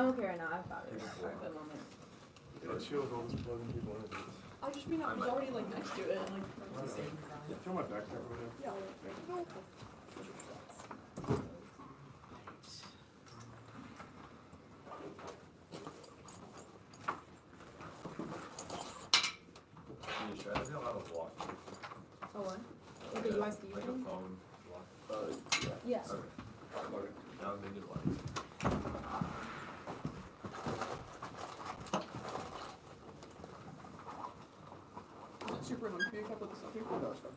I'm okay right now. I've got it for a good moment. Yeah, chill with all this plugging people in. I just mean I was already like next to it and like. Yeah, throw my backpack over there. Yeah. Oh, what? Like a USB like a thing? phone block. Yeah. Okay. Now they do one. It's super annoying. Can you put this up here? No, it's fine.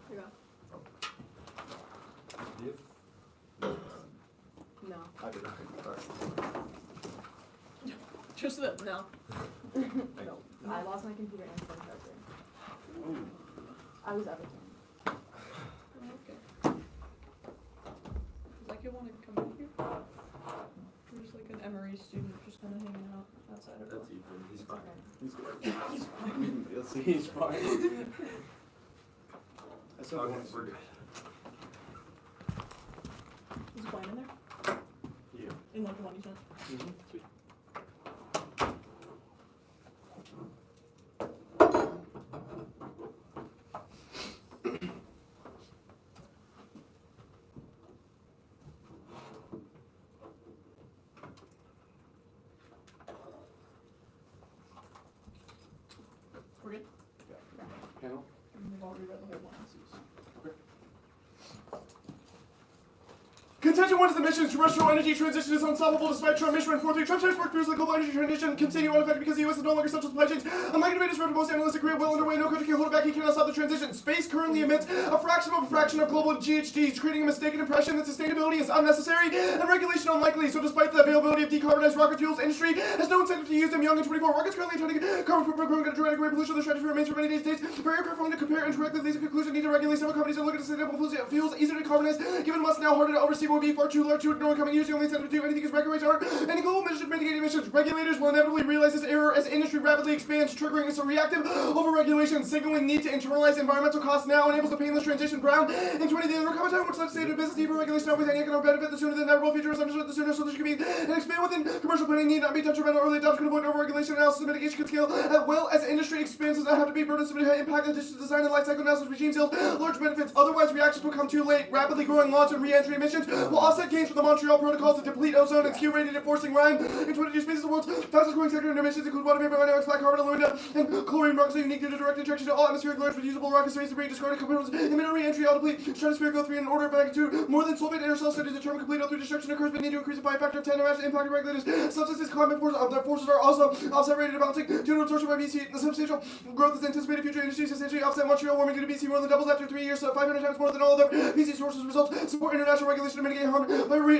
Here you go. No. I did. Just the no. No. I lost my computer and phone charger. Ooh. I was everything. Okay. Does like you want to come in here? We're just like an Emory student, just kind of hanging out outside of That's Ethan. He's fine. He's good. He's fine. You'll see, he's fine. I still Okay, want to. we're good. Is Blaine in there? Yeah. In like the one you sent? Sweet. We're good? Panel? We've already read the whole one. Contention 1 is the mission. Terrestrial energy transition is unstoppable despite Trump mission 4-3. Trump tries to work through the global energy transition continue unaffected because the U.S. is no longer central supply chains. Unlike debate disrupted, most analysts agree well underway. No country can hold it back. He cannot stop the transition. Space currently emits a fraction of global GHGs, creating a mistaken impression that sustainability is unnecessary and regulation unlikely. So despite the availability of decarbonized rocket fuels, industry has no incentive to use them. Young in 24 rockets currently attempting carbon footprint growing at a dramatic rate. Pollution of the stratosphere remains for many days. For aircraft to compare and correctly leads to conclusion need to regulate several companies and look at sustainable fuels easier to decarbonize. Given what's now harder to oversee will be far too large to ignore coming years. The only incentive to do anything is regulate our any global mission to mitigate emissions. Regulators will inevitably realize this error as industry rapidly expands, triggering a reactive overregulation, signaling need to internalize environmental costs now enables the painless transition. Brown in 20 days, there will come a time which legislative business need for regulation outweighs any economic benefit. The sooner the inevitable future is understood, the sooner solution can be and expand within commercial planning need not be detrimental. Early adoption can avoid overregulation analysis and mitigation can scale as well as industry expands does not have to be burdensome to impact the design and life cycle analysis regime yield large benefits. Otherwise, reactions will come too late. Rapidly growing launch and re-entry emissions will offset gains from the Montreal Protocol to deplete ozone and skew rated enforcing Rhine. In 22 spaces, the world's fastest growing sector in emissions include water vapor, dynamics, black carbon, alumina, and chlorine. Rockets are unique due to direct injection to all atmospheric layers with usable rocket space debris discarded components. Emitter re-entry, all deplete. Stratospheric O3 in an order of magnitude more than sulfate aerosol studies determine complete O3 destruction occurs, but need to increase it by a factor of 10 to match the impact of regulators. Substances, climate forces, their forces are also offset rated at balancing due to absorption by BC. The substantial growth is anticipated. Future industries substantially offset Montreal warming due to BC more than doubles after 3 years, so 500 times more than all other BC sources. Results support international regulation to mitigate harm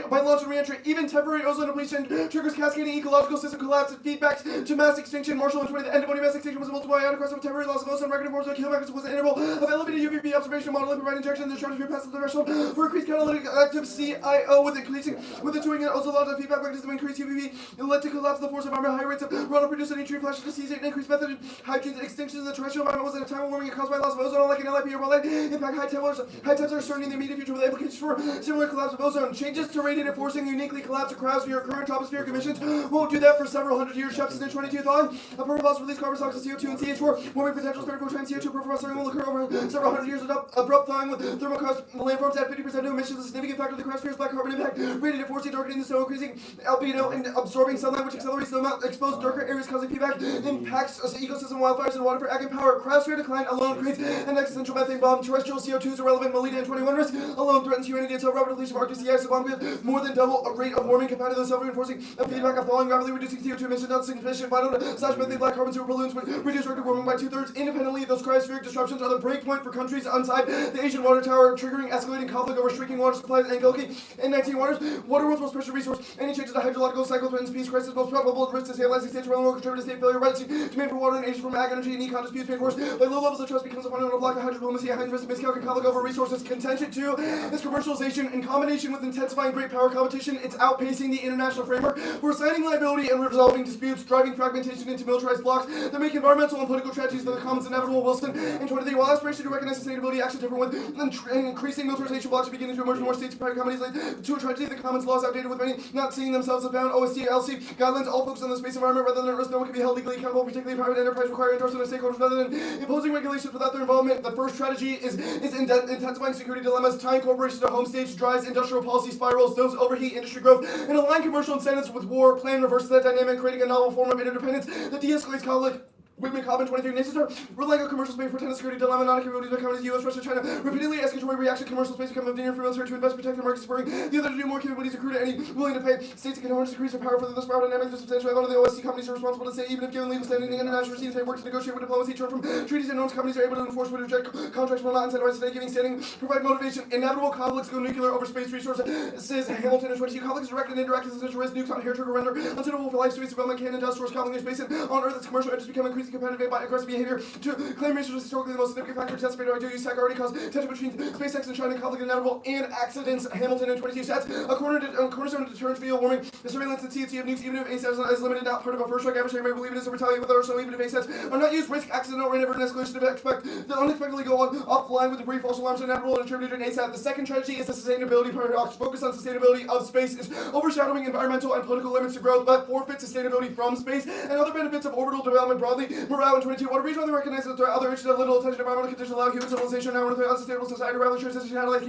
by launch and re-entry. Even temporary ozone depletion triggers cascading ecological system collapse and feedbacks to mass extinction. Marshall in 20, the end of mass extinction was a multiple ionic crust of a temporary loss of ozone. Record forms of kilometers was an interval of elevated UVB observation modeling providing injection in the stratosphere past the threshold for increased catalytic active CIO with increasing with the tuning and ozone logic feedback mechanism increased UVB. It led to collapse of the force environment. High rates of runoff produced any tree flashes to seize it and increased method hydrogen extinctions in the terrestrial environment was at a time of warming caused by loss of ozone unlike an LIP or light impact high temps are certain in the immediate future with implications for similar collapse of ozone. Changes to radiative forcing uniquely collapse across your current tropospheric emissions won't do that for several hundred years. Shepson's in 22 thawing. A permafrost release carbon dioxide, CO2 and CH4. Warming potential spare 4 times CO2 permafrost thawing will occur over several hundred years. Abrupt thawing with thermocrust landforms at 50% of emissions. A significant factor of the cryosphere's black carbon impact. Radiative forcing darkening the snow, increasing albedo and absorbing sunlight, which accelerates the amount exposed darker areas, causing feedback. Impacts ecosystem, wildfires, and water for ag and power. Cryosphere decline alone creates an existential methane bomb. Terrestrial CO2 is irrelevant. Melita in 21 risk alone threatens humanity until rapid depletion of Arctic sea ice along with more than double a rate of warming compared to the self-reinforcing feedback of thawing, rapidly reducing CO2 emissions, not sufficient vital slash methane black carbon super balloons would reduce Arctic warming by 2/3. Independently, those cryospheric disruptions are the break point for countries outside the Asian water tower, triggering escalating conflict over shrinking water supplies and Gilkey in 19 waters. Water world's most precious resource. Any changes to the hydrological cycle threatens peace. Crisis most probable risk to stabilizing states around the world contribute to state failure. Right demand for water in Asia from ag energy and econ disputes paid worse. By low levels of trust becomes a fundamental block of hydro diplomacy. A high risk of miscalculation of over resources. Contention 2 is commercialization in combination conjunction with intensifying great power competition, it's outpacing the international framework for assigning liability and resolving disputes, driving fragmentation into militarized blocks that make environmental and political tragedies for the commons inevitable. Wilson in 23, while aspiration to recognize sustainability action different with increasing militarization blocks beginning to emerge in more states and private companies lead to a tragedy. The commons laws outdated with many not seeing themselves as bound. OSC, LC guidelines all focus on the space environment rather than at risk. No one can be held legally accountable, particularly private enterprise requiring endorsement of stakeholders rather than imposing regulations without their involvement. The first strategy is intensifying security dilemmas, tying corporations to home states, drives industrial policy spirals, those overheat industry growth, and align commercial incentives with war. Plan reverses that dynamic, creating a novel form of interdependence that de-escalates conflict. Whitman Common 23 nations are relying on commercial space for tenant security dilemma, not capabilities by companies US, Russia, China. Repeatedly escalatory reaction, commercial space become a veneer for military to invest, protect their markets, spurring the other to do more capabilities accrue to any willing to pay. States that can harness increase their power for the spiral dynamics are substantial. A lot of the OSC companies are responsible to say, even if given legal standing, the international regimes they work to negotiate with diplomacy, turn from treaties and norms. Companies are able to enforce would reject contracts will not incentivize today, giving standing, provide motivation. Inevitable conflicts go nuclear over space resources. Says Hamilton in 22. Conflicts direct and indirect existential risk, nukes on hair trigger render unsuitable for life space development, can and does source conflict in space and on Earth. Its commercial interests become increasingly competitive by aggressive behavior to claim resources historically the most significant factor exacerbated by dual use tech already caused tension between SpaceX and China, conflict inevitable and accidents. Hamilton in 22 sets a cornerstone of deterrence via warming, the surveillance and TNT of nukes, even if ASATs is limited, not part of a first strike adversary may believe it is to retaliate with others. So even if ASATs are not used, risk accidental or never an escalation to expect the unexpectedly go on offline with debris, false alarms, and inevitable and attributed to an ASAT. The second strategy is the sustainability paradox. Focus on sustainability of space is overshadowing environmental and political limits to growth, but forfeit sustainability from space and other benefits of orbital development broadly. Morale in 22. What a reason they recognize that other issues of little attention to environmental conditions allow human civilization now into unsustainable society. Rather, transition how to like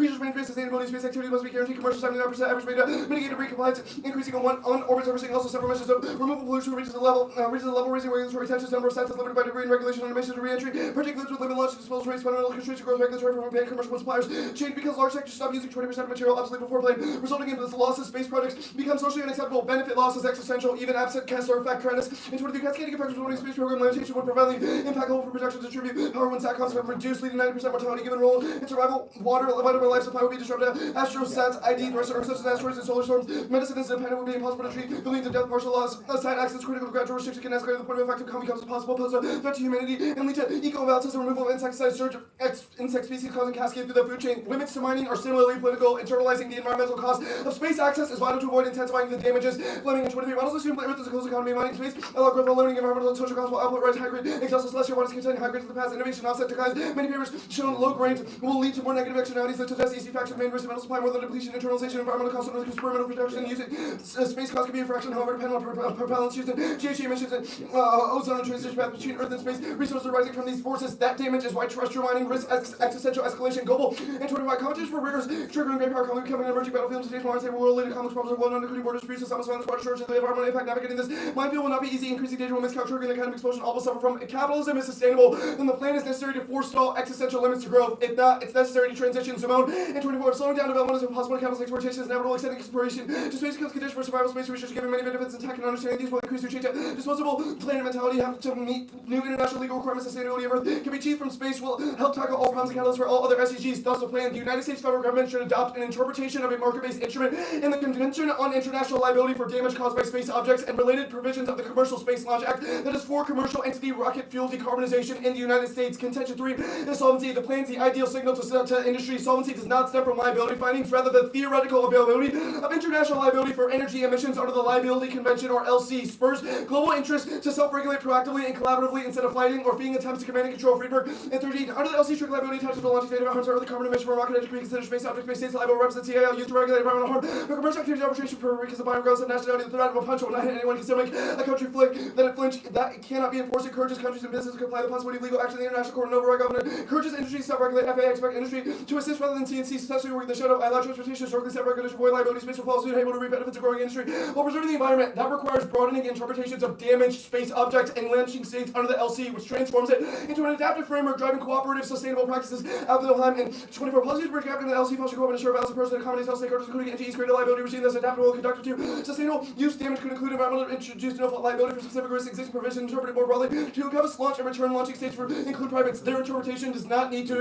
research mainstream sustainability space activity must be guaranteed. Commercial 79% average rate mitigate debris compliance, increasing on orbit servicing. Also, several measures of removal pollution reaches the level raising regulatory tensions. Number of sites is limited by debris and regulation on emissions to re-entry. Particulars with limit launch disposal rates, fundamental constraints to growth regulatory from paying commercial suppliers. Change because large sectors stop using 20% of material obsolete before plane, resulting in this loss of space projects become socially unacceptable. Benefit loss is existential, even absent Kessler effect credits. In 23, cascading effects of space program limitation would prevalently impact level for production to distribute power when SATCOMs have reduced, leading 90% mortality given role in survival. Water, vitamin life supply would be disrupted. Astrosats, ID, threats such as asteroids and solar storms. Medicine is independent would be impossible to treat. Billions of death, partial loss. Side access, critical gradual restriction can escalate to the point of effective calm becomes impossible. Pose a threat to humanity and lead to eco-imbalances and removal of insecticides, surge of insect species causing cascade through the food chain. Limits to mining are similarly political. Internalizing the environmental cost of space access is vital to avoid intensifying the damages. Fleming in 23 models assume Earth is a closed economy. Mining space allow growth while limiting environmental and social costs while output rise. High grade exhausted celestial waters containing high grades of the past. Innovation offset declines. Many papers shown low grains will lead to more negative externalities that suggest EC factors main risk of metal supply more than depletion, internalization, environmental costs, and experimental production. Using space costs can be a fraction, however, depending on propellants used in GHG emissions and ozone and transition path between Earth and space. Resources arising from these forces. That damage is why terrestrial mining risks existential escalation. Global and 25 competition for rare triggering great power conflict becoming an emerging battlefield in today's more unstable world. Leading complex problems are well known, including border disputes, the water shortage, and the environmental impact. Navigating this minefield will not be easy. Increasing danger will miscalculate, triggering the kind of explosion all will suffer from. If capitalism is sustainable, then the plan is necessary to forestall existential limits to growth. If not, it's necessary to transition. Simone and 24. Slowing down development is impossible. Capitalist exploitation is inevitable. Extending exploration to space becomes condition for survival. Space research giving many benefits and tech and understanding these will increase through change. Disposable planet mentality have to meet new international legal requirements. Sustainability of Earth can be achieved from space will help tackle all problems and catalysts for all other SDGs. Thus, the plan, the United States federal government should adopt an interpretation of a market-based instrument in the Convention on International Liability for Damage Caused by Space Objects and related provisions of the Commercial Space Launch Act that is for commercial entity rocket fuel decarbonization in the United States. Contention 3 is solvency. The plan's the ideal signal to industry. Solvency does not stem from liability findings, rather the theoretical availability of international liability for energy emissions under the Liability Convention, or LC, spurs global interest to self-regulate proactively and collaboratively instead of fighting or feeding attempts to command and control. Friedberg and 13. Under the LC, strict liability attaches to the launching data harms early carbon emission from rocket entry can be considered space objects. Space states liable represent CAL used to regulate environmental harm. But commercial activity arbitration for because of bioregardless of nationality, the threat of a punch will not hit anyone can still make a country flinch. That cannot be enforced. It encourages countries and businesses to comply the possibility of legal action in the international court and override government. Encourages industry to self-regulate. FAA expect industry to assist rather than CNC successfully working the shadow. I allow transportation historically self-regulation, avoid liability. Space will follow suit, able to reap benefits of growing industry while preserving the environment. That requires broadening interpretations of damaged space objects and launching states under the LC, which transforms it into an adaptive framework driving cooperative, sustainable practices. Abdelheim and 24 policies bridge gap in the LC function cooperative ensure balance approach that accommodates all stakeholders, including NGE's greater liability regime that's adaptable and conductive to sustainable use. Damage could include environmental introduced no fault liability for specific risks. Existing provision interpreted more broadly to encompass launch and return launching states for include privates. Their interpretation does not need to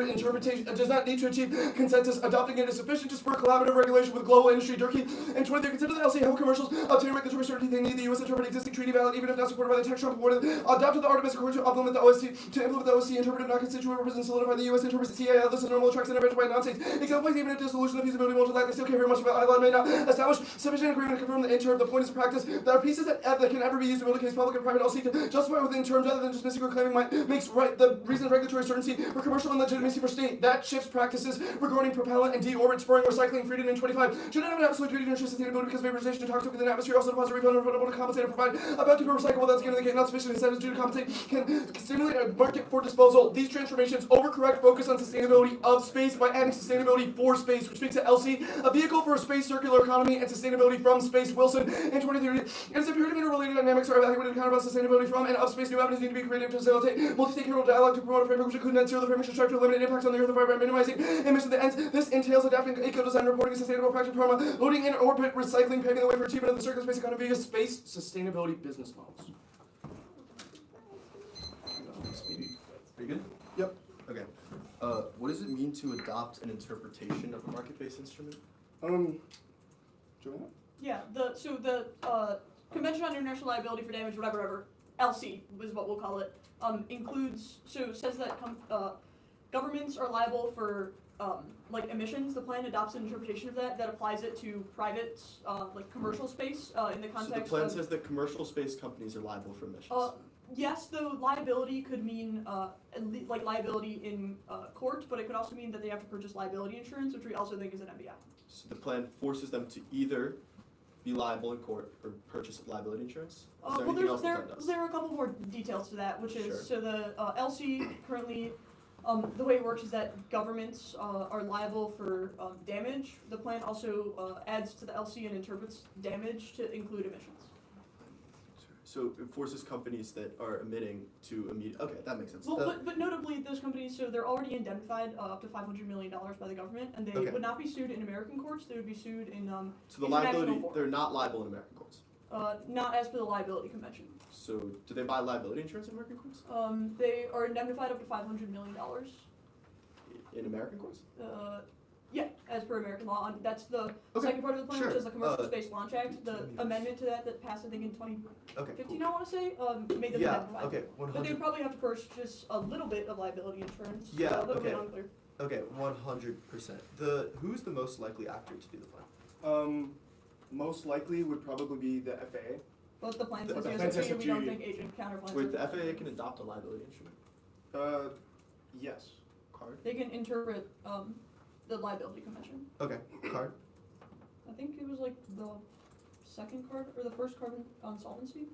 achieve consensus. Adopting it is sufficient to spur collaborative regulation with global industry. Durkee and 23 consider the LC how commercials obtain regulatory certainty. They need the U.S. interpret existing treaty valid even if not supported by the text. Trump adopted the Artemis Accord to implement the OSC interpretive not constituent represent solidify the U.S. interprets CIL. This is normal tracks and intervention by non-states. Examples even if dissolution of feasibility won't allow, they still care very much about ILA may not establish sufficient agreement to confirm the point is a practice. There are pieces that can ever be used to build a case public and private all seek to justify within terms other than just missing or claiming makes right the reason regulatory certainty for commercial and legitimacy for state. That shifts practices regarding propellant and deorbit spurring recycling freedom in 25. Should not have an absolute duty to ensure sustainability because vaporization and toxic within the atmosphere also deposit refund to compensate and provide a bounty for recycle without skin in the case not sufficient incentives due to compensate can stimulate a market for disposal. These transformations overcorrect focus on sustainability of space by adding sustainability for space, which makes it LC a vehicle for a space circular economy and sustainability from space. Wilson in 2030. It is imperative interrelated dynamics are evaluated to counterbalance sustainability from and of space. New avenues need to be created to facilitate multi-stakeholder dialogue to promote a framework which include net zero. The framework should strive to eliminate impacts on the Earth by minimizing emissions. The ends. This entails adapting eco-design, reporting, and sustainable practice, loading in orbit, recycling, paving the way for achievement of the circular space economy via space sustainability business models. Are you good? Yep. Okay. What does it mean to adopt an interpretation of a market-based instrument? Joanna? Yeah, the Convention on International Liability for Damage, whatever, LC is what we'll call it, says that governments are liable for like emissions. The plan adopts an interpretation of that applies it to private like commercial space in the context. So the plan says that commercial space companies are liable for emissions. Yes, though liability could mean like liability in court, but it could also mean that they have to purchase liability insurance, which we also think is an MBI. So the plan forces them to either be liable in court or purchase liability insurance? Is there anything else the plan does? There are a couple more details to that, which is, Sure. so the LC currently, the way it works is that governments are liable for damage. The plan also adds to the LC and interprets damage to include emissions. So it forces companies that are emitting to emit. Okay, that makes sense. Well, but notably, those companies, so they're already indemnified up to $500 million by the government, and they would not be sued in American courts. They would be sued in so the international liability, court. they're not liable in American courts. Not as per the liability convention. So do they buy liability insurance in American courts? They are indemnified up to $500 million. In American courts? Yeah, as per American law. And that's the Okay, second part of the plan, sure. which is the Commercial Space Launch Act. The amendment to that passed, I think, in 2015, Okay. I want to say, made them Yeah. indemnified. Okay. But 100. they'd probably have to purchase a little bit of liability insurance. Yeah, A little bit okay. unclear. Okay. 100%. Who's the most likely actor to do the plan? Most likely would probably be the FAA. But the plan The says plan yes, says we don't SFG. think agent counterplans. Wait, the FAA can adopt a liability instrument Yes. card. They can interpret the liability convention. Okay, card. I think it was like the second card or the first card on solvency.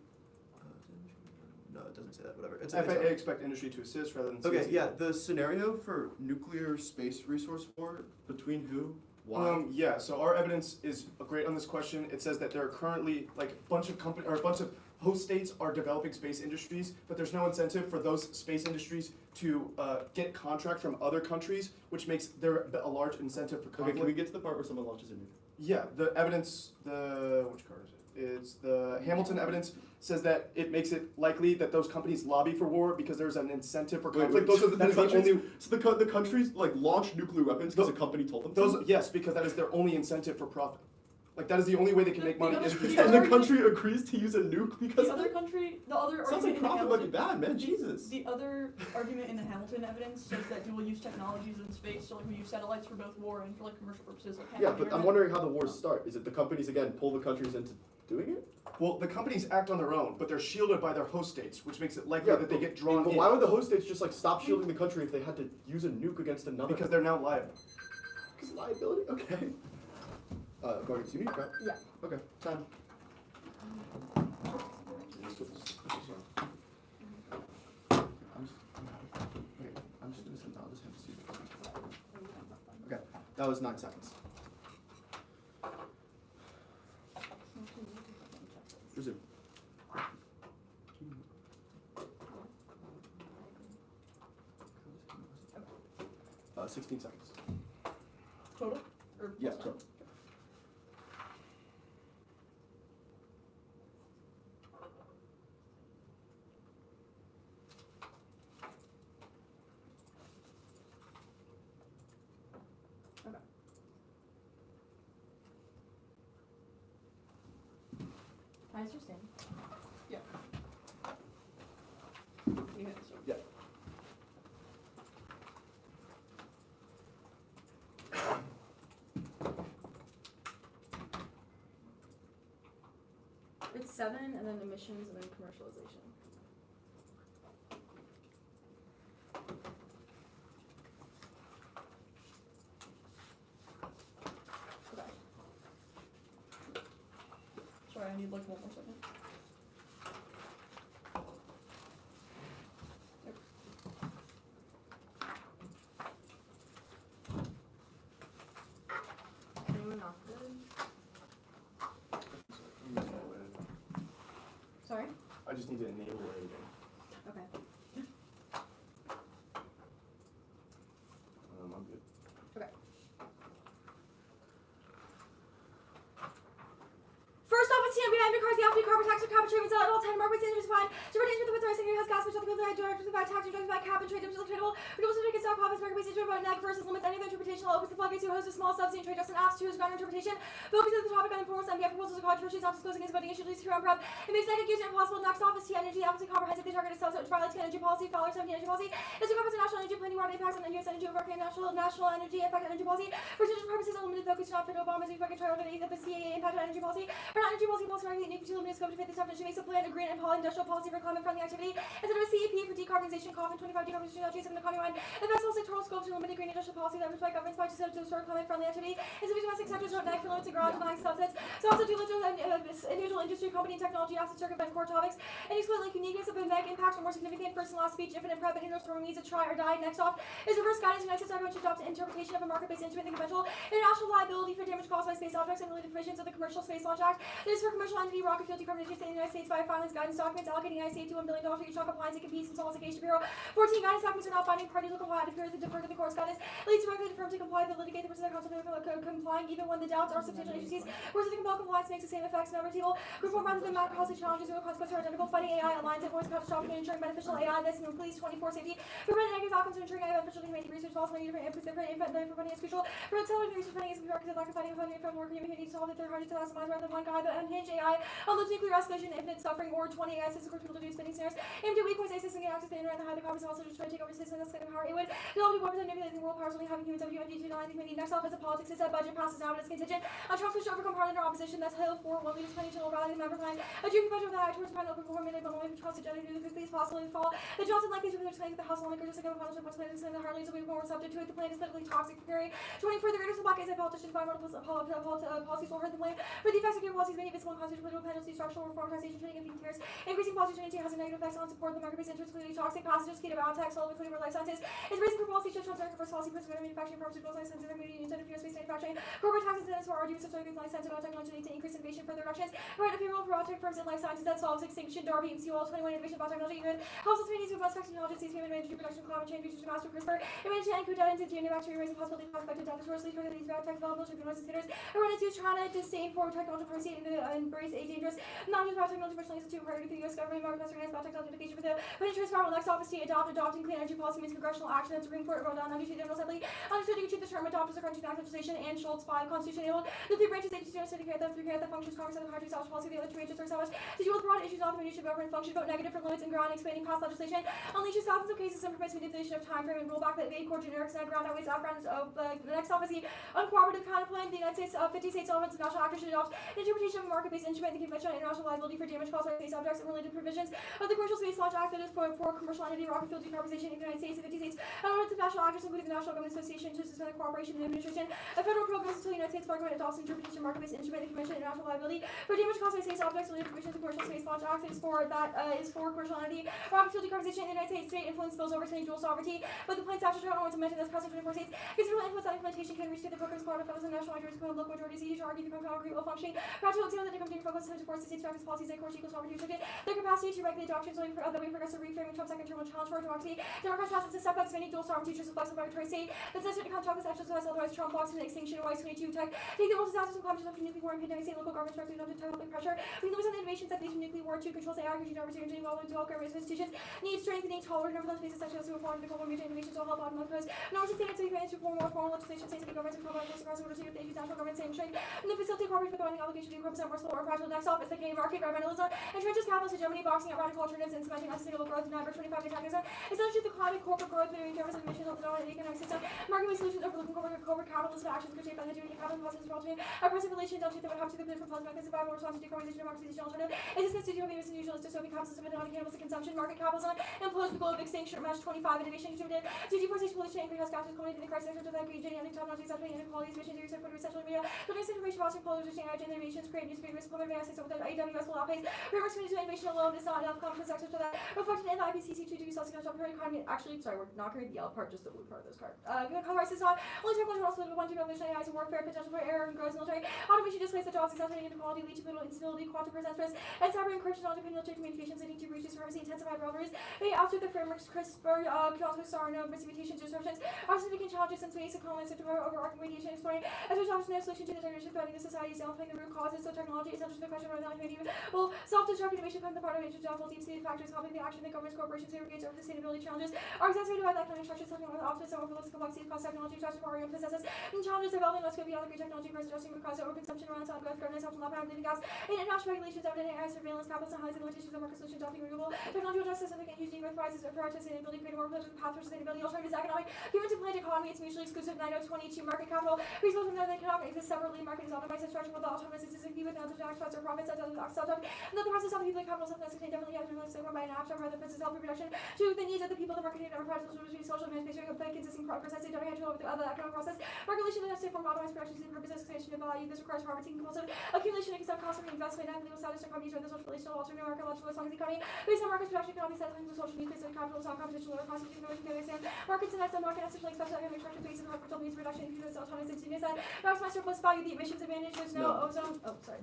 No, it doesn't say that. Whatever. It's FAA fine. expect industry to assist rather than. Okay, CSE. yeah. The scenario for nuclear space resource war between who? Why? Yeah, so our evidence is great on this question. It says that there are currently like a bunch of host states are developing space industries, but there's no incentive for those space industries to get contract from other countries, which makes there a large incentive for Okay, conflict. can we get to the part where someone launches a nuke? Yeah, the evidence, which card is it? It's the Hamilton evidence says that it makes it likely that those companies lobby for war because there's an incentive for conflict. Those are that is the only. So the countries like launch nuclear weapons because a company told them to? Yes, because that is their only incentive for profit. Like that is the only way they can make money. The is other- through the And space. the country agrees to use a nuke because The other sounds argument like in the profit might be Hamilton, bad, man. Jesus. the other argument in the Hamilton evidence says that dual use technologies in space, so like we use satellites for both war and for like commercial purposes. Like Yeah, having but I'm internet. wondering how the wars start. Is it the companies again pull the countries into doing it? Well, the companies act on their own, but they're shielded by their host states, which makes it likely that they get drawn But in why would the host states just like stop shielding the country if they had to use a nuke against another? because they're now liable. Because liability. Okay. Gordon, do you need prep? Yeah. Okay. Time. I'm just gonna send. I'll just have to see. Okay, that was 9 seconds. Resume. 16 seconds. Total? Or Yeah, plus total. I understand. Yeah, so. Yeah. It's 7 and then emissions and then commercialization. Okay. Sorry, I need like 1 more second. Anyone not good? Sorry? I just need to enable editing. Okay. I'm good. First off, it's TMB9 because the alpha carbon tax or carbon treatment at all time markets is fine. So for with the racing has gas, which the people directed by tax or by cap and trade which is tradable. Renewables to make stock profits market based about neg versus limits any other interpretation opens the floodgates to host a small subsidy and trade just and asks to his ground interpretation. Focuses the topic on informants and proposals of controversies not disclosing his voting issues leads to round prep. It makes negation impossible. Next off is T energy opposite comprehensively targeted subs which violates energy policy, $17 energy policy. Is to cover national energy planning wide impacts on US energy working national energy effect on energy policy. For such purposes, a limited focus not fit Obama's effect control of the CAA impact on energy policy. For not energy policy unique to limited scope to fit this definition makes a plan, a green and industrial policy for climate friendly activity instead of a CEP for decarbonization, COP25 decarbonization strategy, 7 economy effects sectoral scopes to limited green industrial policy that reflect government's budget to support climate friendly activity instead of domestic sectors not neg for limits and ground denying subsets. So also to individual industry, company, technology, assets, circumvent core topics, and explain like uniqueness of the neg impacts are more significant. First and last speech, infinite prep, and indoor needs to try or die. Next off is reverse guidance and exit which adopts an interpretation of a market-based instrument, the conventional international liability for damage caused by space objects and related provisions of the Commercial Space Launch Act. This is for commercial entity rocket fuel decarbonization in the United States via filings, guidance documents allocating United States to $1 billion for each compliance and competes and solicitation bureau. 14 guidance documents are not binding. Parties will comply to defer to the court's guidance. Leads directly to firm to comply but litigate the percent of complying even when the doubts are substantial agencies. Whereas the compelled compliance makes the same effects. Number table reform rather than macro policy challenges or consequences are identical. Fighting AI aligns and avoids catastrophic and ensuring beneficial AI. This and police 24 safety. Prevent negative outcomes and ensuring AI beneficial humanity research also many different inputs. Different input for funding is crucial. For accelerating research funding is prerequisite. Lack of funding from work humanity to solve the third hardest to maximize rather than one guide. The unhinged AI unloads nuclear escalation, infinite suffering, or 20 AI systems for people to do spinning snares. Aim to weak points A system gain access to the internet and hide the carbons also just try to take over the system that's going to power. It would develop weapons and manipulating world powers only having humans WMD to not anything. Next up is the politics is that budget passes now, but it's contingent on Trump's wish to overcome parliament opposition. That's Hill 4 1 leaders planning to rally the member plan. A June budget with an eye towards final open for minute, but only for Trump's agenda to do as quickly as possible in the fall. The Johnson likely to explain that the House lawmakers just like a punishment once plans and the Harleys will be more receptive to it. The plan is politically toxic for Gary. 20 further greatest block is that politicians by multiple policies will hurt the blame. For the effects of new policies, many visible and constitutional political penalties, structural reform, taxation, training, and feeding tears. Increasing policy training has a negative effect on support of the market-based interests, clearly toxic passages, key to biotech, solid clean life sciences. Is raising for policy shifts on certain first policy principles of manufacturing, pharmaceuticals, life sciences, and community incentive for space manufacturing. Corporate tax incentives for arguments of certain life sciences and biotechnology to increase innovation, further reductions. Right of payroll for biotech firms and life sciences that solves extinction. Darby and all 21 innovation biotechnology unit helps us communities with best technology, sees human energy production, climate change, research to master CRISPR, immunity and include into DNA bacteria, raising possibility of affected death, resources for these biotech development, should be noise considers. Awareness use China disdain for technology policy and embrace a dangerous non-use biotechnology professional institute priority for the US government, market organized biotechnology education for the financial transform next office to adopting clean energy policy means congressional action and Supreme Court wrote down 92 General Assembly understood to treat the term adopt as a country's act legislation and Schultz 5 Constitution enabled the three branches agencies understood to create them through that functions Congress and the country's established policy the other two branches are established to deal with broad issues of the municipal government function vote negative for limits and ground expanding past legislation unleashes thousands of cases and permits manipulation of time frame and roll back that vague core generics and ground outweighs backgrounds of the next office the uncooperative kind of plan the United States 50 states elements and national actors should adopt an interpretation of a market-based instrument the convention on international liability for damage caused by space objects and related provisions of the Commercial Space Launch Act that is for commercial entity rocket fuel decarbonization in the United States and 50 states and orders of national actors including the National Government Association to suspend the cooperation and administration of federal programs until the United States government adopts an interpretation of market-based instrument the convention on international liability for damage caused by space objects related provisions of the Commercial Space Launch Act is for commercial entity rocket fuel decarbonization in the United States state influence spills over to dual sovereignty but the plain statute only to mention this past 24 states considerable influence on implementation can reach to the programs part of federal and national majorities local majorities each argue the concrete will functioning practical example that the company focus to force the states practice policies and course equal sovereignty restricted their capacity to regulate doctrines that we progress to reframing Trump's second term will challenge for democracy Democrats have to step up many dual sovereignty to flexible regulatory state that says certain contracts actions as otherwise Trump blocks an extinction or 22 tech take the most disasters and climate change nuclear war and pandemic state local governments directly to public pressure we limits on the innovations that lead to nuclear war, 2 controls AI, energy, diversity, involving developed government institutions, need strengthening, tolerant, nevertheless, basis such as to reform the global major innovations will help out those. Norms and standards to be created to form more formal legislation, states and governments and global across the world to see if the national government same strength, and the facility cooperation with the binding obligation to represent more slow or fragile next off is the Canadian market, environmentalism, entrenches capitalist hegemony, boxing at radical alternatives, and cementing unsustainable growth, number 25 antagonism, essentially the climate, corporate growth, moving terms of emissions, health, and economic system, market-based solutions overlooking corporate capitalist actions which shape by the doing capital positive alternate, oppressive relation, don't that would have to the political positive mechanism, survival, response to decarbonization, democratization, alternative, existence to famous and usual dystopian capitalism, and cannibalistic consumption, market capitalism, impose the globe extinction, match 25, innovation, contributed to deforestation, pollution, and greenhouse gases, culminating in the crisis of the green genetic technologies, accepting inequalities, emissions, research, for essential media, delivering information, fostering polarization, AI generations, create news, risk, public assets, with the AWS will outpace, reverse to innovation alone is not enough, competence, access to that, reflected in the IPCC 2 degrees Celsius, economy, actually, sorry, we're not going to read the yellow part, just the blue part of this card. Commerce is not only technology, but also the one to revolution, AI is a warfare, potential for error, and growth, military, automation displays the jobs, accelerating inequality, lead to political instability, quantum presence risk, and cyber encryption, non-dependent military communications, leading to breaches, supremacy, intensified rivalries, after the frameworks, CRISPR, Kyoto, SARNA, mutations, disruptions, are significant challenges in space, economics, and overarching radiation exploring, as a result of no solution to the degradation threatening the society, downplaying the root causes, so technology essential to the question of whether humanity will self-destruct innovation become the part of nature, downfall, deep-seated factors, helping the action that governments, corporations, segregates over sustainability challenges, are exacerbated by the economic structure, something with opposites, and overlooks the complexity of cost technology, structure, power, and possesses, and challenges developing, let's go beyond the great technology, first adjusting the cost of overconsumption, around time, growth, governance, helping not leaving gaps, and international regulations, evident AI surveillance, capitalism, highs, and limitations of market solutions, adopting renewable technology, justice, and using growth prices, prioritize sustainability, create a more productive path for sustainability, alternatives, economic, human to planned economy, it's mutually exclusive, 9022, market capital, reasonable from that cannot exist separately, market is optimized, structure with the autonomous, it's with another tax cuts or profits, that's other subject, and the process of the people, capital, self contained definitely has been by an abstract rather than self reproduction to the needs of the people, the market never prices, social management, of the consisting precisely don't handle over the other economic process, regulation that has to form autonomous productions and purposes, expansion of value, this requires poverty, compulsive accumulation of some cost of investment, and legal status of companies or the social relational alternative archaeological as long as the economy, based on market production, economic settling, the social nucleus of capital, on competition, lower cost, markets and that's the market essentially special economic structure based on capital needs reduction, because autonomous and students that maximize surplus value, the emissions advantage, there's no ozone. Oh, sorry.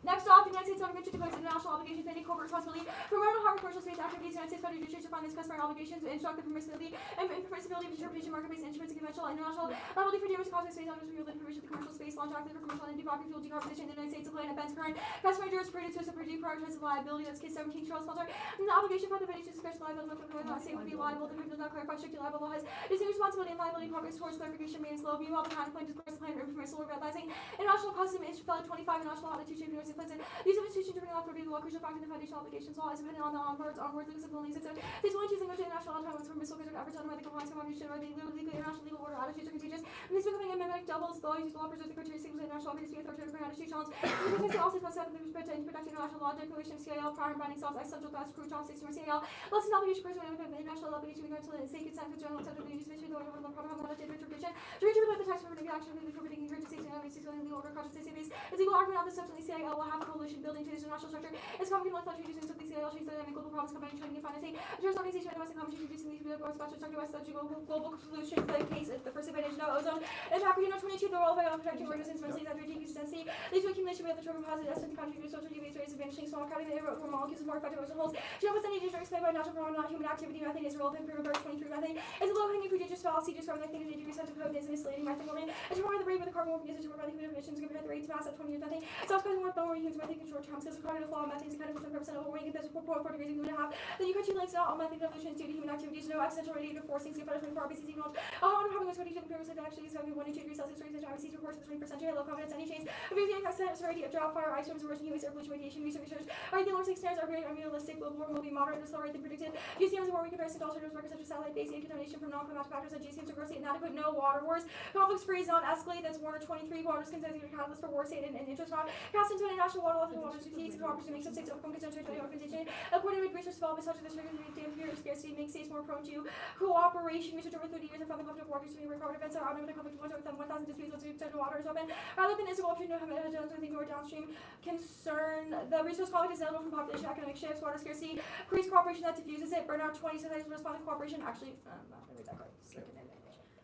Next off, the United States government should declare international obligations pending corporate responsibility for environmental, harm, commercial space activities. The United States federal judiciary should find these customary obligations and instruct the permissibility of interpretation, market-based instruments, and conventional and international liability for damage caused by space actors revealed in provision of the commercial space launch active for commercial energy rocket fuel decarbonization in the United States applying events current customary jurisprudence to deprioritize liability. That's case 17 Charles Sponsor. And the obligation for the British discretion liability for the state would be liable. The does not clarify strictly liable law has distinct responsibility and liability progress towards clarification remains low. Meanwhile, behind the plan discloses the plan for permissible realizing international custom is fellow 25 international latitude University of Clinton. These institutions bring off the law crucial factor in the foundational obligations law is dependent on the onwards legal civil needs. These one choosing which international entitlements for missile critical efforts on whether compliance with or the legal international legal order attitudes are contagious. And these becoming amendment doubles the use law preserves the criteria of international obligations with authoritative attitude challenge. The presidency also must have the respect to protect international law, declaration of CIL, prior and binding self, essential class, crew, job, 60 CIL. Less an obligation person with international obligation regards to the state consent for general acceptable duties to the order of the protocol of interpretation. To retrieve the tax permitting action of the forbidding emergency and legal order conscious base. Its legal argument on the substance CIL will have a coalition building to this international structure. It's common with countries using something CIL change dynamic global problems combining trading and financing. Terrorist organization and domestic competition reducing these special structure west global solutions. The case is the first advantage no ozone. In Africa, 22, the role of protecting workers and mentally after decreased density. These accumulation with the term positive estimate contribute to social deviates rates of vanishing small carbon for molecules is more effective ozone holes. Genome percentages are explained by natural phenomena, not human activity. Methane is relevant. Proven 23 methane is a low hanging prodigious fallacy. Discovered that things in degree sense of code is misleading methane building. As you the rate with the carbon will be used to report the emissions compared to the rate to mass at 20 years methane. So it's causing more thermal humans methane in short term because the cognitive law of methane is kind of 10% of warming compared to 4.4 degrees and 2.5. Then you continue links not all methane evolutions due to human activities. No accidental radiative forcing see 24 RBC knowledge. How having a sodium parasite actually is having 1 to 2 degrees Celsius range of IBC's reports of 20% low confidence any change. Obviously, accident severity of drought, fire, ice storms, erosion, US air pollution, radiation, researchers are the lower standards are very unrealistic. Global warming will be moderate and slower than predicted. GCMs are warming comparison to alternatives markets such as satellite based and contamination from non-climatic factors that GCMs are grossly inadequate. No water wars. Conflicts free not escalate. That's Warner 23. Waters considered a catalyst for war state and interest not cast into international water law and water strategies and cooperation makes states overcome contention to the organization. According to research development such as this damn scarcity makes states more prone to cooperation. Research over 30 years and found the conflict of waters to be recovered events are outnumbered conflict of with them 1,000 disputes with the water is open. Rather than integral option to have anything more downstream concern. The resource conflict is available from population economic shifts, water scarcity, increased cooperation that diffuses it, burnout 20 sometimes respond to cooperation. Actually, I'm not gonna read that card.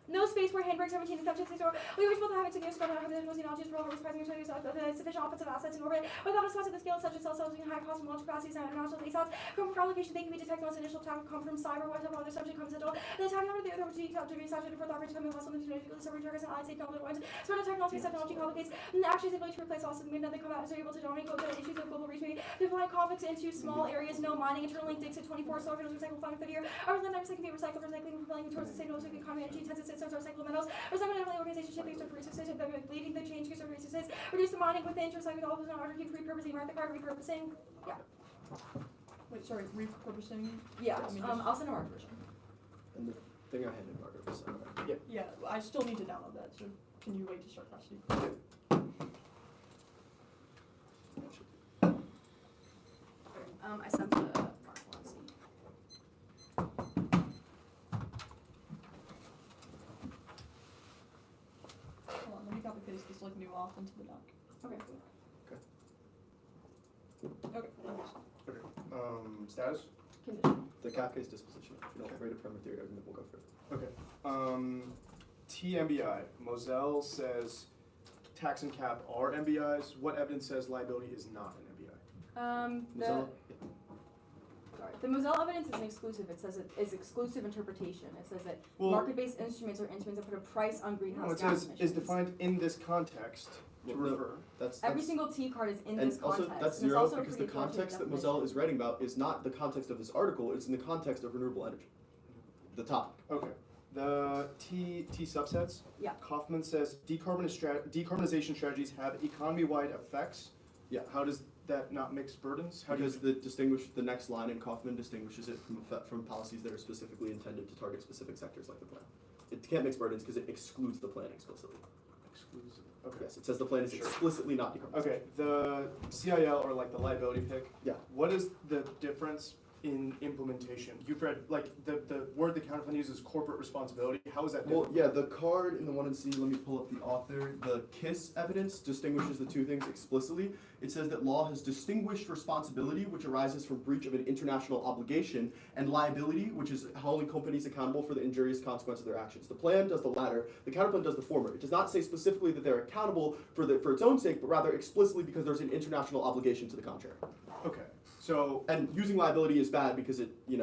No space where handbrake 17 and 17 or we wish both having to use technologies for all surprising use of sufficient offensive assets in orbit without a response to the scale of such a cell cells in high cost and launch capacities and international ASATs. From provocation, they can be detected once initial attack come from cyber, whatever other subject comes into the attack number, the other to be saturated for the operator to come in possible to notify the server targets and allied safe knowledge ones. Sort of technology complicates and actually is able to replace all of the that combat is able to dominate global issues of global reach. Divide conflicts into small areas, no mining, internal link dicks at 24, so orbitals recycle fund for the year. Our dynamics can be recycled, recycling, propelling towards sustainable economy, energy intensive systems, recyclable metals. Recycling organization shifting to resources, leading the change to resources, reduce the mining within, to recycle all of order, keep repurposing, mark the card, repurposing. Yeah. Wait, sorry, repurposing? Yeah. Let me I'll send a marked version. And the thing I handed Margaret was Yeah, I still need to download that, so can you wait to start custody? I sent the marked one. Hold on, let me copy paste this like new auth into the doc. Okay. Okay, thanks. Okay. Status? Condition. the cap case disposition. If you don't rate a permit theory argument, we'll go further. Okay. TMBI. Moselle says tax and cap are MBIs. What evidence says liability is not an MBI? Moselle? Sorry. The Moselle evidence isn't exclusive. It says it is exclusive interpretation. It says that Well- market-based instruments are instruments that put a price on greenhouse No, it gas says emissions. is defined in this context to Well, no. refer. That's Every single T card is in and this also context. that's and it's zero also a because the pretty authoritative context that definition. Moselle is writing about is not the context of this article, it's in the context of renewable energy. The topic. Okay. The T subsets. Yeah. Kaufman says decarbonization strategies have economy-wide effects. Yeah. How does that not mix burdens? How Because do the next line in Kaufman distinguishes it from policies that are specifically intended to target specific sectors like the plan. It can't mix burdens because it excludes the plan explicitly. exclusive? Okay. Yes, it says the plan is Sure. explicitly not decarbonized. Okay. The CIL or like the liability pick. Yeah. What is the difference in implementation? You've read like the word the counterplan uses corporate responsibility. How is that different? Well, yeah, the card in the 1 and C, let me pull up the author. The KISS evidence distinguishes the two things explicitly. It says that law has distinguished responsibility, which arises from breach of an international obligation, and liability, which is holding companies accountable for the injurious consequence of their actions. The plan does the latter, the counterplan does the former. It does not say specifically that they're accountable for its own sake, but rather explicitly because there's an international obligation to the contrary. Okay. So And using liability is bad because it, yeah,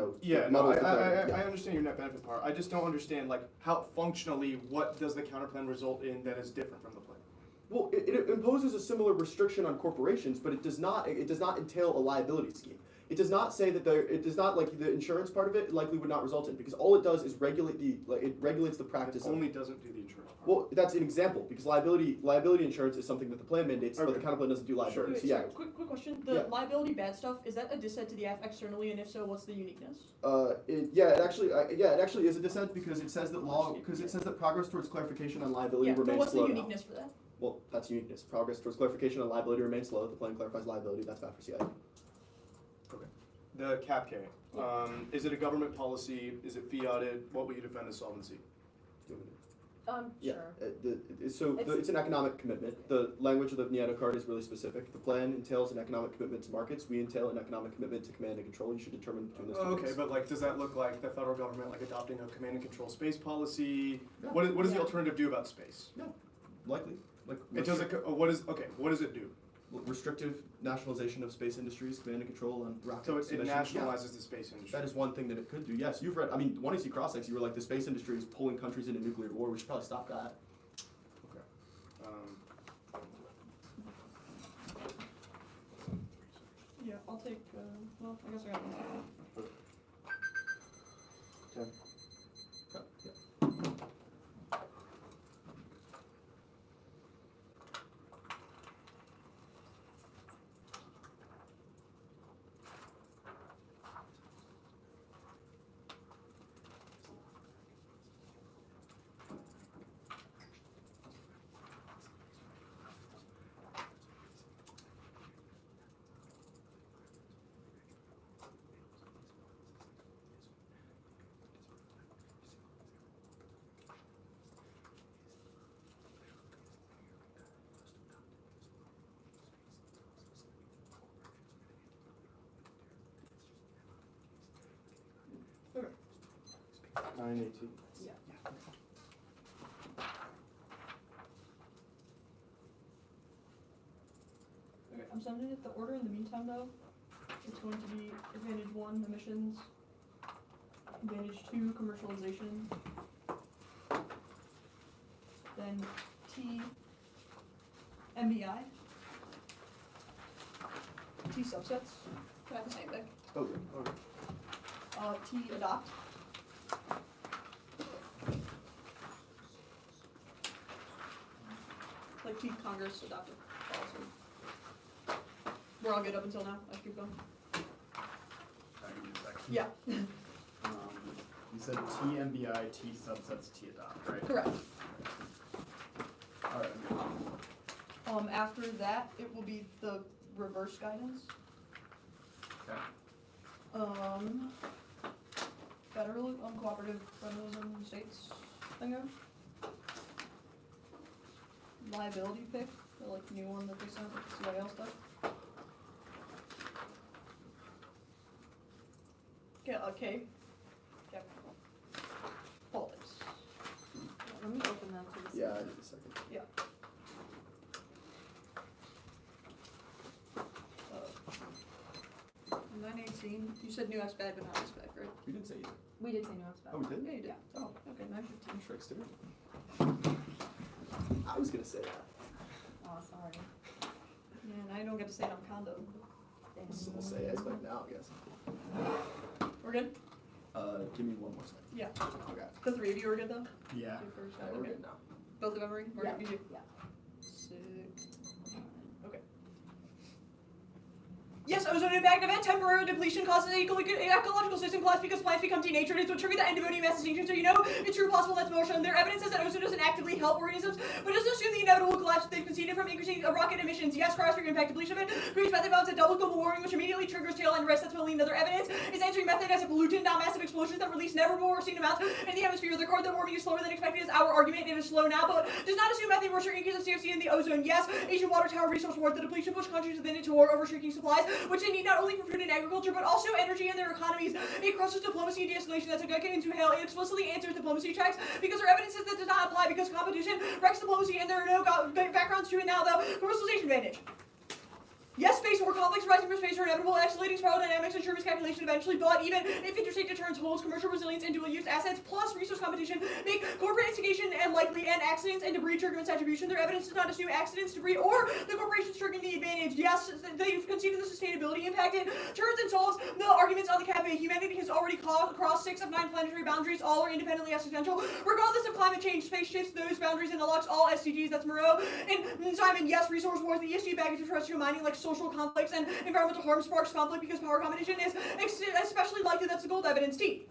no, muddles the clarity. I understand your net benefit part. I just don't understand like how functionally what does the counterplan result in that is different from the plan? Well, it imposes a similar restriction on corporations, but it does not entail a liability scheme. It does not say that the insurance part of it likely would not result in, because all it does is regulates the practice It of. only doesn't do the insurance part. Well, that's an example, because liability insurance is something that the plan mandates, but the Okay. counterplan doesn't do liability. Wait, So yeah, sorry, quick question. The Yeah. liability bad stuff, is that a dissent to the F externally, and if so, what's the uniqueness? it actually is a dissent because it says that progress towards clarification on liability Yeah, but remains what's the slow. now. uniqueness for that? Well, that's uniqueness. Progress towards clarification on liability remains slow. The plan clarifies liability. That's bad for CIA. The cap K. Is it a government policy? Is it fiated? What will you defend as solvency? Yeah. Sure. It's an economic commitment. The language of the Nieto card is really specific. The plan entails an economic commitment to markets. We entail an economic commitment to command and control. You should determine between those two Okay, things. but like, does that look like the federal government like adopting a command and control space policy? Yeah. What does the Yeah. alternative do about space? Likely. Like It doesn't. What does it do? restrictive nationalization of space industries, command and control on rockets. So it missions. Yeah. nationalizes the space industry. That is one thing that it could do. Yes, you've read. I mean, when you see Crossexamination, you were like, the space industry is pulling countries into nuclear war. We should probably stop that. Okay. Yeah, I'll take, well, I guess I got one. Okay. 918. Yeah. I'm sending it the order in the meantime though. It's going to be advantage 1 emissions, advantage 2 commercialization, then T MBI, T subsets. Can I have the same thing? Okay. Okay. T adopt. Like T Congress adopted policy. We're all good up until now. I should keep going. Give me a second. Yeah, You said TMBI, T subsets, T adopt, right? correct. Alright. After that, it will be the reverse guidance. Okay. Federal, cooperative federalism states thingo. Liability pick, the like new one that they sent with the CIL stuff. Okay. Politics. Let me open that to the Yeah, I need a second. Yeah. 918. You said new spec, but not spec, right? We didn't say either. We did say no spec. Oh, we did? Yeah, you did. Yeah. Oh, okay, 915. I'm sure it's different. I was gonna say that. Oh, sorry. Yeah, now you don't get to say it on condo. We'll say as like now, I guess. We're good? Give me one more second. Yeah. Okay. The 3 of you are good though? Yeah. You first, Yeah, we're okay. good now. Both of Emory? Yeah. You do? Yeah. 6, 9. Okay. Yes, ozone impact event, temporary depletion causes an ecological system collapse because plants become denatured. It will trigger the end of ozone mass extinction, so you know it's true possible that's more shown. Their evidence says that ozone doesn't actively help organisms, but doesn't assume the inevitable collapse that they've conceded from increasing rocket emissions. Yes, cryosphere impact depletion event creates methane bounce that doubles global warming, which immediately triggers tail end risks. That's what another evidence is entering methane as a pollutant, not massive explosions that release never before seen amounts in the atmosphere. The record that warming is slower than expected is our argument. It is slow now, but does not assume methane will shrink increase of CFC in the ozone. Yes, Asian water tower resource war. The depletion pushed countries within it to war over shrinking supplies, which they need not only for food and agriculture, but also energy in their economies. It crosses diplomacy and de-escalation. That's a good into hell. It explicitly answers diplomacy checks because our evidence says that does not apply because competition wrecks diplomacy and there are no backgrounds to it now, though. Commercialization advantage. Yes, space war conflicts arising from space are inevitable, escalating spiral dynamics and sure miscalculation eventually, but even if interstate deterrence holds, commercial resilience and dual-use assets plus resource competition make corporate instigation and likely and accidents and debris trigger its attribution. Their evidence does not assume accidents, debris, or the corporations triggering the advantage. Yes, they've conceded the sustainability impact. It turns and solves the arguments on the cafe. Humanity has already crossed 6 of 9 planetary boundaries, all are independently existential. Regardless of climate change, space shifts those boundaries and unlocks all SDGs. That's Moreau. And Simon, yes, resource wars, the ESG baggage of terrestrial mining, like social conflicts and environmental harm sparks conflict because power competition is especially likely. That's the gold evidence. T.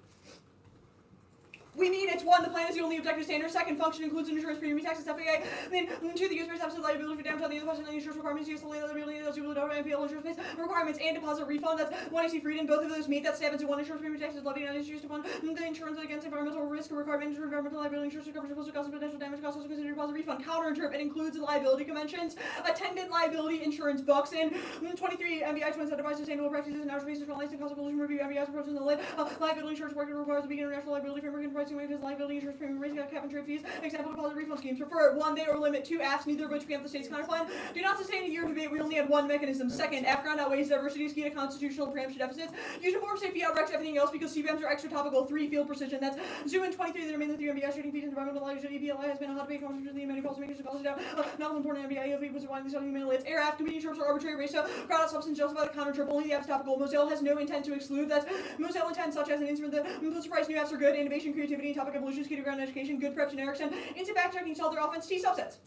We mean it's 1, the plan is the only objective standard. 2nd, function includes an insurance premium tax and FAA. Then 2, the use-based absolute liability for damage on the other person, and the insurance requirements, yes, the liability, eligibility, NPL insurance-based requirements, and deposit refund. That's 1 AC freedom. Both of those meet. That's 7 to 1 insurance premium tax is levied and is used to fund the insurance against environmental risk requirement, environmental liability insurance coverage supposed to cost potential damage costs also considered deposit refund. Counterinterp, it includes liability conventions, attendant liability insurance books, and 23 MBI to incentivize sustainable practices and outer basis for licensing cost of pollution review. MBI's approach in the lit. Liability insurance market requires a big international liability framework and pricing mechanisms. Liability insurance premium raising cap and trade fees. Example deposit refund schemes. Prefer 1, they or limit 2 apps, neither of which preempt the state's counterplan. Do not sustain a year of debate. We only had 1 mechanism. 2nd, Afghan outweighs diversity, key to constitutional preemption deficits. Uniform safety outranks everything else because CBMs are extra topical. 3, field precision. That's Zoo and 23 that remain the 3 MBI shooting fees. Environmental liability. EPLI has been a hot debate conversation with the many policymakers and calls it out. Not important MBI ELV was widely studied in the minutes. Air aft competing terms are arbitrary race. So crowd out substance justify the counter-trip. Only the apps topical. Moselle has no intent to exclude. That's Moselle intent such as an instrument that post price new apps are good. Innovation, creativity, and topic evolution, key to ground education, good prep generics, and instant backtracking solve their offense. T subsets.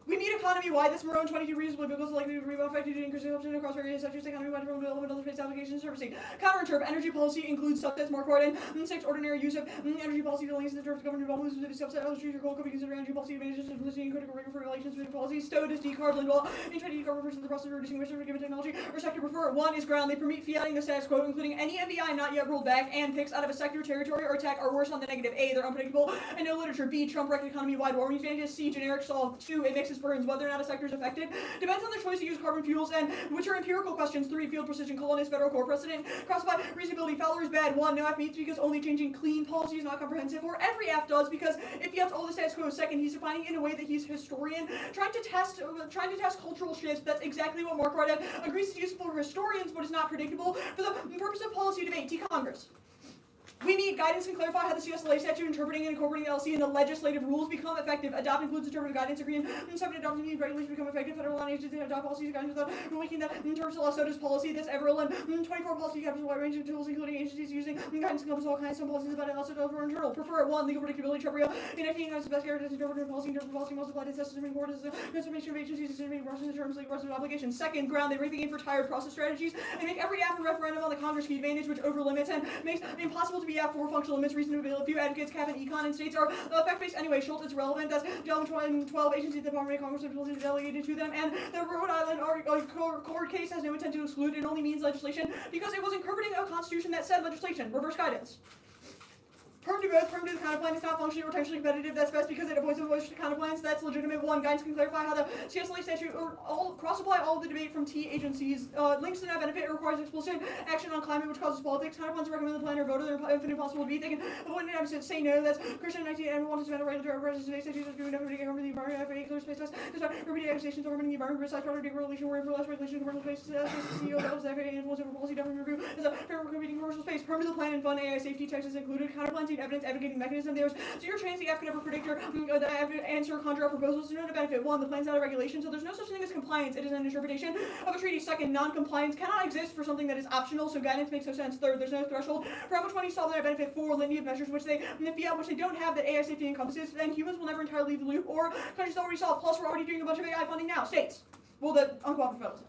We meet economy-wide. This Marone 22 reasonably because likely to rebound effect due to increasing option across various sectors. Economy-wide from development of space applications servicing. Counterinterp. Energy policy includes subsets more important. 6, ordinary use of energy policy delays in terms of government involvement. Specific subset. Illustrates your goal could be considered energy policy advantages and listening critical rigor for relations with policy. Stowed is decarb blend wall. In trying to decarb refers to the process of reducing emissions for given technology or sector. Prefer 1 is ground. They permit fiating the status quo, including any MBI not yet rolled back, and picks out of a sector, territory, or tech are worse on the negative. A, they're unpredictable and no literature. B, Trump wrecked economy-wide warming advantages. C, generic solve. 2, it mixes versus burns. Whether or not a sector is affected depends on the choice to use carbon fuels, and which are empirical questions. 3. Field precision. Colonist federal core precedent. Crossed by reasonability. Fowler is bad. 1. No F means because only changing clean policy is not comprehensive. Or every F does, because if he has all the status quo. 2nd, he's defining it in a way that he's historian, trying to test cultural shifts. That's exactly what Mark Ryder agrees is useful for historians, but is not predictable for the purpose of policy debate. T. Congress. We need guidance and clarify how the CSLA statute interpreting and incorporating the LC and the legislative rules become effective. Adopt includes interpretive guidance, agreeing and subject adopting these regulations become effective. Federal law agencies adopt policies guidance without making that in terms of law. So does policy. That's Everell and 24 policy captures a wide range of tools, including agencies using guidance encompasses all kinds. Some policies about it also for internal. Prefer 1. Legal predictability. Trevor in 19 the best characters interpretive policy multiplied assessed Supreme Court is the transformation of agencies decision Russian in terms of Russian obligations. 2nd, ground. They rank the game for tired process strategies and make every app a referendum on the Congress key advantage, which over limits and makes it impossible to be app for functional limits. Reasonable. Few advocates, cap and econ, and states are fact-based anyway. Schultz is relevant. That's 12 agencies the Department of Commerce have delegated to them, and the Rhode Island court case has no intent to exclude. It only means legislation because it was interpreting a constitution that said legislation. Reverse guidance. Perm to both. Perm to the counterplan is not functionally or potentially competitive. That's best because it avoids counterplans. That's legitimate. 1. Guidance can clarify how the CSLA statute or cross-apply all of the debate from T agencies. Links to not benefit. It requires explicit action on climate, which causes politics. Counterplans recommend the plan or voter. They're infinite possible to be. They can avoid an absence. Say no. That's Christian 19. Everyone wants to spend a regulatory representative today. Statutes are doing everything over the environment. FAA clear space test. Despite remedial accusations of harming the environment, besides product regulation, where for less regulation, commercial space, CEO of the FAA influence over policy document review is a fair competing commercial space. Perm to the plan and fund AI safety text is included. Counterplans need evidence advocating mechanism. There's zero chance the F could ever predict or answer conjure up proposals to no benefit. 1. The plan's not a regulation, so there's no such thing as compliance. It is an interpretation of a treaty. 2nd, non-compliance cannot exist for something that is optional, so guidance makes no sense. 3rd, there's no threshold for how much money solve their benefit. 4. Litany of measures which they don't have that AI safety encompasses, then humans will never entirely leave the loop, or countries already solve. Plus, we're already doing a bunch of AI funding now. States. Well, the uncooperative federalism.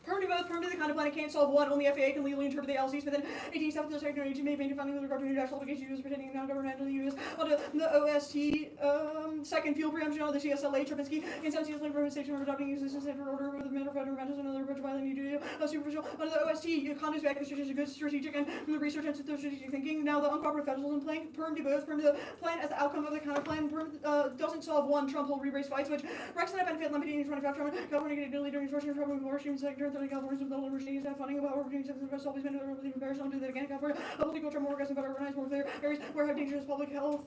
Perm to both. Perm to the kind of plan it can't solve. 1. Only FAA can legally interpret the LCs within 1870. The Secretary of made funding with regard to national obligations used pertaining to non-governmental use under the OST. 2nd, field preemption of the CSLA. Trubinsky in 17th Labor Station of adopting existence for order with the matter of federal rentals and other approach violating duty of superficial under the OST. Conduct back is good strategic and research and strategic thinking. Now the uncooperative federalism plan. Perm to both. Perm to the plan as the outcome of the counter plan. Perm doesn't solve 1. Trump will re-race fights, which Rex and I benefit limiting 25 Trump. California get Italy during first year Trump war streams sector. California's with the universities have funding about opportunities of the best always been in comparison to that again. California public culture more aggressive, better organized, more clear areas where have dangerous public health,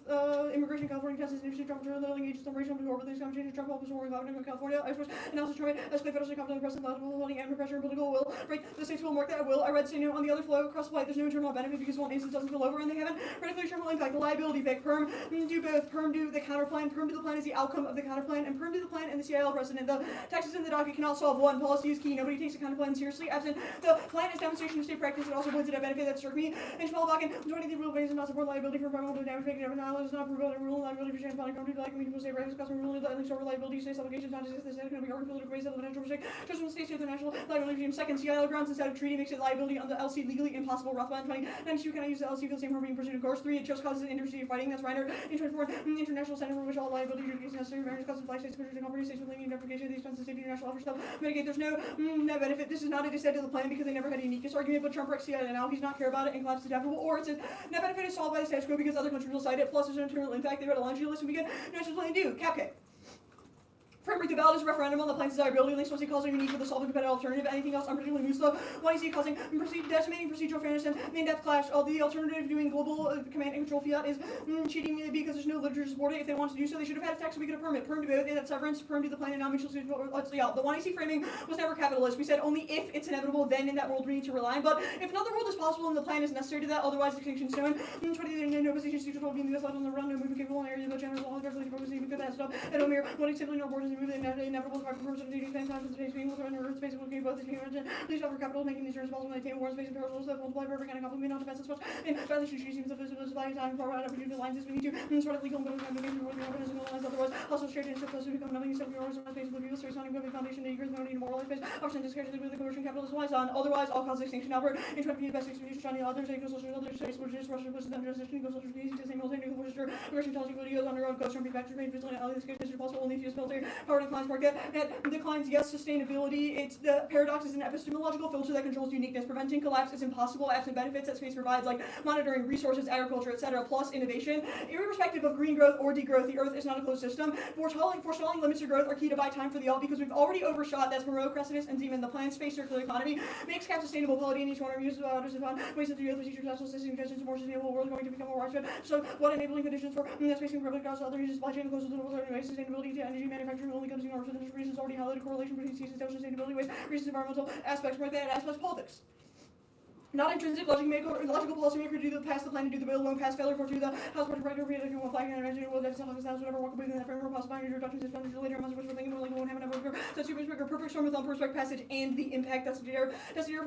immigration. California tests industry Trump lowering ages of racial to orbit these changes. Trump helps war about California. I suppose analysis Troy as clay federally competent president holding and pressure and political will break the states will mark that will. I read say no on the other flow across the flight. There's no internal benefit because one instance doesn't spill over and they haven't radically terminal impact. The liability pick. Perm do both. Perm do the counter plan. Perm to the plan is the outcome of the counter plan, and perm to the plan and the CIL precedent. The texts in the docket cannot solve 1. Policy is key. Nobody takes the counter plan seriously. Absent the plan is demonstration of state practice. It also points at a benefit that struck me. And Schmalbach and 20 rule basis not support liability for environmental damage making every knowledge is not prevailing rule. Liability for sharing funding to like mutual state practice customer rule that links over liability states obligations not exist. This is going to be argued political ways of the natural mistake. Just from the states to the national liability regime. 2nd, CIL grounds instead of treaty makes it liability on the LC legally impossible. Rothbard 2092 cannot use the LC for the same harm being pursued of course. 3, it just causes interstate fighting. That's Reiner in 24 international center for which all liability is necessary. Various causes flag states pushing company states with lenient deprecation of the expenses safety international offers stuff mitigate. There's no net benefit. This is not a dissent to the plan because they never had a uniqueness argument, but Trump wrecks CIL and now he's not care about it and collapses adaptable, or it says net benefit is solved by the status quo because other countries will cite it, plus there's an internal impact. They read a laundry list and begin national plan do. Capcake. The ballot is a referendum on the plan's desirability. Links once he calls it unique with a solving competitive alternative. Anything else unpredictably new slow. One is he causing decimating procedural fairness and main depth clash. The alternative doing global command and control fiat is cheating me because there's no literature to support it. If they want to do so, they should have had a text so we could have permit. Perm to both, that severance, perm to the plan and non-mutual let's see out. The 1AC framing was never capitalist. We said only if it's inevitable, then in that world we need to rely. But if another world is possible and the plan is necessary to that, otherwise extinction stone. 20 no position to control being the US left on the run, no movement capable in area, but general law, carefully focusing even good that stuff. And Omir, one simply no borders and move inevitable purpose of dating time for space being with Earth space looking both the human please offer capital making these responsible maintain war space and parallels that multiply perfect and compliment non defense as much in violation seems the physical supply time for out opportunity lines as we need to sort of legal and communication with the organism otherwise also straight and supposed to become nothing except yours on space with the space on the foundation the eagers no need moral space option discussion with the commercial capitalist wise on otherwise all cause extinction Albert in 20 the best expedition China others equals social other states which is Russia pushes them transition equals social easy to say military nuclear forces aggression telling videos on their own coast from factors made vigilant all these cases possible only if you military Power declines market. And declines, yes, sustainability. It's the paradox is an epistemological filter that controls uniqueness. Preventing collapse is impossible absent benefits that space provides, like monitoring resources, agriculture, etc., plus innovation. Irrespective of green growth or degrowth, the Earth is not a closed system. Forestalling limits to growth are key to buy time for the all because we've already overshot. That's Moreau, Crescenus, and Zeman. The planned space circular economy makes cap sustainable quality in each one of uses others upon ways that the Earth future national system conditions a more sustainable world going to become more widespread. So what enabling conditions for that space can public cause other uses supply chain close to the anyway. Sustainability to energy manufacturing only comes in order for the reasons already highlighted correlation between seasons, sustainability ways, reasons environmental aspects, market aspects, politics. Not intrinsic logical policymaker to pass the plan to do the bill alone, pass failure for to the House Party right over here, flagging and imagining will that's whatever walk within that framework, possible introductions, expenditure later, amounts of which we're thinking more like won't have enough of such a perfect storm with unperspective passage and the impact that's the air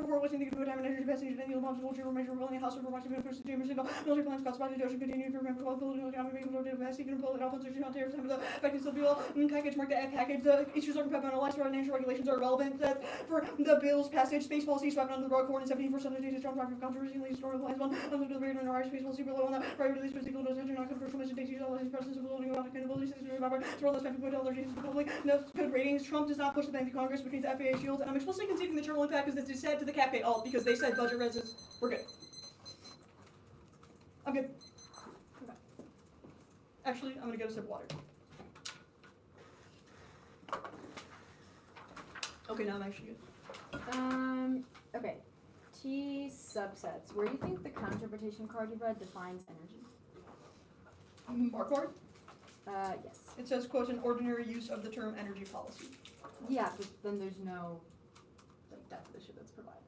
before listening to good time and energy passage and the bombs will measure rolling house over watching the first chamber single military plans cost by the ocean continue to remember all political economy making loaded capacity can pull it off on searching on terror time of the effective of the bill package mark the package the issues are compatible on the last national regulations are relevant that for the bill's passage space policy swept under the rug corn and 74% of the days Trump of controversy historical plans one under the very Irish space policy below on the prior to these particular attention not controversial mission takes use all these presence of loading about accountability systems to roll this back to put all their changes to the public no good ratings Trump does not push the bank to Congress which means FAA shields and I'm explicitly conceding the terminal impact because this is said to the cap gate alt because they said budget reses we're good. I'm good. Okay. Actually, I'm gonna get a sip of water. Okay, now I'm actually good. Okay. T subsets. Where do you think the counterpretation card you read defines energy? Marquard? Yes. It says, quote, an ordinary use of the term energy policy. Yeah, but then there's no like definition that's provided.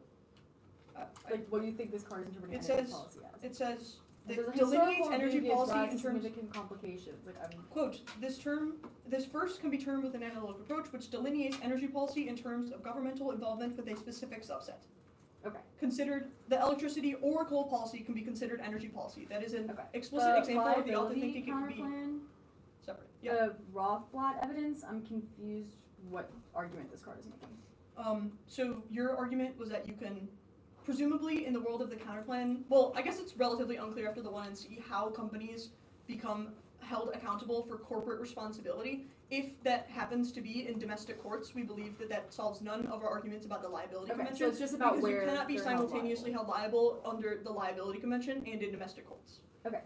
Like, what do you think this card is interpreting it energy says, policy as? it says, It that says delineates historical energy review gives policy rise in to terms, significant complications. Like, I mean, quote, this first can be termed with an analytic approach, which delineates energy policy in terms of governmental involvement with a specific subset. okay. Considered the electricity or coal policy can be considered energy policy. That is an Okay. explicit The example of the author liability thinking it could be counterplan, separate. Yeah. Rothblatt evidence. I'm confused what argument this card is making. So your argument was that you can, presumably in the world of the counterplan, well, I guess it's relatively unclear after the 1NC how companies become held accountable for corporate responsibility. If that happens to be in domestic courts, we believe that that solves none of our arguments about the liability Okay, convention. so it's just about because where you cannot be they're held simultaneously held liable under the liability convention and in domestic courts, Okay.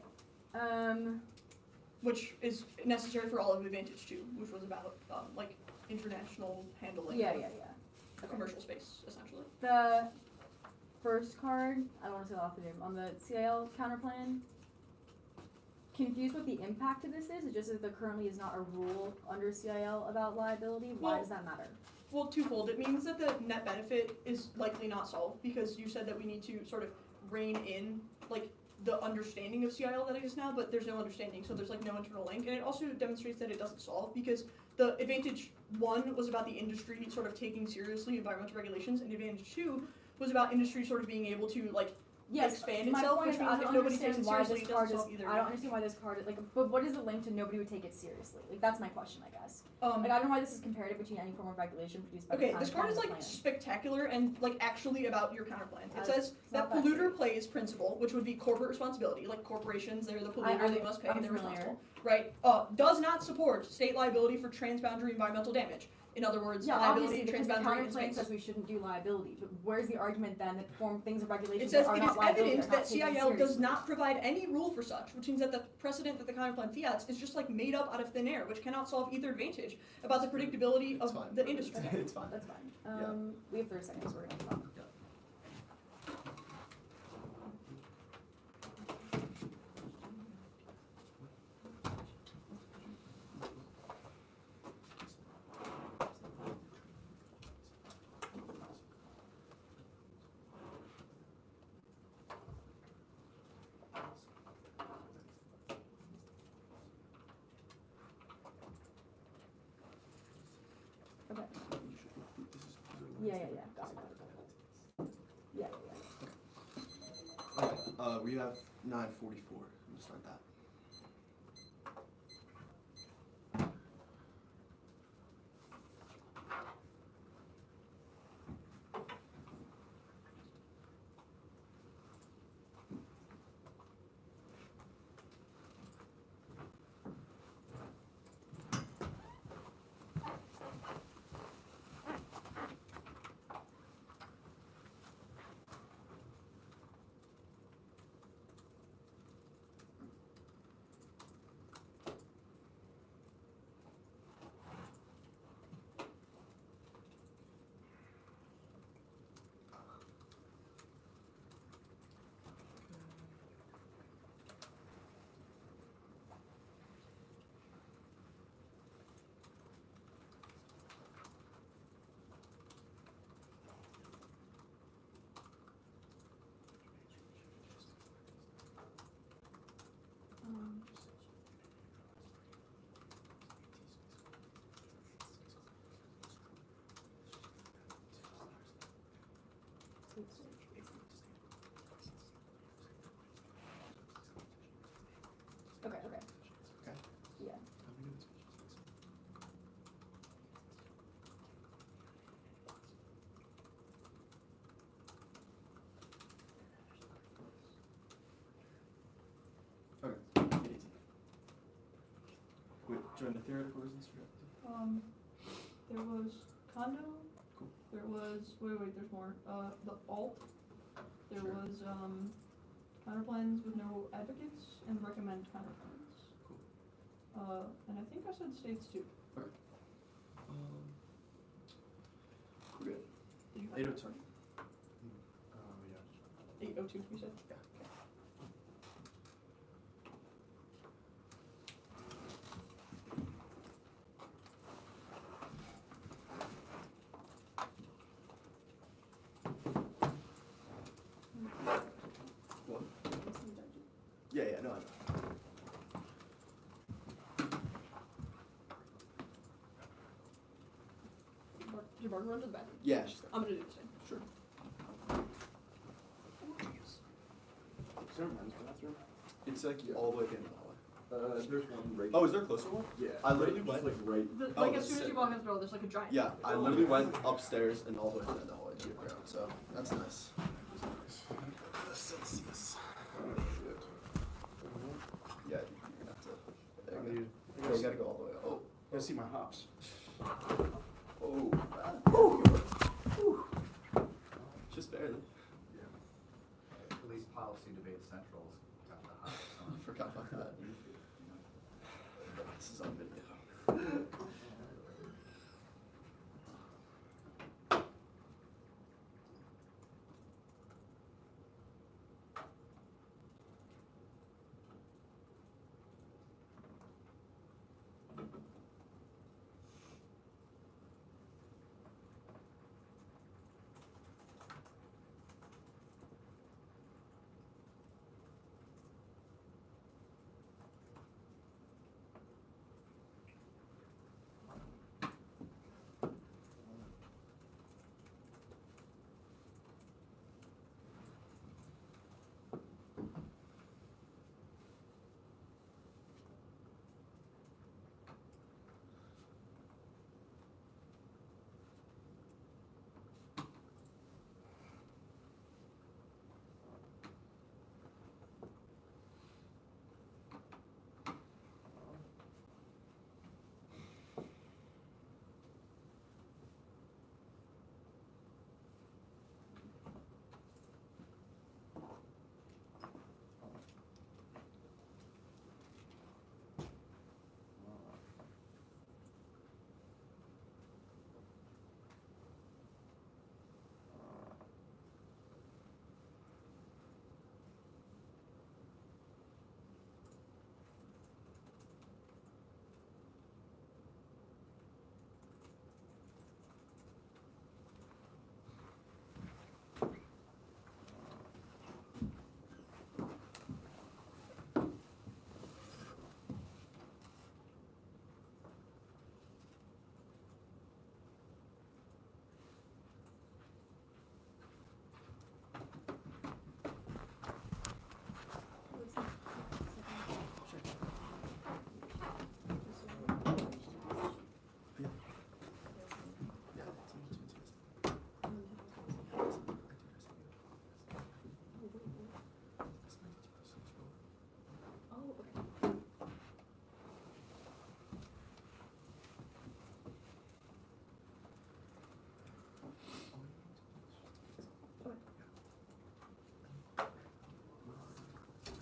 which is necessary for all of Advantage 2, which was about like international handling Yeah, of yeah, yeah. Okay. commercial space, essentially. The first card, I don't want to say off the name, on the CIL counterplan, confused what the impact of this is? It's just that there currently is not a rule under CIL about liability. Why Well, does that matter? Well, twofold. It means that the net benefit is likely not solved because you said that we need to sort of rein in like the understanding of CIL that exists now, but there's no understanding, so there's like no internal link. And it also demonstrates that it doesn't solve because the Advantage 1 was about the industry sort of taking seriously environmental regulations, and Advantage 2 was about industry sort of being able to like expand my itself, point which is means I if don't nobody takes understand it why seriously, this it card doesn't is. solve either. I don't understand why this card is like. But what is the link to nobody would take it seriously? Like that's my question, I guess. Like I don't know why this is comparative between any form of regulation produced by the Okay, this card counterplan is and the like plan. spectacular and like actually about your counterplan. It says that not that polluter great. plays principle, which would be corporate responsibility, like corporations, they're the polluter, they must pay, I'm they're familiar. responsible. Right? Does not support state liability for transboundary environmental damage. In other words, Yeah, liability obviously, in because the transboundary in counterplan space. says we shouldn't do liability. But where's the argument then that form things of It regulations says that are it not is liability evident are not that taken CIL does seriously? not provide any rule for such, which means that the precedent that the counterplan fiats is just like made up out of thin air, which cannot solve either advantage about the predictability It's of fine. the industry. It's fine. That's fine. Yeah. We have 30 seconds. We're gonna stop. Okay. Yeah. Got it. Yeah. Okay, we have 9:44. We'll start that. Okay. Okay. Yeah. Okay. NDT. Wait, join the theoretical reasons for it. There was condo. Cool. There was there's more. The alt. There Sure. was counterplans with no advocates and recommend counterplans. Cool. And I think I said states too. Okay. We're good. Did you? 802. Yeah. 802. You said. Yeah. What? Yeah, no, I know. Did your partner run to the bathroom? Yeah, she's got I'm gonna do the same. Sure. Is there a men's bathroom? It's like all the way at the end of the hallway. There's one right. Oh, is there a closer one? Yeah. I literally just went. like right. Oh, Like as that's soon as sick. you walk out the door, there's like a giant. Yeah, I literally went upstairs and all the way to the end of the hallway to the ground, so that's nice. Celsius. Yeah, you're gonna have to. There you go. Yeah, you gotta go all the way up. Oh, Gotta see my hops. oh, just barely. At least policy debate centrals got the hot. I forgot about that. This is on video.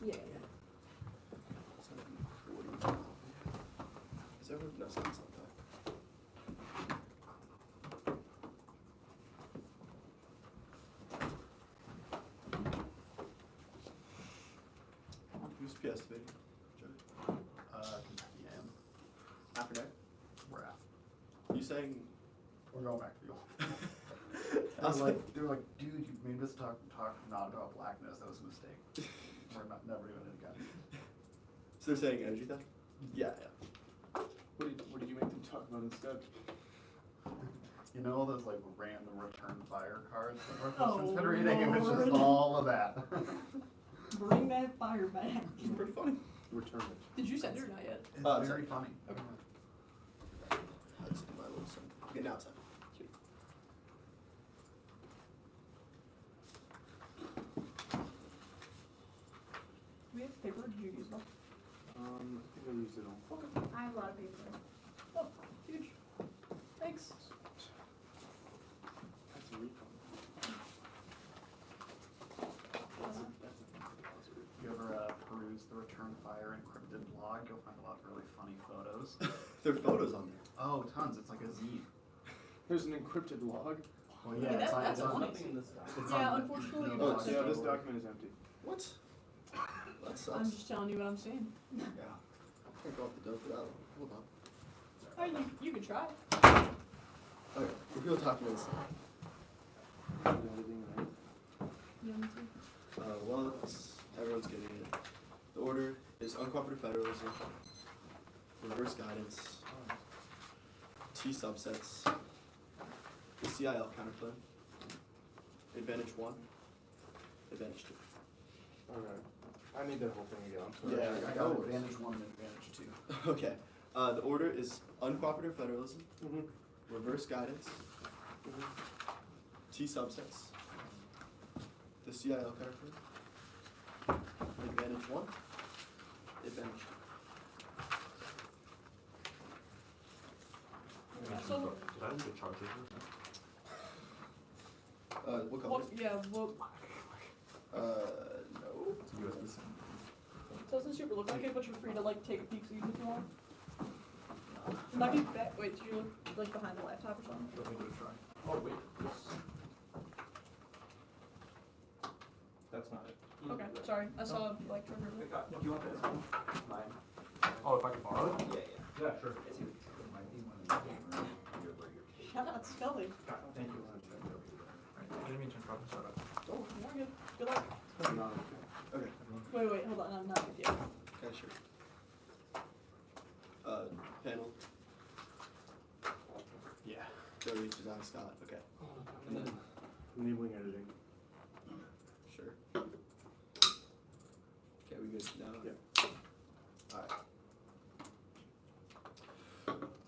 Yeah. Is there no sense on that? Who's PS debating? Joey? Kentucky AM. After day? We're out. You saying? We're going back to the old. I was like, they were like, dude, you made us talk not about blackness. That was a mistake. We're never doing it again. so they're saying energy theft? Yeah, yeah. What did you make them talk about instead? You know all those like random return fire cards that Oh, Northwestern's been reading? It was just Lord. all of that. Bring that fire back. It's pretty funny. Return it. Did you send it or not yet? It's very funny. Okay. That's my little son. Okay, now it's time. Sweet. We have paper. Did you use them? I think I used it all. Okay. I have a lot of paper. Oh, huge. Thanks. That's a refund. If you ever peruse the return fire encrypted blog, you'll find a lot of really funny photos. There are photos on there. Oh, tons. It's like a zine. There's an encrypted log. Well, Yeah, yeah, it's on. that's It's on. funny. in this guy. It's Yeah, on unfortunately, no, it's Yeah, like- this document is empty. What? That I'm sucks. just telling you what I'm seeing. Yeah. Can't go off the dough for that one. Hold on. Oh, you could try. Okay, reveal documents. Editing, right? You know, me too. Well, everyone's getting it. The order is uncooperative federalism, reverse guidance, T subsets, the CIL counterclaim, advantage 1, advantage 2. Alright. I need that whole thing again, I'm sorry. Yeah, I got advantage 1 and advantage 2. Okay. The order is uncooperative federalism, Mm-hmm. reverse guidance, T subsets, the CIL counterclaim, advantage 1, advantage 2. So- Did I leave a charger here? What color? What? Yeah. Well, No. It's a USB-C. doesn't super look like it, but you're free to like take a peek so you if you want. It might be back. Wait, did you look like behind the laptop or something? Let me give it a try. Oh, wait. That's not it. Okay, sorry. I saw like trigger. Do you want this one? Mine. Oh, if I can borrow it? Yeah, yeah. Yeah, sure. It might be one of the gamer. Shout out Scully. Thank you. I didn't mean to interrupt, sorry. Oh, you're good. Good luck. Okay. Wait, hold on. I'm not with you. Okay, sure. Panel. Yeah. Joey, design Scott. Okay. And then, Enabling editing. sure. Okay, we good now? Yeah. Alright.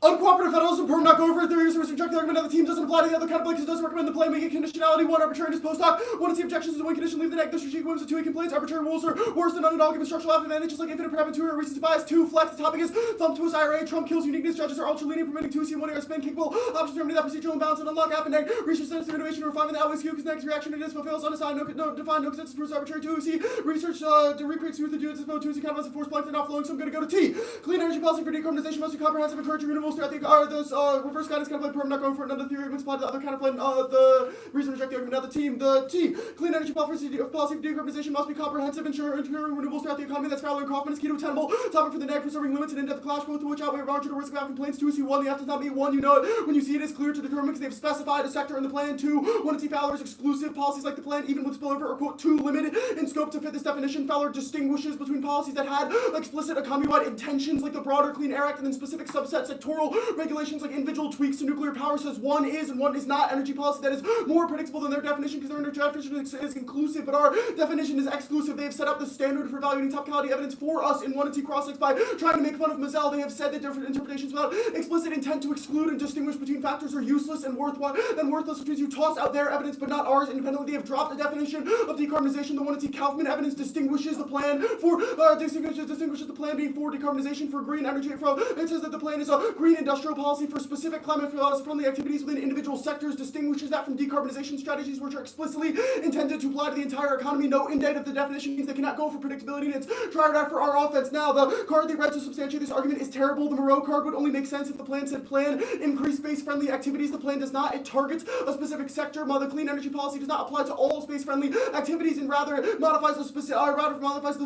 Uncooperative federalism, perm not go over theory, resource reject the argument that the team doesn't apply to the other counterplay because it doesn't recommend the play, making conditionality 1 arbitrariness post hoc. 1 is the objections to 1 condition, leave the neg. This regime whims to 2 complaints. Arbitrary rules are worse than underdog, give structural advantages like infinite parameter 2 or reasons to bias 2. Flex, the topic is thumb twist IRA, Trump kills uniqueness, judges are ultra lenient, permitting 2 C1 air spin, capable, options to remedy that procedural imbalance and unlock half and neg. Research sensitive innovation and refinement that outweighs Q because neg's reaction to dispo fails unassigned, no defined, no consensus proves arbitrary 2 C. Research to recreate smooth and do dispo 2 C capitalism force blank, they're not flowing, so I'm gonna go to T. Clean energy policy for decarbonization must be comprehensive, encouraging renewables throughout the reverse guidance counterplay perm not going for another theory arguments applied to the other counterplay the reason reject the argument of the team. The T clean energy policy for decarbonization must be comprehensive, ensuring renewables throughout the economy. That's Fowler and Kaufman is key to attainable. Topic for the neg preserving limits and in-depth clash, both of which outweigh marginal risk of having complaints. 2C1 the F does not meet 1. You know it when you see it is clear to determine because they've specified a sector in the plan. 2 1 T Fowler's exclusive policies like the plan even with spillover are quote too limited in scope to fit this definition. Fowler distinguishes between policies that had explicit economy-wide intentions like the broader Clean Air Act and then specific subset sectoral regulations like individual tweaks to nuclear power. Says 1 is and 1 is not energy policy that is more predictable than their definition because their definition is inclusive, but our definition is exclusive. They have set up the standard for evaluating topicality evidence for us in 1 and T Crossx by trying to make fun of Mazel. They have said that different interpretations without explicit intent to exclude and distinguish between factors are useless and worthless, which means you toss out their evidence but not ours independently. They have dropped the definition of decarbonization. The 1 and T Kaufman evidence distinguishes the plan for distinguishes the plan being for decarbonization for green energy. It says that the plan is a green industrial policy for specific climate-friendly activities within individual sectors, distinguishes that from decarbonization strategies which are explicitly intended to apply to the entire economy. No indent of the definition means they cannot go for predictability, and it's tried out for our offense. Now, the card they read to substantiate this argument is terrible. The Moreau card would only make sense if the plan said plan increase space-friendly activities. The plan does not. It targets a specific sector, while the clean energy policy does not apply to all space-friendly activities and rather modifies the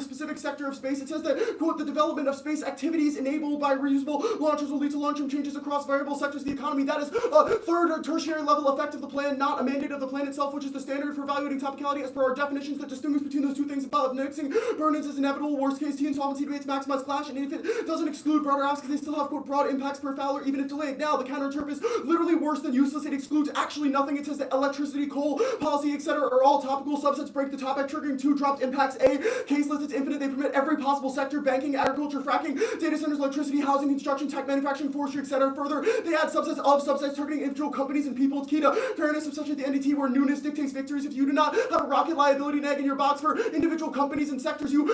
specific sector of space. It says that, quote, the development of space activities enabled by reusable launchers will lead to long-term changes across variable sectors of the economy. That is a third or tertiary level effect of the plan, not a mandate of the plan itself, which is the standard for evaluating topicality as per our definitions that distinguish between those two things above. Mixing burdens is inevitable. Worst case T and solvency debates maximize clash, and if it doesn't exclude broader asks, they still have quote broad impacts per Fowler, even if delayed. Now, the counter-interp is literally worse than useless. It excludes actually nothing. It says that electricity, coal, policy, etc. are all topical subsets. Break the topic, triggering two dropped impacts. A case list is infinite. They permit every possible sector: banking, agriculture, fracking, data centers, electricity, housing, construction, tech, manufacturing, forestry, etc. Further, they add subsets of subsets targeting individual companies and people. It's key to fairness of such at the NDT, where newness dictates victories. If you do not have a rocket liability neg in your box for individual companies and sectors, you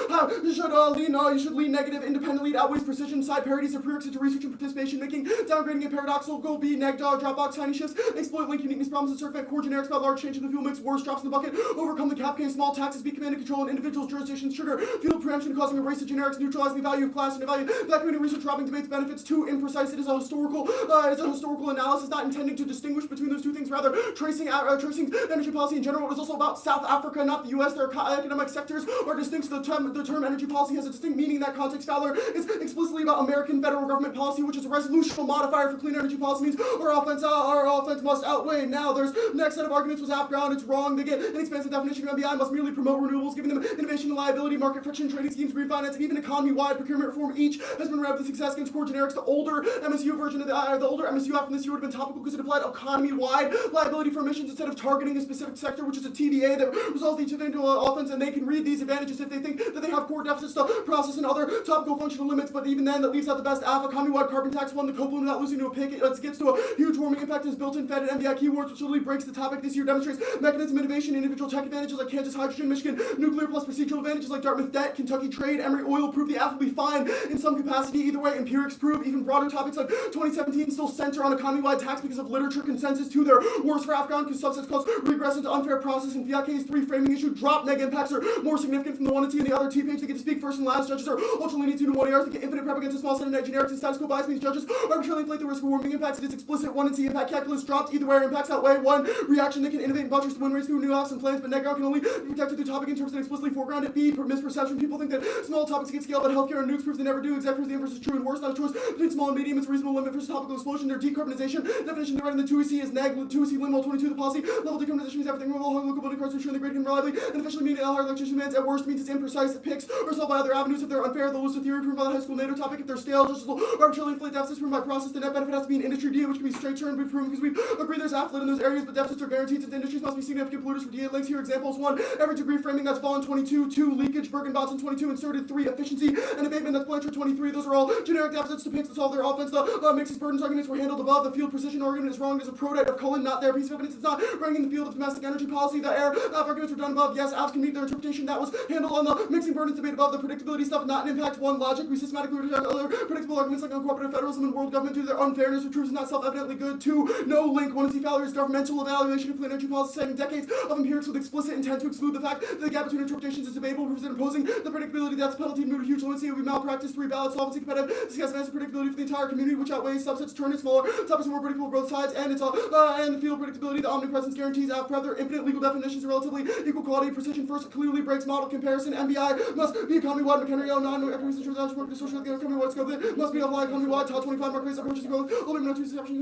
should lean negative independently. It outweighs precision. Side parodies are prerequisite to research and participation making. Downgrading a paradoxical goal. B neg dog dropbox tiny shifts. Exploit link uniqueness problems and circumvent core generics about large change in the fuel mix. Worse drops in the bucket. Overcome the cap gain. Small taxes. Be command and control in individuals' jurisdictions. Trigger fuel preemption, causing a race to generics. Neutralizing the value of class and value. Black community research robbing debates benefits. Too imprecise. It is a historical analysis, not intending to distinguish between those two things. Rather, tracing energy policy in general. It is also about South Africa, not the U.S. Their economic sectors are distinct. The term energy policy has a distinct meaning in that context. Fowler is explicitly about American federal government policy, which is a resolutional modifier for clean energy policy. Means our offense must outweigh. Now, there's next set of arguments was half ground. It's wrong. They get an expansive definition of MBI must merely promote renewables, giving them innovation and liability, market friction, trading schemes, green finance, and even economy-wide procurement reform. Each has been read with success against core generics. The older MSU version of the older MSU after this year would have been topical because it applied economy-wide liability for emissions instead of targeting a specific sector, which is a TVA that resolves each event into offense, and they can read these advantages if they think that they have core deficits to process and other topical functional limits. But even then, that leaves out the best alpha. Economy-wide carbon tax won the Copeland without losing to a pick. It gets to a huge warming impact as built-in Fed and MBI keywords, which literally breaks the topic this year, demonstrates mechanism innovation, individual tech advantages like Kansas hydrogen, Michigan nuclear plus procedural advantages like Dartmouth debt, Kentucky trade, Emory oil prove the alpha will be fine in some capacity. Either way, empirics prove even broader topics like 2017 still center on economy-wide tax because of literature consensus. 2, they're worse for Afghan because subsets cause regress into unfair process. In Fiat case 3, framing issue, drop neg impacts are more significant from the 1 and T and the other T page. They get to speak first and last. Judges are ultra lenient 2 to 1 ARs. They get infinite prep against a small set of net generics, and status quo bias means judges arbitrarily inflate the risk of warming impacts. It is explicit 1 and T impact calculus dropped. Either way, our impacts outweigh. 1 reaction, they can innovate and buttress the win rates through new apps and plans, but neg can only be protected through topic in terms that explicitly foreground it. B, misperception. People think that small topics get scaled, but healthcare and nukes proves they never do. Exact proves the inverse is true and worse. Not a choice between small and medium. It's a reasonable limit for topical explosion. Their decarbonization definition they write in the 2EC is neg 2EC limit 22. The policy level decarbonization means everything from all local building cards to ensure the grid can reliably and efficiently meet higher electricity demands. At worst means it's imprecise. It picks or solved by other avenues. If they're unfair, they'll lose the theory proven by the high school NATO topic. If they're stale, just will arbitrarily inflate deficits proven by process. The net benefit has to be an industry DA, which can be straight turned. We've proven because we've agreed there's affluent in those areas, but deficits are guaranteed since industries must be significant polluters for DA links. Here examples: 1, average degree framing, that's fallen 22. 2, leakage, Bergen-Bonds in 22 inserted. 3, efficiency and abatement, that's Blanchard 23. Those are all generic deficits to picks to solve their offense. The mixes burdens arguments were handled above. The field precision argument is wrong. There's a product of Cullen, not their piece of evidence. It's not ranking the field of domestic energy policy. The air arguments were done above. Yes, apps can meet their interpretation. That was handled on the mixing burdens debate above. The predictability stuff, not an impact. 1, logic. We systematically reject other predictable arguments like uncooperative federalism and world government due to their unfairness, which proves not self-evidently good. 2, no link. 1 is the Fowler's governmental evaluation of clean energy policy, citing decades of empirics with explicit intent to exclude the fact that the gap between interpretations is debatable, proves that imposing the predictability that's penalty due to huge limits. It would be malpractice. 3, ballot solvency competitive. Discuss massive predictability for the entire community, which outweighs subsets, turn it smaller. Topics are more predictable both sides, and it's and the field predictability, the omnipresence guarantees AFPREV, their infinite legal definitions are relatively equal quality. Precision first clearly breaks model comparison. MBI must be economy-wide. McHenry, non-economic transaction work, social economy-wide scope. It must be applied economy-wide. Top 25 market approaches to growth. Only no two exceptions.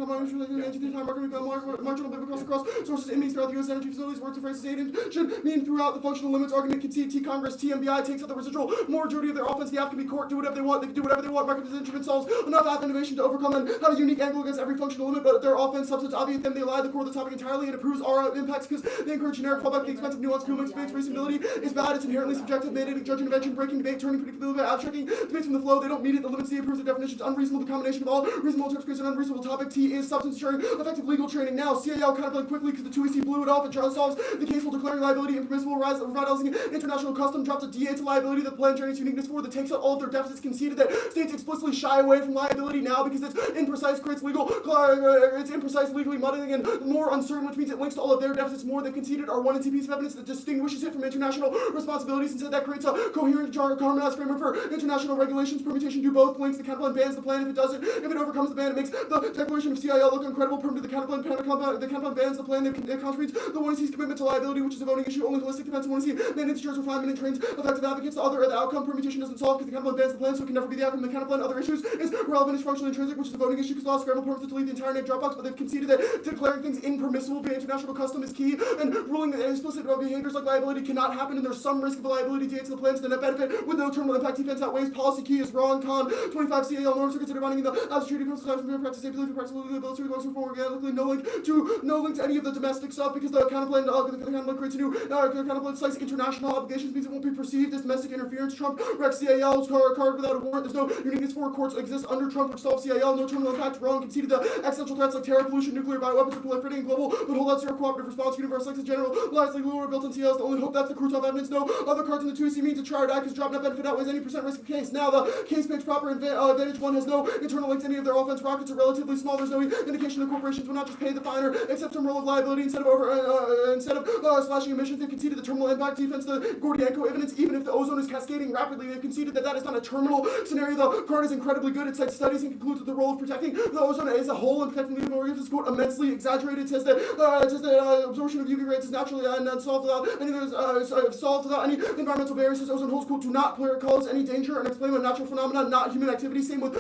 Marginal limit across sources in throughout the U.S. energy facilities. Works of phrases aid should mean throughout the functional limits. Argument concede T Congress TMBI takes out the residual majority of their offense. The app can be court, do whatever they want. They can do whatever they want. Market instrument solves enough app innovation to overcome and have a unique angle against every functional limit. But their offense subsets obviate them. They lie the core of the topic entirely. It improves our impacts because they encourage generic fallback. The expensive nuance fuel mix debates. Reasonability is bad. It's inherently subjective. Mandating judge intervention, breaking debate, turning predictability by abstracting debates from the flow. They don't meet it. The limits C approves the definitions. Unreasonable. The combination of all reasonable terms creates an unreasonable topic. T is substance sharing. Effective legal training. Now CIL contemplate quickly because the 2EC blew it off and Charles solves the case while declaring liability impermissible. Rebuttals international custom drops a DA to liability that the plan generates uniqueness for. That takes out all of their deficits. Conceded that states explicitly shy away from liability now because it's imprecise, creates legal, it's imprecise, legally muddling and more uncertain, which means it links to all of their deficits more. They've conceded our 1 and 2 piece of evidence that distinguishes it from international responsibilities. Instead, that creates a coherent, harmonized framework for international regulations. Permutation do both. Links the counterplan bans the plan. If it doesn't, if it overcomes the ban, it makes the declaration of CIL look incredible. Permitted the counterplan. The counterplan bans the plan. It contributes the 1C's commitment to liability, which is a voting issue. Only holistic defense 1C mandates ensures refinement and trains effective advocates. The outcome permutation doesn't solve because the counterplan bans the plan, so it can never be the outcome. The counterplan other issues is relevant, is functionally physics, which is a voting issue because law scramble permits to delete the entire name Dropbox, but they've conceded that declaring things impermissible via international custom is key, and ruling that explicit behaviors like liability cannot happen, and there's some risk of a liability to the plans to the net benefit with no terminal impact defense outweighs policy key is wrong. Con 25 CAL norms are considered binding in the as treaty from practice safety for practical ability to belongs for organically no link to any of the domestic stuff because the counterplan creates a new counterplan cites international obligations means it won't be perceived as domestic interference. Trump Rex CAL's card without a warrant. There's no uniqueness for courts exist under Trump which solves CAL. No terminal impact wrong. Conceded the existential threats like terror, pollution, nuclear, bioweapons are proliferating global, but hold out zero cooperative response. Universal like general lies like Lula built on CALs. The only hope that's the Krutov evidence. No other cards in the 2C means a tried act because drop net benefit outweighs any percent risk of case. Now the case page proper advantage one has no internal links to any of their offense. Rockets are relatively small. There's no indication the corporations will not just pay the fine or accept some role of liability instead of slashing emissions. They've conceded the terminal impact defense, the Gordienko evidence, even if the ozone is cascading rapidly. They've conceded that is not a terminal scenario. The card is incredibly good. It cites studies and concludes that the role of protecting the ozone as a whole and protecting the organisms is quote immensely exaggerated. It says that absorption of UV rays is naturally solved without any environmental barriers. Says ozone holes quote do not cause any danger and explain a natural phenomenon, not human activity. Same with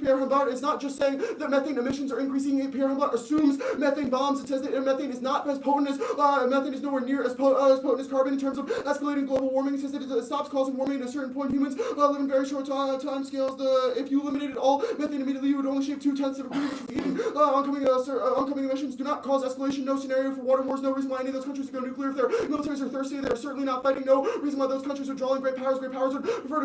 Pierre Humbert. It's not just saying that methane emissions are increasing. Pierre Humbert assumes methane bombs. It says that methane is not as potent as methane is nowhere near as potent as carbon in terms of escalating global warming. It says that it stops causing warming at a certain point. Humans live in very short time scales. If you eliminated all methane immediately, you would only shave 2/10 of a degree, which is even oncoming emissions do not cause escalation. No scenario for water wars. No reason why any of those countries would go nuclear if their militaries are thirsty. They're certainly not fighting. No reason why those countries would draw in great powers. Great powers would prefer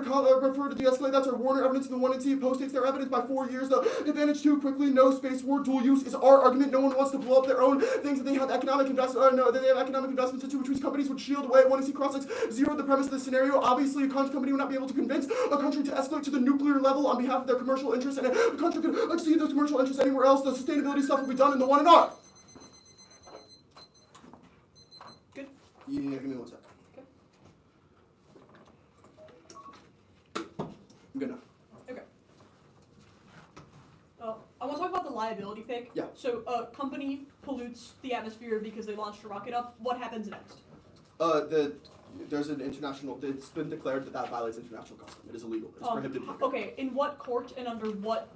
to de-escalate. That's our Warner evidence in the 1 and T. Post takes their evidence by 4 years. The advantage too quickly. No space war. Dual use is our argument. No one wants to blow up their own things that they have economic investments into, which companies would shield away. 1 and C Crossexamination zeroed the premise of this scenario. Obviously, a company would not be able to convince a country to escalate to the nuclear level on behalf of their commercial interests, and a country could exceed those commercial interests anywhere else. The sustainability stuff will be done in the 1 and R. Good. Yeah, give me 1 sec. Okay. I'm good now. Okay. I want to talk about the liability pick. Yeah. So a company pollutes the atmosphere because they launched a rocket up. What happens next? There's an international. It's been declared that violates international custom. It is illegal. It's prohibited. Okay. In what court and under what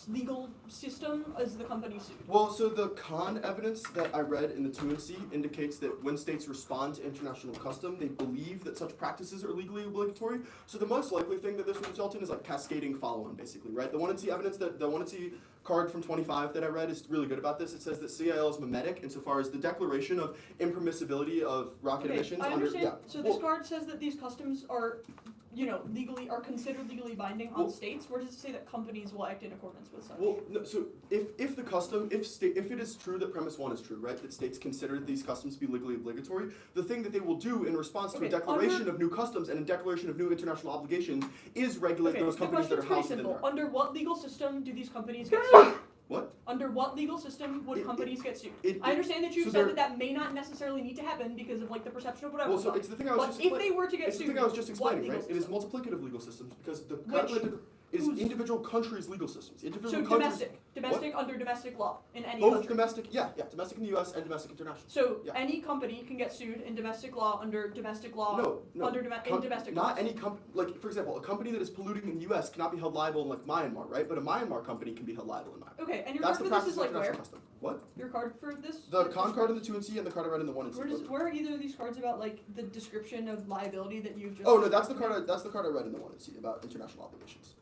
legal system is the company sued? Well, so the con evidence that I read in the 2 and C indicates that when states respond to international custom, they believe that such practices are legally obligatory. So the most likely thing that this would result in is like cascading follow-on, basically, right? The 1 and C evidence that the 1 and C card from 25 that I read is really good about this. It says that CIL is mimetic insofar as the declaration of impermissibility of rocket emissions. I understand. So this card says that these customs are, are considered legally binding on states. Where does it say that companies will act in accordance with such? Well, no, so if the custom, if it is true that premise 1 is true, right, that states consider these customs to be legally obligatory, the thing that they will do in response to a declaration of new customs and a declaration of new international obligations is regulate those companies that are housed in there. Under what legal system do these companies get sued? What? Under what legal system would companies get sued? I understand that you said that may not necessarily need to happen because of the perception of whatever. Well, so it's the thing I was just if they were to get it's sued, the thing I was just explaining, right? System? It is multiplicative legal systems because the individual countries' legal systems. Domestic under domestic law in any both country. Domestic in the U.S. and domestic international. So any company can get sued in domestic law under domestic law. No. In domestic law. Not any company. Like for example, a company that is polluting in the U.S. cannot be held liable in Myanmar, right? But a Myanmar company can be held liable in Myanmar. Okay, and your That's card the for this is where? custom. What? Your card for this? The con card in the 2 and C and the card I read in the 1 and C. Where are either of these cards about the description of liability that you've just? Oh no, that's the card I read in the 1 and C about international obligations.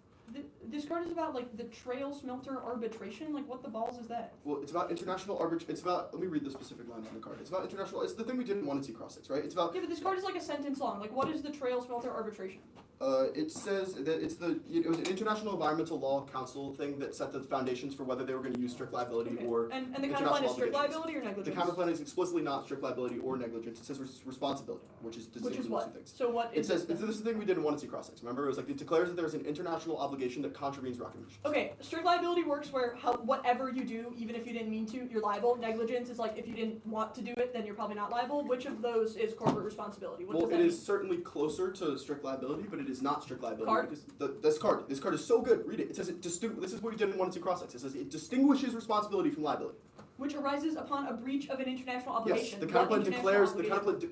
This card is about the trail smelter arbitration. What the balls is that? Well, it's about international arbitration. It's about. Let me read the specific lines in the card. It's about international. It's the thing we did in 1 and C Crossexamination, right? It's about. Yeah, but this card is a sentence long. What is the trail smelter arbitration? It says that it was an International Environmental Law Council thing that set the foundations for whether they were going to use strict liability or and the counterplan is strict liability or negligence? The counterplan is explicitly not strict liability or negligence. It says responsibility, which is what? Two things. So what is this is the thing we did in 1 and C Crossexamination. Remember, it was it declares that there's an international obligation that contravenes rocket emissions. Okay, strict liability works where whatever you do, even if you didn't mean to, you're liable. Negligence is if you didn't want to do it, then you're probably not liable. Which of those is corporate responsibility? What does that mean? Is certainly closer to strict liability, but it is not strict liability. Card? Because this card is so good. Read it. It says this is what we did in 1 and 2 Crossexamination. It says it distinguishes responsibility from liability. Which arises upon a breach of an international obligation. Yes, the counterplan declares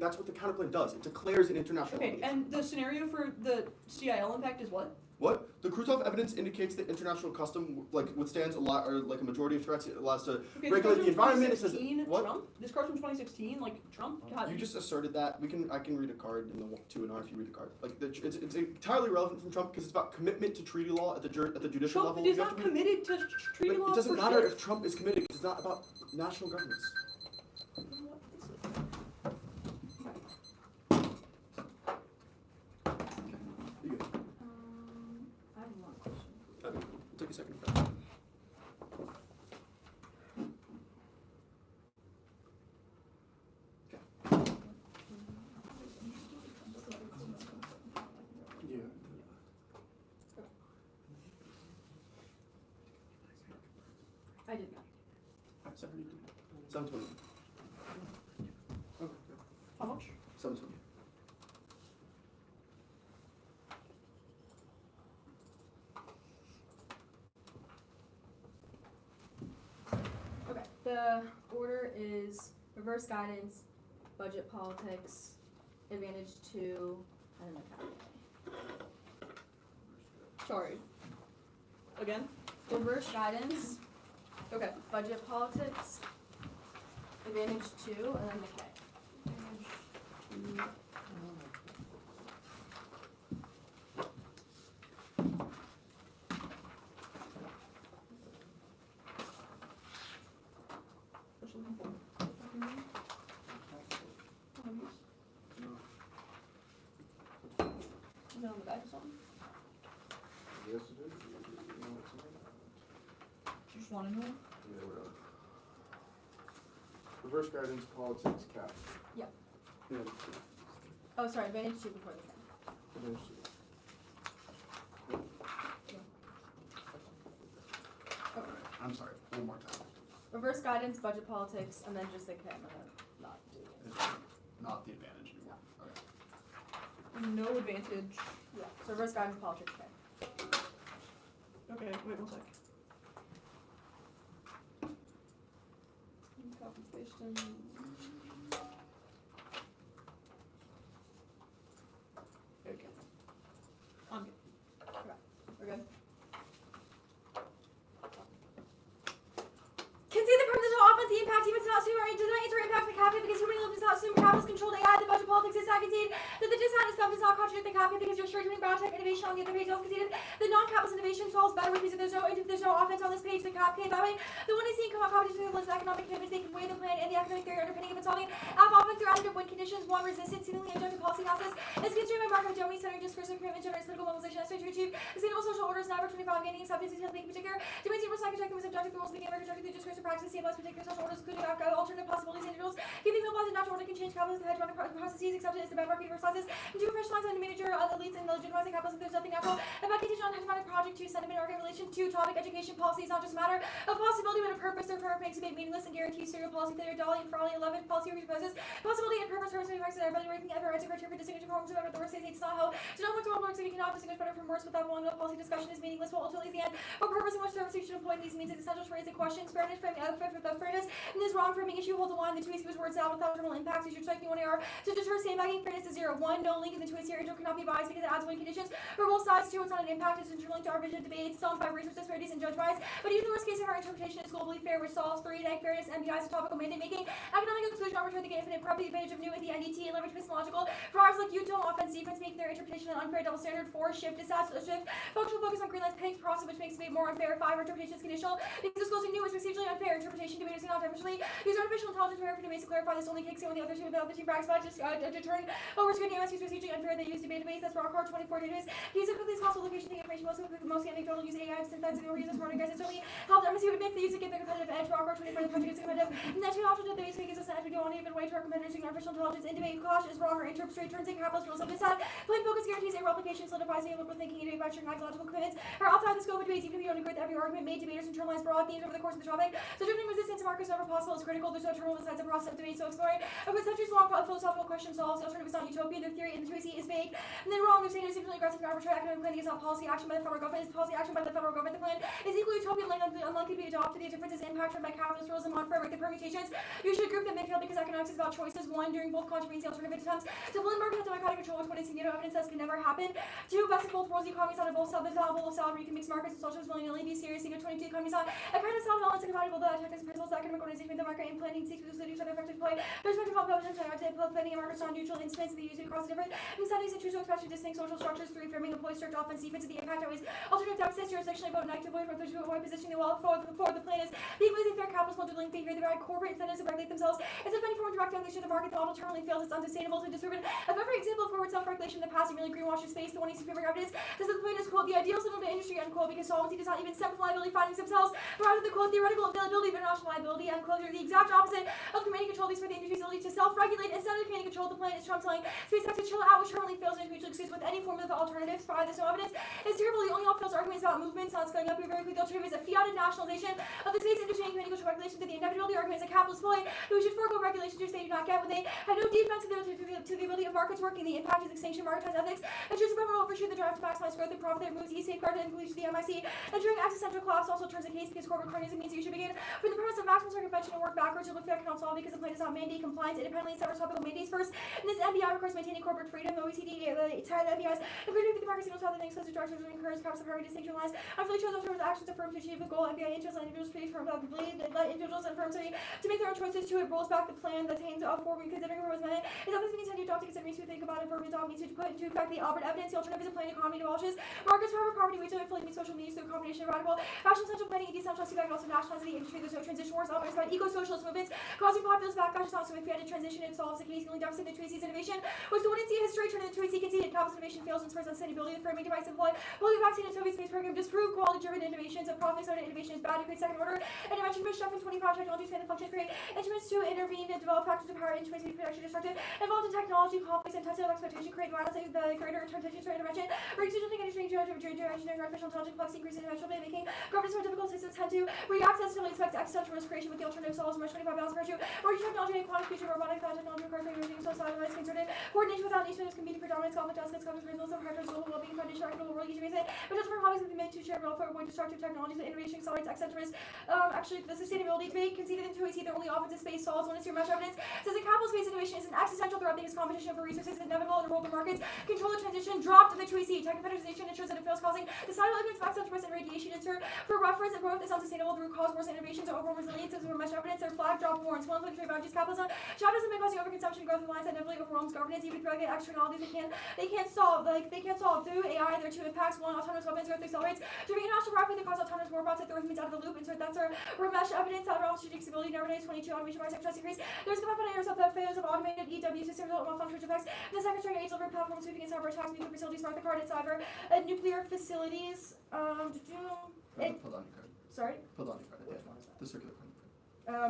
that's what the counterplan does. It declares an international obligation. And the scenario for the CIL impact is what? What? The Krutov evidence indicates that international custom withstands a lot, or a majority of threats. It allows to regulate the environment. It says what? Trump? This card's from 2016, Trump? God. You just asserted that. I can read a card in the 2&R if you read the card. It's entirely relevant from Trump because it's about commitment to treaty law at the judicial Trump level. is not committed to treaty law. It doesn't for matter shit. if Trump is committed. It's not about national governments. What is it? You good. I have one question. It'll take a second. I did not. 720. How much? 720. Okay. The order is reverse guidance, budget politics, advantage 2, and then accountability. Sorry. Again? Reverse guidance, Okay. budget politics, advantage 2, and then decay. Is it on the back or something? Yes, it is. You just want to know? Yeah, whatever. Reverse guidance, politics, cap. Yeah. Yeah. Oh, sorry, advantage 2 before decay. I'm sorry, one more time. Reverse guidance, budget politics, and then just decay. I'm gonna not do it. It's not the advantage anymore. Okay. No advantage. Yeah. So reverse guidance, politics, decay. Okay, wait 1 sec. Copy, paste in. Okay. I'm good. We're good. Concede the presidential offense, the impact even does not assume or does not enter impact the cabinet because human does not assume capitalist controlled AI. The budget politics is not conceded that the dissent itself does not contradict the cabinet because you're sure doing biotech innovation on the other page. Also conceded the non-capitalist innovation solves better with music. There's no offense on this page. The cap came that way. The one is seeing come out competition with list of economic commitments. They can weigh the plan and the academic theory underpinning of it solving. Offense through additive win conditions. One resistant, seemingly objective policy analysis is constrained by Markov Domi centering discursive commitment generates political mobilization necessary to achieve the single social orders never 25 gaining acceptance details in particular. Domains equals psychotechnic was objective rules thinking about rejecting the discursive practice stabilize particular social orders including alternative possibilities and rules. Giving the positive natural order can change capitalism hedgeround processes accepted as the bedrock universalizes and to professionalize and manager elites and legitimizing capitalism. There's nothing natural about contingent on hegemonic project to sentiment or relation to topic education policy is not just a matter of possibility but a purpose. Therefore it makes it meaningless and guarantees serial policy failure. Dolly and Frawley 11 policy proposes possibility and purpose for everybody ability rating ever as a criteria for distinguishing forms of the worst states it's not held to know what's wrong works so you cannot distinguish better from worse without one policy discussion is meaningless while ultimately the end or purpose in which service you should employ these means it's essential to raise the questions fairness framing the fairness and this wrong framing issue holds the line the two was words out without terminal impacts you should strike the one AR to deter sandbagging fairness is 0 1 no link in the two here intro cannot be biased because it adds win conditions for both sides 2 it's not an impact it's interlinked to our vision debates some by research disparities and judge bias but even the worst case of our interpretation is globally fair which solves 3 neg fairness MPIs topical mandate making economic exclusion arbitrary the infinite property advantage of new with the NDT and leverage epistemological for ours like util offense defense making their interpretation an unfair double standard 4 shift functional focus on green lines pigs process which makes debate more unfair 5 interpretation is conditional because disclosing new is procedurally unfair interpretation debaters cannot eventually use artificial intelligence wherever debates to clarify this only kicks in when the other two without the two brackets but just deterring over scrutiny MSU is procedurally unfair they use debate debates that's rock hard 24 days use it quickly as possible location the information most anecdotal use AI to synthesize and use smarter guys and certainly help MSU admits they use it get their competitive edge rock hard 24 the project is competitive and that two options that they use to make us as we go on even way to our competitors using artificial intelligence in debate clash is wrong or interpret straight turns and capitalist rules of this side plain focus guarantees a replication solidifies the liberal thinking and debate by sharing ideological commitments are outside the scope of debates even if you don't agree with every argument made debaters internalize broad themes over the course of the topic so drifting resistance to markers whenever possible is critical there's no terminal besides the process of debate so exploring over centuries long philosophical question solves the alternative is not utopia the theory and the choice is vague and then wrong they're saying it's simply aggressive and arbitrary academic planning is not policy action by the federal government it's policy action by the federal government the plan is equally utopian unlikely to be adopted the difference is impacted by capitalist rules and non-framework the permutations you should group them in field because economics is about choices one during both controversy alternative attempts to blend market and democratic control with what is evidence says can never happen. 2, best of both worlds, the economy is not a both style, there's not a both style where you can mix markets and socialism willy-nilly, be serious. 22, economy is not a kind of style balance and compatible with the technical principles that economic organization with the market and planning seeks to each other effective play. Perspective of government and planning and markets are neutral instruments that they use to cross different incentives and choose to express distinct social structures. 3, framing employees strict offense defense of the impact always alternative deficits jurisdictionally vote negatively for to avoid positioning the wall for the plan is the equally fair capitalist model link behavior the right corporate incentives to regulate themselves instead of any form of direct regulation of the market. The model terminally fails. It's unsustainable to disproven of every example of forward self-regulation in the past and really greenwashes space. The one needs to favor evidence says that the plan is quote the ideal signal to industry unquote because solvency does not even stem from liability findings themselves but rather the quote theoretical availability of international liability unquote. They're the exact opposite of commanding control. These for the industry's ability to self-regulate instead of commanding control. The plan is Trump telling SpaceX to chill out, which terminally fails and mutually excludes with any form of alternatives. 5, there's no evidence. It's terrible. The only all-fails arguments about movements not scaling up. We're very quick. The alternative is a fiat nationalization of the space industry and commanding control regulations. That the inevitability argument is a capitalist ploy that we should forego regulations which they do not get when they have no defense to the ability of markets working. The impact is extinction, marketized ethics, and choose a criminal overshoot the drive to maximize growth and profit that moves safeguarded and includes the MIC. Enduring existential collapse also turns the case because corporate cronyism means you should begin from the premise of maximum circumvention and work backwards. You'll look that cannot solve because the plan does not mandate compliance independently. Several topical mandates first. And this MBI requires maintaining corporate freedom. The OECD, the 10 MBIs, and predicting the market signals how the things close to directions will encourage caps of primary distinction lines. Unfully chose alternatives actions of firms to achieve the goal. MBI interests and individuals free from let individuals and firms to make their own choices. To it rolls back the plan that aims for considering proposed amendment. Is that this means to adopt considering to think about it, verb adopt means to put into effect the Albert evidence. The alternative is a planned economy demolishes markets, private property, which don't fully meet social needs through a combination of radical national central planning and decentralized feedback, and also nationalizing the industry. There's no transition wars operated by eco-socialist movements causing populist backlash. It's not so if you had a transition, it solves the case. The only deficit in the Tracy's innovation was the one in history turning the Tracy conceded capitalist innovation fails and spurs sustainability. The framing device employed polio vaccine and Soviet space program disprove quality-driven innovations of profit-centered innovation is bad to create second order and dimension for stuff in 25 technologies and the functions create instruments to intervene and develop factors of power instruments to be production destructive involved in technology complex intensive expectation create violence the greater temptations for intervention reduce engineering artificial intelligence complexity increase intervention making governments more difficult systems tend to react sensitively expect existential risk creation with the alternative solves much 25 balance virtue or technology and quantum future robotic technology requires emerging socialized concerted coordination without nations competing for dominance conflict justice coverage principles of hard global well-being foundation equitable world each reason potential for hobbies with meant to share welfare avoid destructive technologies and innovation accelerates accentuates actually the sustainability debate conceded into AC the only offensive space solves one is your mesh evidence says that capital space innovation is an existential threat because competition for resources is inevitable in global markets control the transition dropped the Tracy technopetrization ensures that it fails causing the societal elements of accentuate and radiation insert for reference and growth is unsustainable through cause wars innovations or overall resilience as mesh evidence their flag drop warrants one trade boundaries capitalism capitalism may causing overconsumption growth of lines that inevitably overwhelms governance even through externalities they can't solve through AI there are 2 impacts 1 autonomous weapons growth accelerates during international rapid that cause autonomous war bots that throw humans out of the loop insert that's our mesh evidence that our strategic stability nowadays 22 automation by trust increase there's competitors of the failures of automated EW systems result in malfunction effects the secretary aids over platform sweeping and cyber attacks nuclear facilities smart the card and cyber nuclear facilities Hold on your card. sorry Hold on your card. which one is that? The circular card.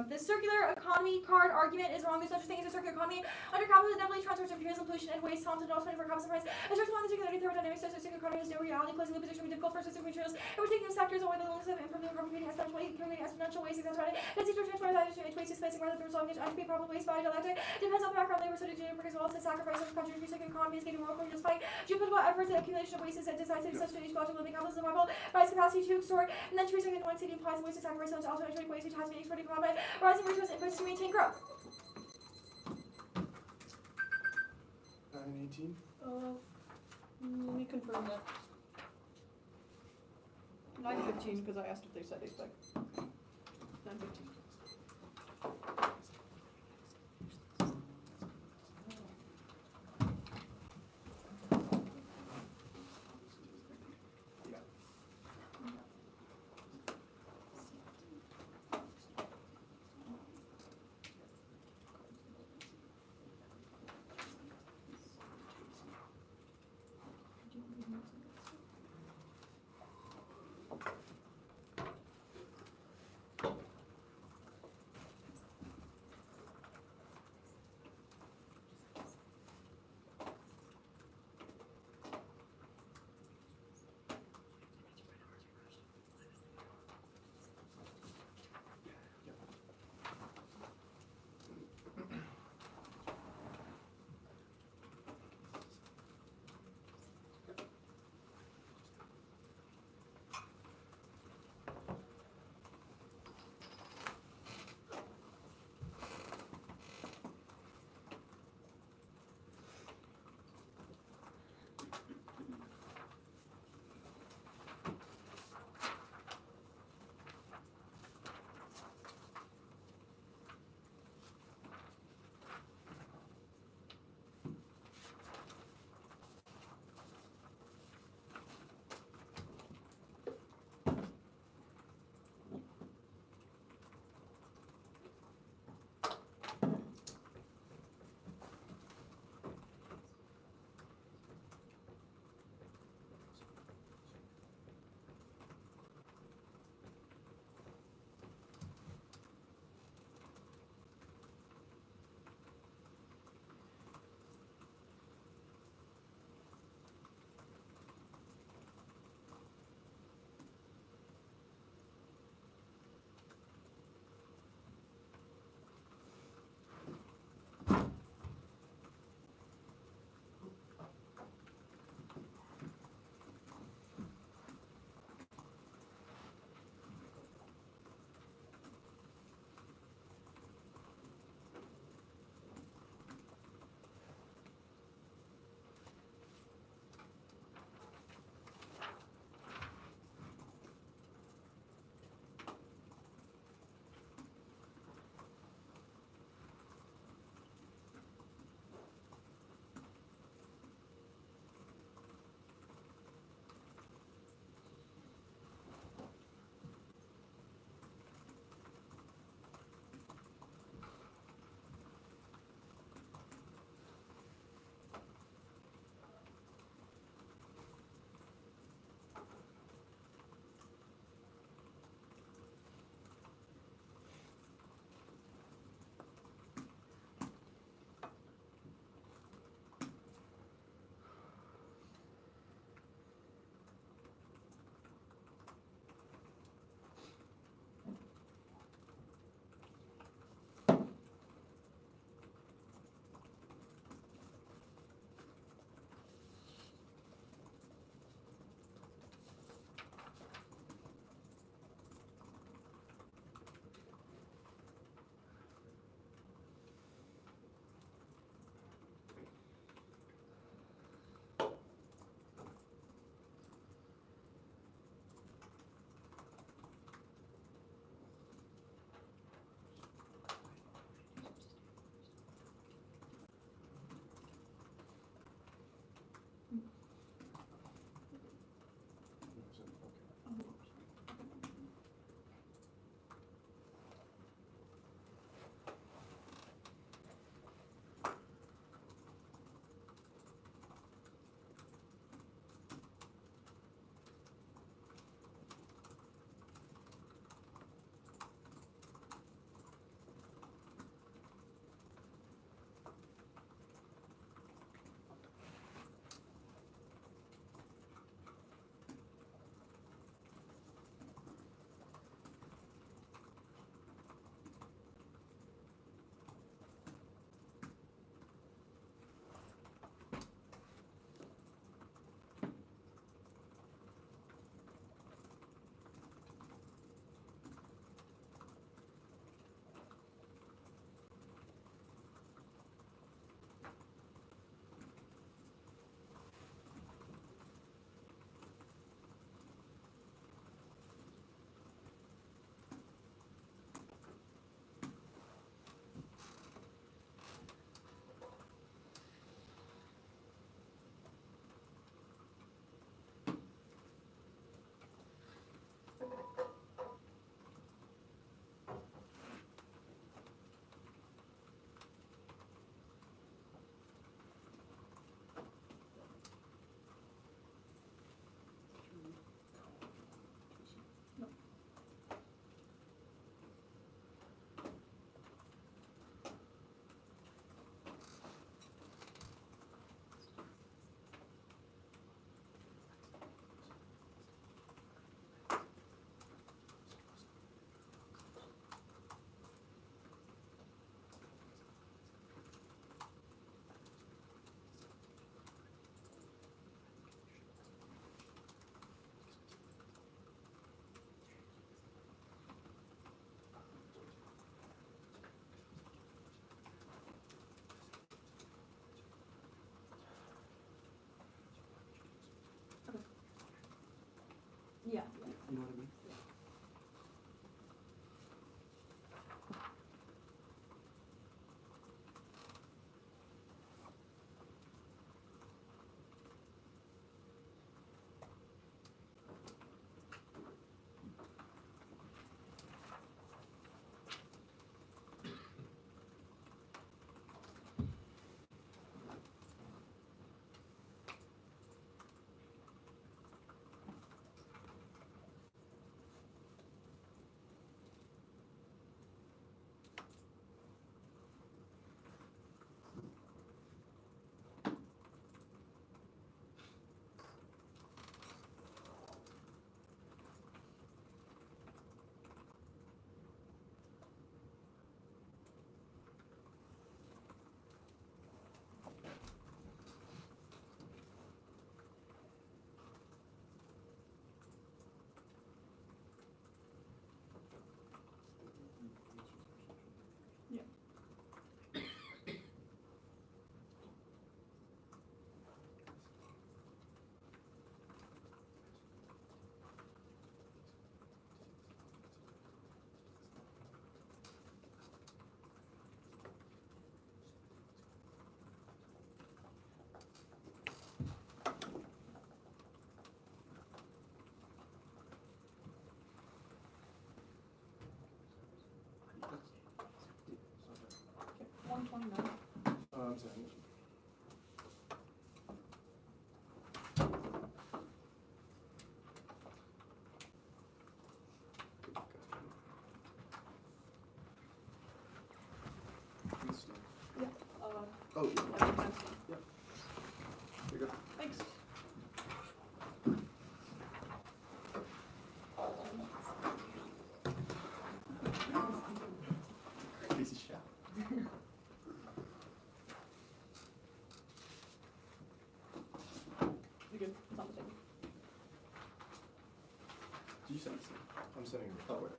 The circular economy card argument is wrong. There's such a thing as a circular economy. Under capitalism, inevitably transfers of materials and pollution and waste. Thompson also 24 capitalism price. And search on the circularity thermodynamics says the circular economy has no reality. Closing the position will be difficult for specific materials. And we're taking the sectors away the limits of improving carbon creating exponential waste. Success running. That's each transfer that is waste dispensing rather than resolving each entropy problem waste by dialectic. Depends on the background labor so to do as well as the sacrifice of countries for circular economy is getting more clear despite geopolitical efforts and accumulation of waste is decisive such to each logical living capitalism level by its capacity to extort and then to recycle in one city implies the waste of sacrifice so also entering waste which has been exported commodity rising resource inputs to maintain growth. 9 and 18. Let me confirm that. 9:15 because I asked if they said it, but 9:15. I'm saying. Oh, yeah. yeah, makes sense. There you go. Thanks. Piece of shit. You good? It's on the table. Did you send it? I'm sending it. Oh, wait.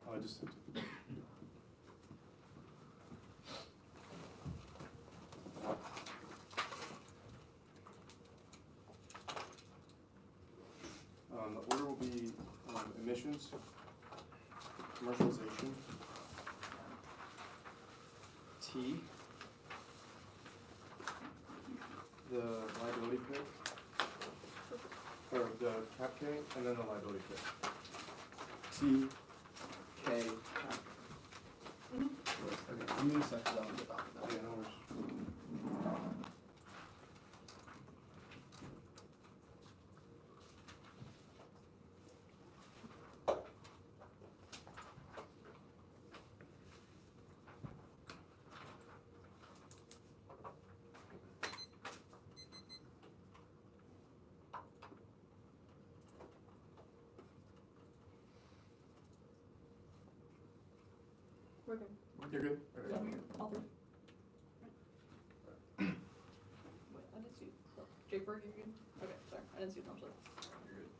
Oh, I just sent it. The order will be emissions, commercialization, T, the liability pit, or the cap K, and then the liability pit. T, K, Mhm. okay, I'm gonna set that on the top of that. Yeah, no worries. We're good. You're good? Yeah, Okay. all three. Wait, I didn't see. Oh, Jake Berg, you good? Okay, sorry, I didn't see the thumbs up. You're good.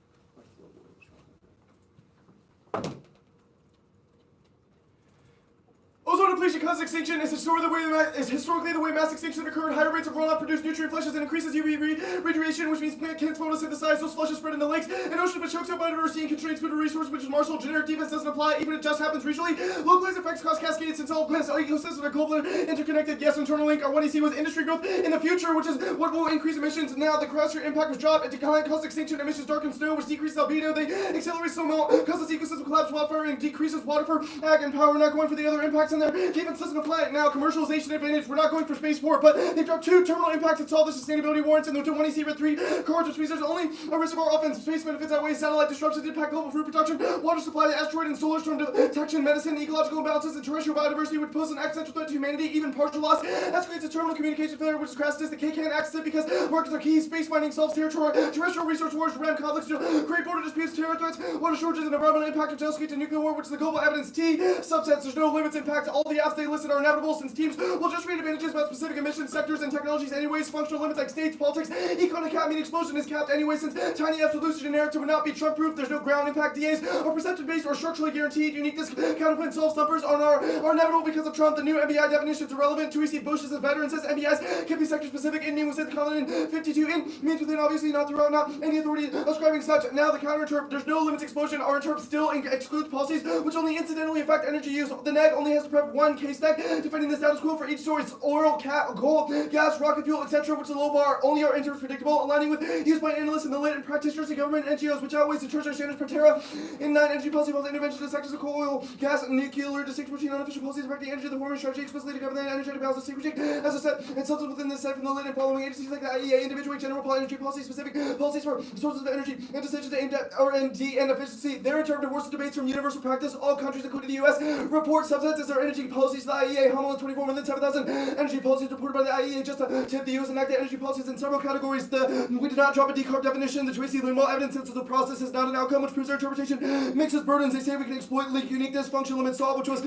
Ozone depletion causes extinction is historically the way mass extinction occurred. Higher rates of runoff produce nutrient flushes and increases UV radiation, which means plant can't photosynthesize. Those flushes spread into lakes and oceans, but chokes out biodiversity and constrains food resources, which is martial. Generic defense doesn't apply, even if it just happens regionally. Localized effects cause cascades since all plants ecosystems are global interconnected. Yes, internal link. Our what you see was industry growth in the future, which is what will increase emissions. Now the cross-year impact was dropped. It declined, causes extinction, emissions darken snow, which decreases albedo. They accelerate snow melt, causes ecosystem collapse, wildfire, and decreases water for ag and power. We're not going for the other impacts in there. Defense doesn't apply. Now commercialization advantage. We're not going for spaceport, but they've dropped 2 terminal impacts to solve the sustainability warrants, and they're doing 1EC with 3 cards, which means there's only a risk of our offense. Space benefits outweigh satellite disruptions, impact global food production, water supply, asteroid and solar storm detection, medicine, ecological imbalances, and terrestrial biodiversity, which pose an existential threat to humanity, even partial loss. That creates a terminal communication failure, which is crass. The K can't access it because markets are key. Space mining solves territory, terrestrial resource wars, ram conflicts, create border disputes, terror threats, water shortages, and environmental impact, which escalate to nuclear war, which is the global evidence. T subsets. There's no limits. Impact. All the apps they listed are inevitable, since teams will just read advantages about specific emissions, sectors, and technologies anyways. Functional limits like states, politics, economic cap mean explosion is capped anyway, since tiny apps with lucid generic would not be Trump-proof. There's no ground impact. DAs are perception-based or structurally guaranteed. Uniqueness, counterpoint, solve stumpers are inevitable because of Trump. The new MBI definition is irrelevant. 2EC Bush is a veteran, says MBIs can be sector-specific. Indian within the colony. 52 in means within, obviously not throughout, not any authority ascribing such. Now the counter-interp, there's no limits explosion. Our interp still excludes policies which only incidentally affect energy use. The neg only has to prep 1 case neg, defending the status quo for each source: oil, coal, gas, rocket fuel, etc., which is a low bar. Only our interps predictable, aligning with use by analysts in the lit and practitioners and government NGOs, which outweighs the tertiary standards per tera. In 9 energy policy involves intervention in sectors of coal, oil, gas, and nuclear distinction between unofficial policies affecting energy. The forming strategy explicitly to govern the energetic balance of secrecy as a set and substance within this set from the lit and following agencies like the IEA, individually general energy policy specific policies for sources of energy and decisions aimed at R&D and efficiency. Their interpretive worse debates from universal practice. All countries, including the US, report subsets as their energy policies to the IEA. Hamilton 24 within 7,000 energy policies reported by the IEA. Just to tip, the US enacted energy policies in several categories. We did not drop a decarb definition. The 2EC learned well evidence since the process is not an outcome, which proves their interpretation mixes burdens. They say we can exploit link uniqueness, function limit solve, which was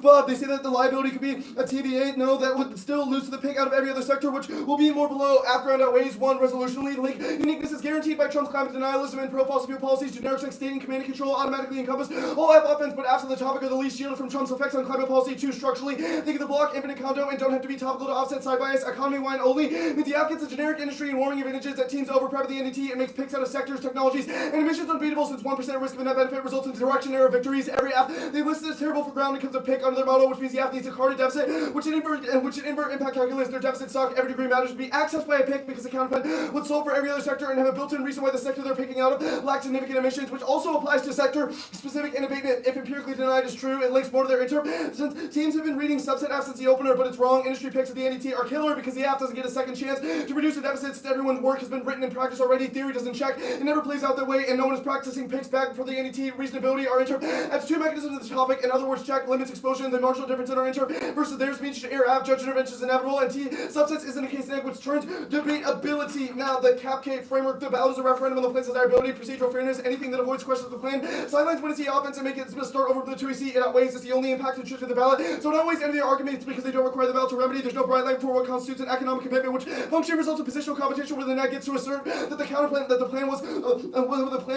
but they say that the liability could be a TVA. No, that would still lose to the pig out of every other sector, which will be more below. After outweighs 1 resolutionally. Link uniqueness is guaranteed by Trump's climate denialism and pro-fossil fuel policies. Generics like state and command and control automatically encompass all F offense, but absent the topic of the least shielded from Trump's effects on climate policy. too structurally. Think of the block, infinite condo, and don't have to be topical to offset side bias. Economy wine only means the app gets a generic industry and warming advantages that teams overprep the NDT and makes picks out of sectors, technologies, and emissions unbeatable since 1% risk of a net benefit results in direction error victories. Every app they listed as terrible for ground becomes a pick under their model, which means the app needs a carded deficit, which should invert impact calculus. Their deficits suck. Every degree matters to be accessed by a pick because the counterplan would solve for every other sector and have a built-in reason why the sector they're picking out of lacks significant emissions, which also applies to sector-specific in abatement. If empirically denied is true, it links more to their interp. Since teams have been reading subset apps since the opener, but it's wrong. Industry picks at the NDT are killer because the app doesn't get a second chance to reduce the deficits. Everyone's work has been written in practice already. Theory doesn't check. It never plays out that way, and no one is practicing picks back for the NDT. Reasonability, our interp adds two mechanisms to the topic. In other words, check limits explosion. The marginal difference in our interp versus theirs means should error app judge intervention is inevitable, and T subsets isn't a case in which turns debateability. Now, the CapK framework, the ballot is a referendum on the plan's desirability, procedural fairness, anything that avoids questions of the plan. Sidelines when it's the offense and make it start over the 2EC. It outweighs. It's the only impact and truth to the ballot. So it outweighs any of their arguments because they don't require the ballot to remedy. There's no bright line for what constitutes an economic commitment, which functionally results in positional competition where the net gets to assert that the counterplan, that the plan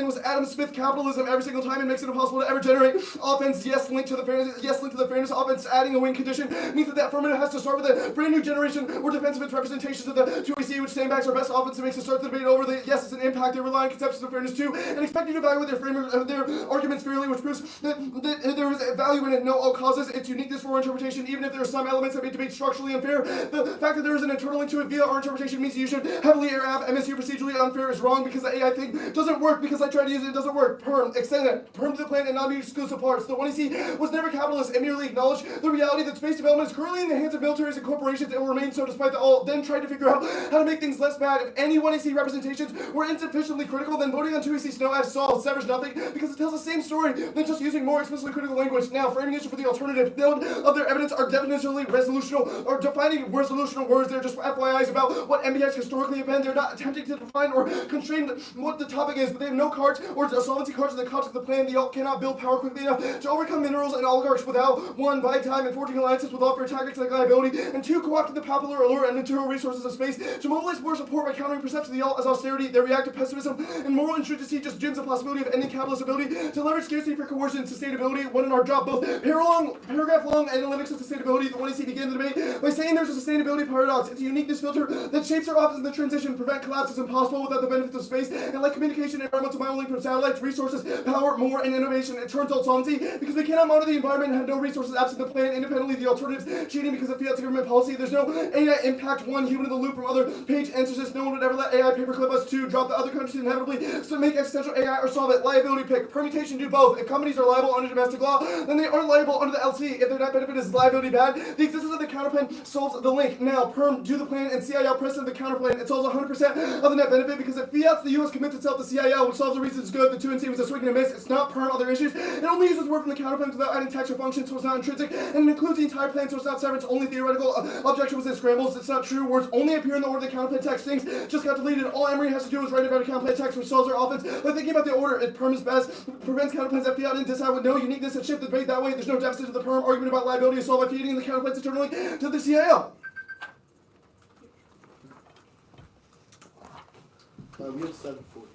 was Adam Smith capitalism every single time and makes it impossible to ever generate offense. Yes, linked to the fairness. Offense adding a win condition means that affirmative has to start with a brand new generation or defensive its representations of the 2EC, which sandbags our best offense and makes us start the debate over the yes, it's an impact. They rely on conceptions of fairness too, and expect you to evaluate their framework, their arguments fairly, which proves that there is value in it. No all causes its uniqueness for our interpretation, even if there are some elements that make debate structurally unfair. The fact that there is an internal link to it via our interpretation means you should heavily err app. MSU procedurally unfair is wrong because the AI thing doesn't work because I tried to use it doesn't work. Perm, extend it. Perm to the plan and not be exclusive parts. The 1EC was never capitalist. It merely acknowledged the reality that space development is currently in the hands of militaries and corporations and will remain so despite the all. Then tried to figure out how to make things less bad. If any 1EC representations were insufficiently critical, then voting on 2EC Snow as solved severs nothing because it tells the same story than just using more explicitly critical language. Now, framing issue for the alternative node of their evidence are definitionally resolutional or defining resolutional words. They're just FYIs about what MBX historically have been. They're not attempting to define or constrain what the topic is, but they have no cards or solvency cards in the context of the plan. The alt cannot build power quickly enough to overcome minerals and oligarchs without 1. Buy time and forging alliances with all fair tactics like liability, and 2. Co-opting the popular allure and material resources of space to mobilize more support by countering perception of the alt as austerity. They react to pessimism and moral intrinsicy just gyms the possibility of ending capitalist ability to leverage scarcity for coercion and sustainability. One in our job, both paragraph long analytics of sustainability. The 1EC began the debate by saying there's a sustainability paradox. It's a uniqueness filter that shapes our office in the transition. Prevent collapse is impossible without the benefits of space, and like communication, environmental modeling from satellites, resources, power, more, and innovation. It turns out solvency because we cannot monitor the environment and have no resources absent the plan. Independently, the alternatives cheating because of fiat government policy. There's no AI impact. 1. Human in the loop from other page answers this. No one would ever let AI paperclip us. 2. Drop the other countries inevitably so make existential AI or solve it. Liability pick. Permutation do both. If companies are liable under domestic law, then they are liable under the LC. If their net benefit is liability bad, the existence of the counterplan solves the link. Now, perm do the plan and CIL precedent the counterplan. It solves 100% of the net benefit because if fiats, the US commits itself to CIL, which solves the reason it's good. The 2NC was a swing and a miss. It's not perm other issues. It only uses word from the counterplan without adding text or function, so it's not intrinsic, and it includes the entire plan, so it's not severance. Only theoretical objection was in scrambles. It's not true. Words only appear in the order the counterplan text. Things just got deleted. All Emory has to do is write about a counterplan text, which solves our offense by thinking about the order. It perm is best, prevents counterplans that fiat and decide with no uniqueness and shift the debate that way. There's no deficit to the perm. Argument about liability is solved by feeding the counterplans internally to the CIL. We have 740.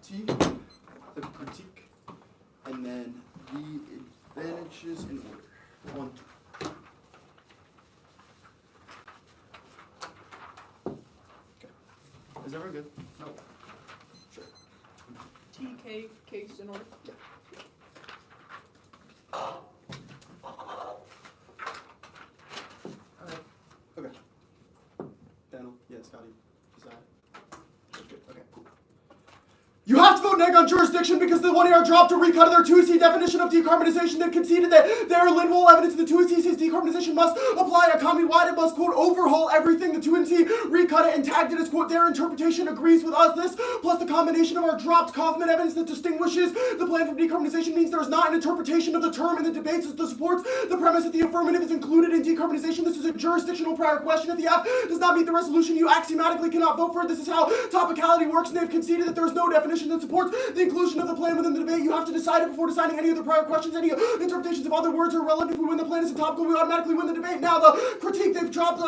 T, the critique, and then the advantages in order. 1, 2. Okay. Is everyone good? No. Sure. TK case in order. Alright. Okay. Daniel, yeah, Scotty, Zach. Good. Okay, cool. You have to vote neg on jurisdiction because the 1AR dropped a recut of their 2C definition of decarbonization that conceded that their literal evidence of the 2C says decarbonization must apply economy-wide. It must, quote, overhaul everything. The 2C recut it and tagged it as, quote, their interpretation agrees with us. This, plus the combination of our dropped Kaufman evidence that distinguishes the plan from decarbonization means there is not an interpretation of the term in the debates that supports the premise that the affirmative is included in decarbonization. This is a jurisdictional prior question. If the F does not meet the resolution, you axiomatically cannot vote for it. This is how topicality works, and they've conceded that there is no definition that supports the inclusion of the plan within the debate. You have to decide it before deciding any of the prior questions. Any interpretations of other words are relevant. If we win the plan as a topical, we automatically win the debate. Now the critique, they've dropped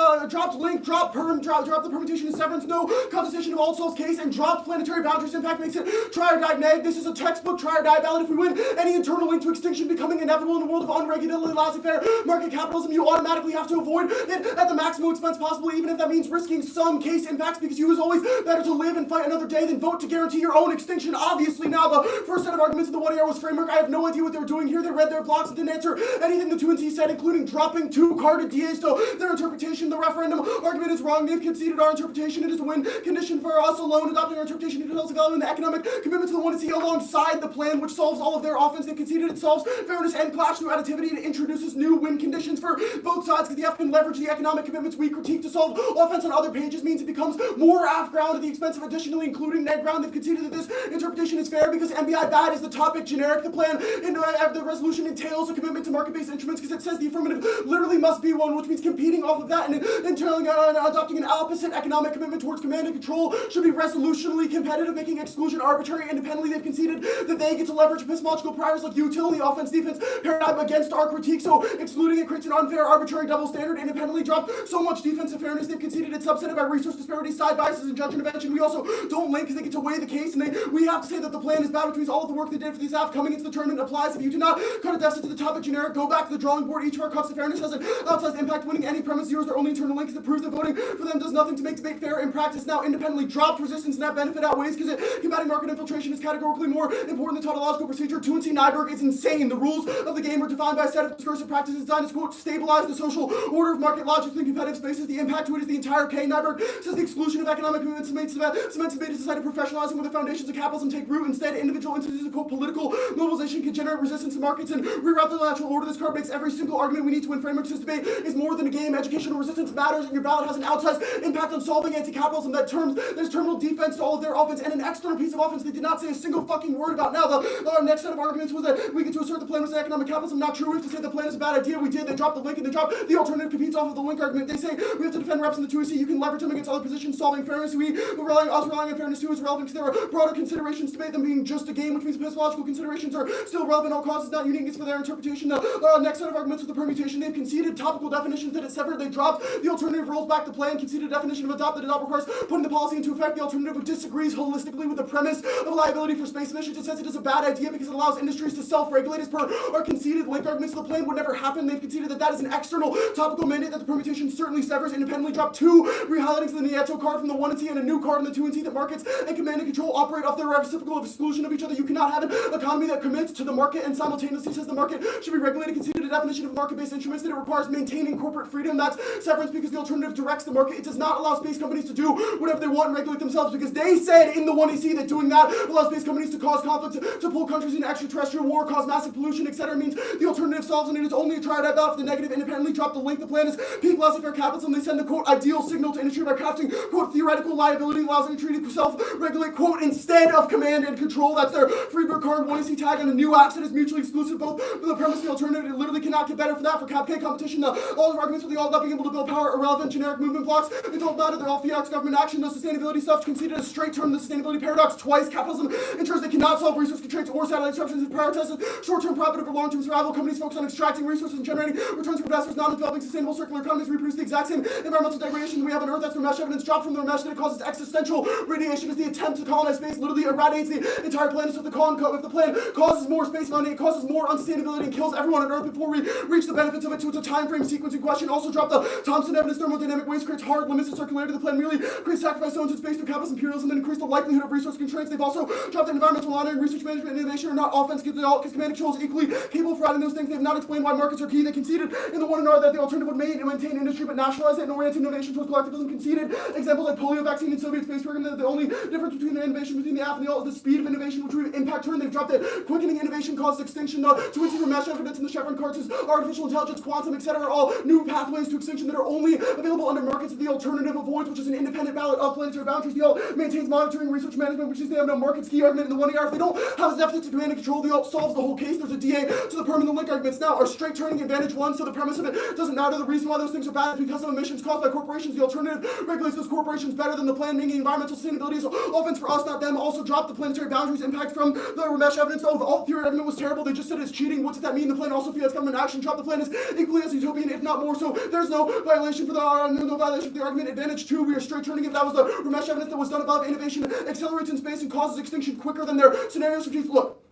link, dropped perm, dropped the permutation and severance, no contestation of all souls case, and dropped planetary boundaries impact makes it try or die neg. This is a textbook try or die ballot. If we win any internal link to extinction becoming inevitable in a world of unregulated, laissez-faire market capitalism, you automatically have to avoid it at the maximum expense possible, even if that means risking some case impacts, because you is always better to live and fight another day than vote to guarantee your own extinction. Obviously, now the first set of arguments in the 1AR was framework. I have no idea what they were doing here. They read their blocks and didn't answer anything the 2T said, including dropping 2 carded DAs to their interpretation. The referendum argument is wrong. They've conceded our interpretation. It is a win condition for us alone. Adopting our interpretation details evaluating the economic commitment to the 1C alongside the plan, which solves all of their offense. They've conceded it solves fairness and clash through additivity. It introduces new win conditions for both sides because the F can leverage the economic commitments we critique to solve offense on other pages, means it becomes more AF ground at the expense of additionally including neg ground. They've conceded that this interpretation is fair because MBI bad is the topic generic. The plan in the resolution entails a commitment to market-based instruments because it says the affirmative literally must be one, which means competing off of that and adopting an opposite economic commitment towards command and control should be resolutionally competitive, making exclusion arbitrary independently. They've conceded that they get to leverage epistemological priors like utility, offense-defense paradigm against our critique, so excluding it creates an unfair, arbitrary double standard, independently dropped so much defensive fairness. They've conceded it's subsetted by resource disparities, side biases, and judge intervention. We also don't link because they get to weigh the case, and we have to say that the plan is bad, which means all of the work they did for these AF coming into the tournament applies. If you do not cut a deficit to the topic generic, go back to the drawing board. Each of our cuts to fairness has an outsized impact. Winning any premise zero is their only internal link that proves that voting for them does nothing to make debate fair in practice. Now independently dropped resistance net benefit outweighs because combating market infiltration is categorically more important than tautological procedure. 2C Nyberg is insane. The rules of the game are defined by a set of discursive practices designed to, quote, stabilize the social order of market logic in competitive spaces. The impact to it is the entire K. Nyberg says the exclusion of economic movements cements debate society professionalizing where the foundations of capitalism take root. Instead, individual instances of, quote, political mobilization can generate resistance to markets and reroute the natural order. This card makes every single argument we need to win frameworks. This debate is more than a game. Educational resistance matters, and your ballot has an outsized impact on solving anti-capitalism. There's terminal defense to all of their offense and an external piece of offense they did not say a single fucking word about. Now, the next set of arguments was that we get to assert the plan was an economic capitalism. Not true. We have to say the plan is a bad idea. We did. They dropped the link and they dropped the alternative competes off of the link argument. They say we have to defend reps in the 2C. You can leverage them against other positions. Solving fairness. Relying on fairness too is relevant because there are broader considerations to debate them being just a game, which means epistemological considerations are still relevant. All causes not unique for their interpretation. The next set of arguments with the permutation. They've conceded topical definitions that it severed. They dropped the alternative rolls back to plan. Conceded a definition of adopt that adopt requires putting the policy into effect. The alternative disagrees holistically with the premise of liability for space emissions. It says it is a bad idea because it allows industries to self-regulate as per our conceded link arguments. The plan would never happen. They've conceded that that is an external topical mandate that the permutation certainly severs. Independently dropped 2 rehighlightings of the Nieto card from the 1C and a new card in the 2C that markets and command and control operate off their reciprocal of exclusion of each other. You cannot have an economy that commits to the market and simultaneously says the market should be regulated. Conceded a definition of market-based instruments that it requires maintaining corporate freedom. That's severance because the alternative directs the market. It does not allow space companies to do whatever they want and regulate themselves because they said in the 1EC that doing that allows space companies to cause conflicts, to pull countries into extraterrestrial war, cause massive pollution, etc. means the alternative solves and it is only a triad ballot for the negative. Independently drop the link. The plan is peak laissez-faire capitalism. They send the, quote, ideal signal to industry by crafting, quote, theoretical liability allows industry to self-regulate, quote, instead of command and control. That's their Freeburg card 1EC tag on a new app that is mutually exclusive. Both the premise and the alternative, it literally cannot get better for that. For Cap K competition, all the arguments for the all not being able to build power, irrelevant, generic movement blocks. It don't matter. They're all fiat government action. The sustainability stuff conceded a straight term. The sustainability paradox twice. Capitalism ensures they cannot solve resource constraints or satellite disruptions. It prioritizes short-term profit over long-term survival. Companies focus on extracting resources and generating returns for investors. Non-developing sustainable circular economies reproduce the exact same environmental degradation we have on Earth. That's Ramesh evidence dropped from the Ramesh that it causes existential radiation as the attempt to colonize space literally literally eradicates the entire planet. So if the plan causes more space funding, it causes more unsustainability and kills everyone on Earth before we reach the benefits of it. So it's a time frame sequencing question. Also drop the Thomson evidence thermodynamic waste creates hard limits to circularity. The plan merely creates sacrifice zones in space through capitalist imperialism and increase the likelihood of resource constraints. They've also dropped that environmental monitoring, research management, and innovation are not offense because command control is equally capable of providing those things. They have not explained why markets are key. They conceded in the 1 and R that the alternative would maintain industry but nationalize it and orient innovation towards collectivism. Conceded examples like polio vaccine and Soviet space program that the only difference between the innovation between the app and the alt is the speed of innovation which would impact turn. They've dropped that quickening innovation causes extinction. Twin super mesh evidence in the Chevron cards is artificial intelligence, quantum, etc. are all new pathways to extinction that are only available under markets that the alternative avoids, which is an independent ballot of planetary boundaries. The alt maintains monitoring, research management, which is they have no markets. Key argument in the 1AR. If they don't have deficits of command and control, the alt solves the whole case. There's a DA to the permanent link arguments. Now, are straight turning advantage one? So the premise of it doesn't matter. The reason why those things are bad is because of emissions caused by corporations. The alternative regulates those corporations better than the plan, meaning environmental sustainability is offense for us, not them. Also drop the planetary boundaries impact from the Ramesh evidence. Oh, the alt theory argument was terrible. They just said it's cheating. What does that mean? The plan also feels government action. Drop the plan is equally as utopian, if not more. So there's no violation for no violation for the argument. Advantage two, we are straight turning it. That was the Ramesh evidence that was done above. Innovation accelerates in space and causes extinction quicker than their scenarios. Look,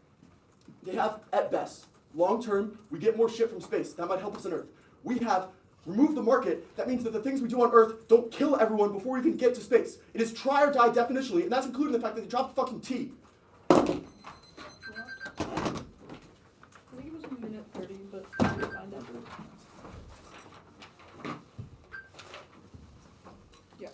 they have at best long term. We get more shit from space. That might help us on Earth. We have removed the market. That means that the things we do on Earth don't kill everyone before we even get to space. It is try or die definitionally, and that's including the fact that they dropped the fucking T. I think it was a minute 30, but I didn't find it. Yeah.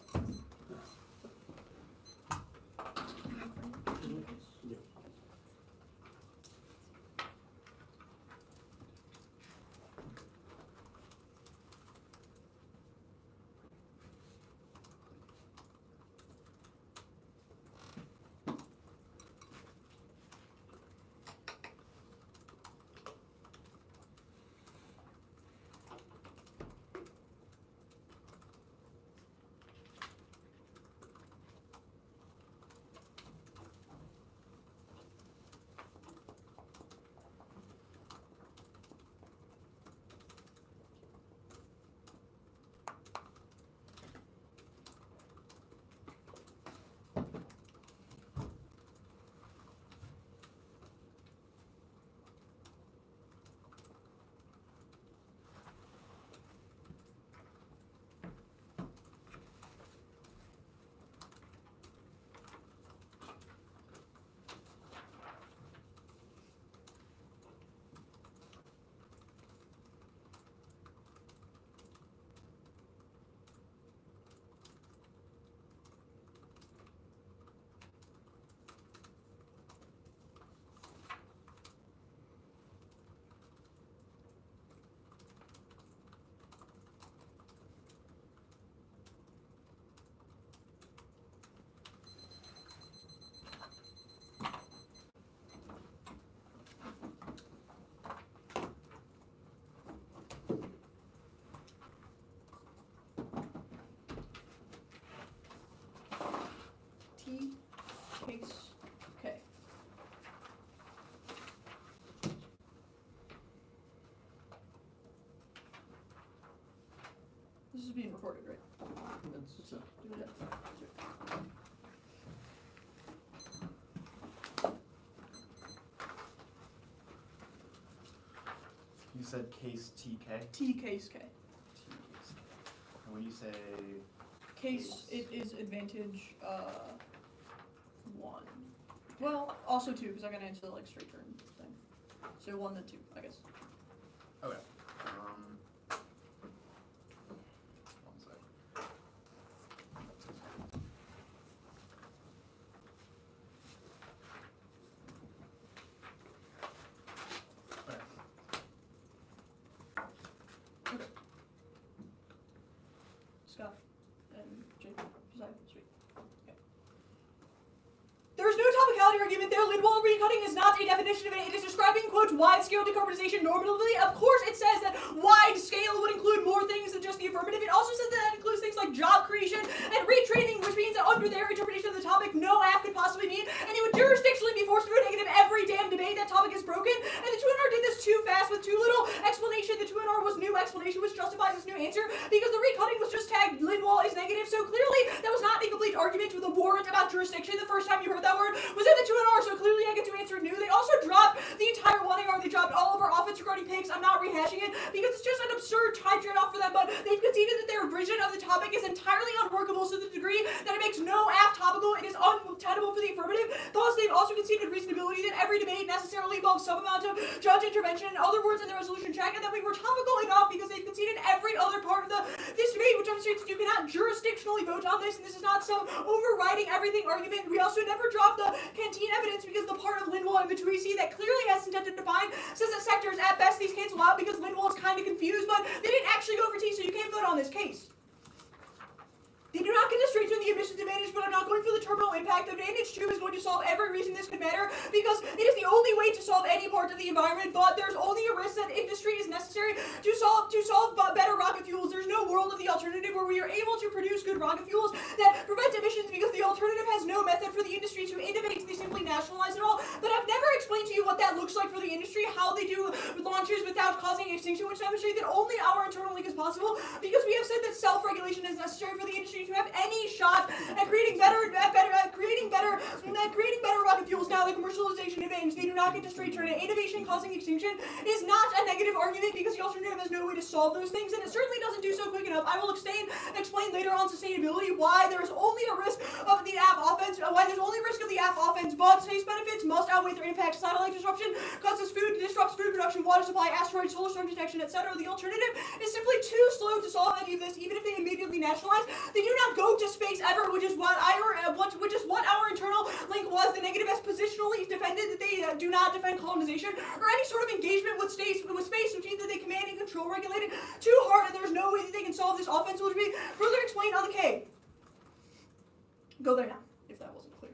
T case K. This is being recorded, right? So. Yeah. You said case TK? T case K. T case K. And when you say Case, it is advantage 1. Well, also 2, because I gotta answer the like straight turn thing. So 1 then 2, I guess. okay. One sec. Okay. Scott and Jake, Josiah, sweet. Okay. There is no topicality argument there. Lid-wall recutting is not a definition of it. It is describing, quote, wide-scale decarbonization normatively. Of course it says that wide scale would include more things than just the affirmative. It also says that includes things like job creation and retraining, which means that under their interpretation of the topic, no app could possibly mean, and it would jurisdictionally be forced to go negative every damn debate. That topic is broken, and the 200 did this too fast with too little explanation. The 200 2NR was new explanation, which justifies this new answer, because the recutting was just tagged Lindwall is negative, so clearly that was not a complete argument with a warrant about jurisdiction. The first time you heard that word was in the 2NR, so clearly I get to answer new. They also dropped the entire 1AR, they dropped all of our offense regarding pigs. I'm not rehashing it, because it's just an absurd time trade-off for them, but they've conceded that their version of the topic is entirely unworkable to the degree that it makes no aft topical, it is untenable for the affirmative. Thus, they've also conceded reasonability that every debate necessarily involves some amount of judge intervention, in other words, in the resolution track, and that we were topical enough because they've conceded every other part of this debate, which demonstrates that you cannot jurisdictionally vote on this, and this is not some overriding everything argument. We also never dropped the canteen evidence because the part of Lindwall and the 2AC that clearly has intent to define says that sectors, at best, these cancel out because Lindwall is kind of confused, but they didn't actually go for T, so you can't vote on this case. They do not get to straight to the emissions advantage, but I'm not going for the terminal impact. Advantage 2 is going to solve every reason this could matter, because it is the only way to solve any part of the environment, but there's only a risk that industry is necessary to solve better rocket fuels. There's no world of the alternative where we are able to produce good rocket fuels that prevent emissions, because the alternative has no method for the industry to innovate. They simply nationalize it all. But I've never explained to you what that looks like for the industry, how they do launches without causing extinction, which demonstrates that only our internal link is possible, because we have said that self-regulation is necessary for the industry to have any shot at creating better rocket fuels. Now, the commercialization advantage, they do not get to straight turn it. Innovation causing extinction is not a negative argument, because the alternative has no way to solve those things, and it certainly doesn't do so quick enough. I will explain later on sustainability why there is only a risk of the AF offense, but space benefits must outweigh their impact. Satellite disruption causes food, disrupts food production, water supply, asteroid, solar storm detection, etc. The alternative is simply too slow to solve any of this, even if they immediately nationalize. They do not go to space ever, which is what our internal link was. The negative has positionally defended that they do not defend colonization or any sort of engagement with space, which means that they command and control regulate it too hard, and there's no way that they can solve this offense, which will be further explained on the K. Go there now, if that wasn't clear.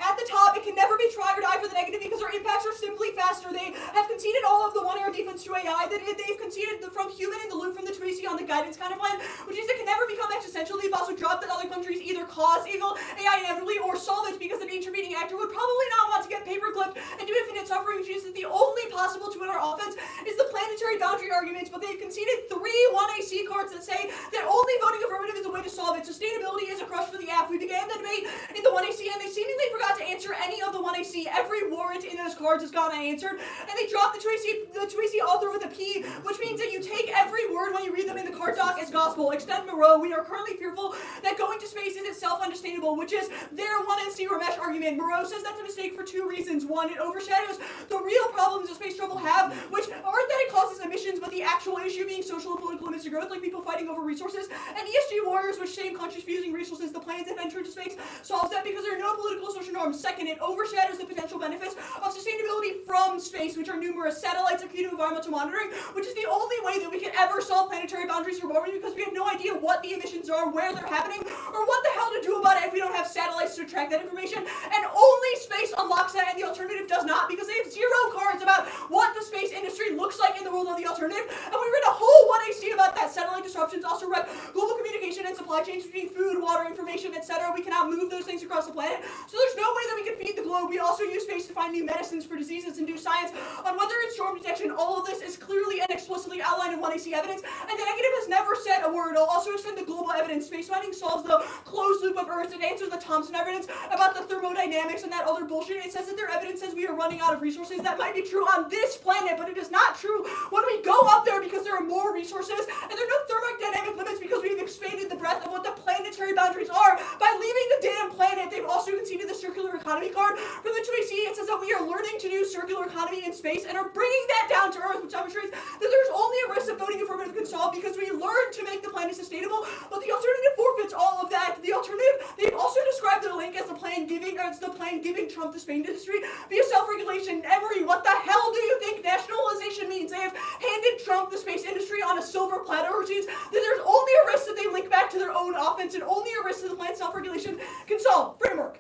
At the top, it can never be try or die for the negative, because our impacts are simply faster. They have conceded all of the 1AR defense to AI. They've conceded from human in the loop from the 2AC on the guidance kind of plan, which means it can never become existential. They've also dropped that other countries either cause evil AI inevitably or solve it, because an intervening actor would probably not want to get paperclipped and do infinite suffering, which means that the only possible 2NR offense is the planetary boundary arguments. But they've conceded 3 1AC cards that say that only voting affirmative is a way to solve it. Sustainability is a crush for the AF. We began the debate in the 1AC, and they seemingly forgot to answer any of the 1AC. Every warrant in those cards has gotten unanswered, and they dropped the 2AC author with a P, which means that you take every word when you read them in the card doc as gospel. Extend Moreau, we are currently fearful that going to space is itself unsustainable, which is their 1AC Ramesh argument. Moreau says that's a mistake for 2 reasons. One, it overshadows the real problems that space travel have, which aren't that it causes emissions, but the actual issue being social and political limits to growth, like people fighting over resources, and ESG warriors, which shame countries fusing resources. The plans of venture into space solves that, because there are no political social norms. Second, it overshadows the potential benefits of sustainability from space, which are numerous. Satellites are key to environmental monitoring, which is the only way that we can ever solve planetary boundaries for warming, because we have no idea what the emissions are, where they're happening, or what the hell to do about it if we don't have satellites to track that information. And only space unlocks that, and the alternative does not, because they have 0 cards about what the space industry looks like in the world of the alternative. And we read a whole 1AC about that. Satellite disruptions also rep global communication and supply chains between food, water, information, etc. We cannot move those things across the planet, so there's no way that we can feed the globe. We also use space to find new medicines for diseases and do science on weather and storm detection. All of this is clearly and explicitly outlined in 1AC evidence, and the negative has never said a word. I'll also extend the global evidence. Space finding solves the closed loop of Earth. It answers the Thomson evidence about the thermodynamics and that other bullshit. It says that their evidence says we are running out of resources. That might be true on this planet, but it is not true when we go up there, because there are more resources, and there are no thermodynamic limits, because we've expanded the breadth of what the planetary boundaries are by leaving the damn planet. They've also conceded the circular economy card from the 2AC. It says that we are learning to do circular economy in space and are bringing that down to Earth, which demonstrates that there's only a risk that voting affirmative can solve, because we learn to make the planet sustainable, but the alternative forfeits all of that. The alternative, they've also described their link as the plan giving Trump the space industry via self-regulation. Emory, what the hell do you think nationalization means? They have handed Trump the space industry on a silver platter, which means that there's only a risk that they link back to their own offense, and only a risk that the plan self-regulation can solve. Framework.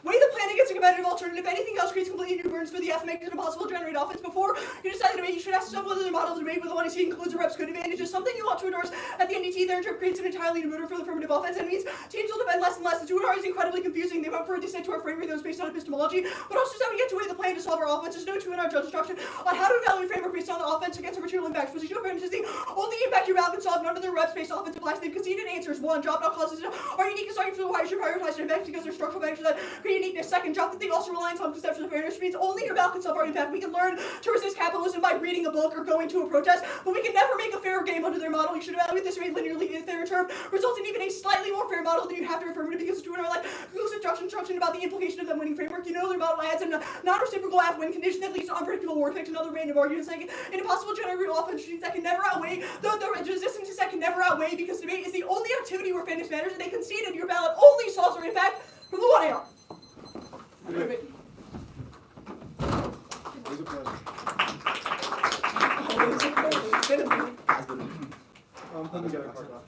Way the planet gets a competitive alternative. Anything else creates completely new burdens for the F, makes it impossible to generate offense. Before you decide the debate, you should ask yourself whether the model of debate with the one you see includes or reps good advantages. Something you want to endorse at the NDT, their interp creates an entirely new motor for the affirmative offense, and means teams will depend less and less. The two are incredibly confusing. They went for a descent to our framework that was based on epistemology, but also how we get to weigh the plan to solve our offense. There's no two in our judge instruction on how to evaluate framework based on the offense against the material impacts. Positional fairness is the only impact your valve can solve. None of the reps-based offense applies. They've conceded answers. One, drop down clauses are unique as argument for why you should prioritize an impact because they're structural factors that create uniqueness. Second, drop the thing also relies on conception of fairness, which means only your valve can solve our impact. We can learn to resist capitalism by reading a book or going to a protest, but we can never make a fairer game under their model. You should evaluate this rate linearly. If their term results in even a slightly more fair model, then you have to affirmative because it's true in our life. Conclusive instruction about the implication of them winning framework. You know their model adds a non-reciprocal F-win condition that leads to unpredictable war effects and other random arguments like an impossible generate offense that can never outweigh the resistances that can never outweigh because debate is the only activity where fairness matters, and they conceded your ballot only solves our impact from the 1 AR. It was a pleasure. Let me get a card off.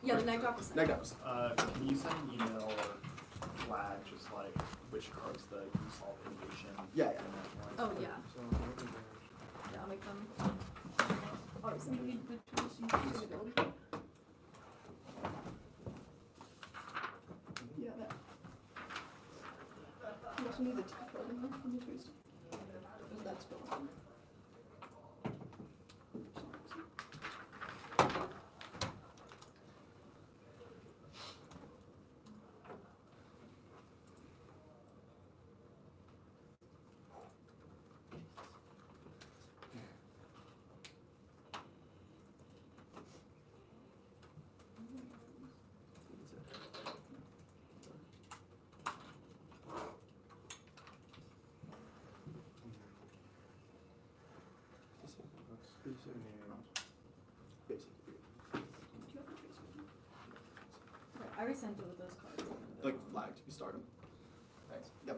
Yeah, the neck drop is Neck ups. Can you send an email or flag just like which cards the solve innovation? Yeah. Oh, yeah. Yeah, I'll make them. Obviously, we need the tools to ability. Yeah, that. You also need the T card in there from the twist. Because that's built on. I already sent it with those cards. Like flagged, you start them. Thanks. Yep.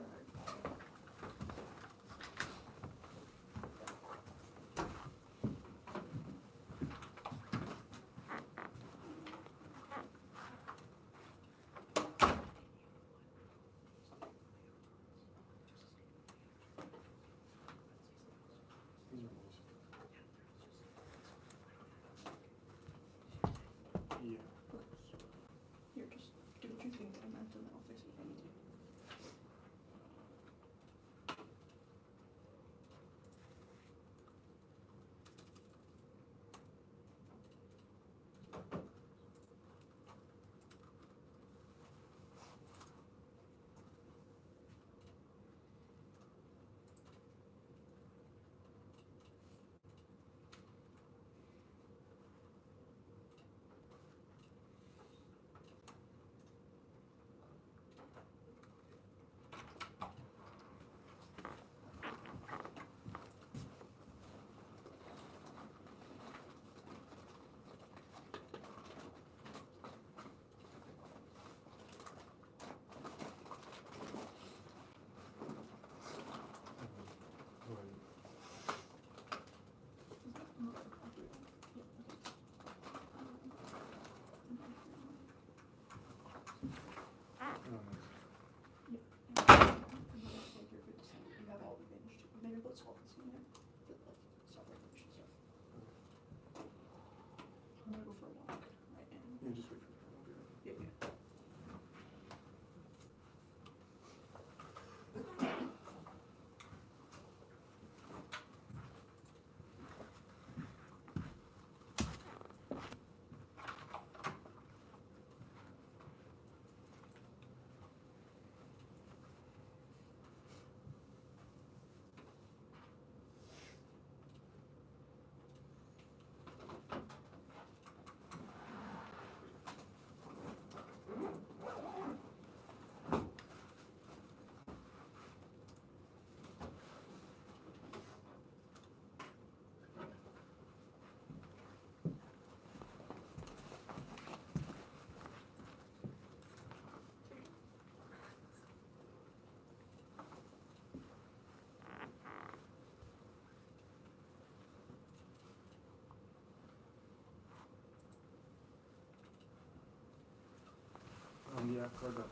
Here, just do what you think I meant and then I'll fix it if I need to. Maybe put solvency in there. But like self-regulation stuff. I'm gonna go for a walk. Right in. Yeah, just wait for it. Yeah, yeah. Yeah, card up.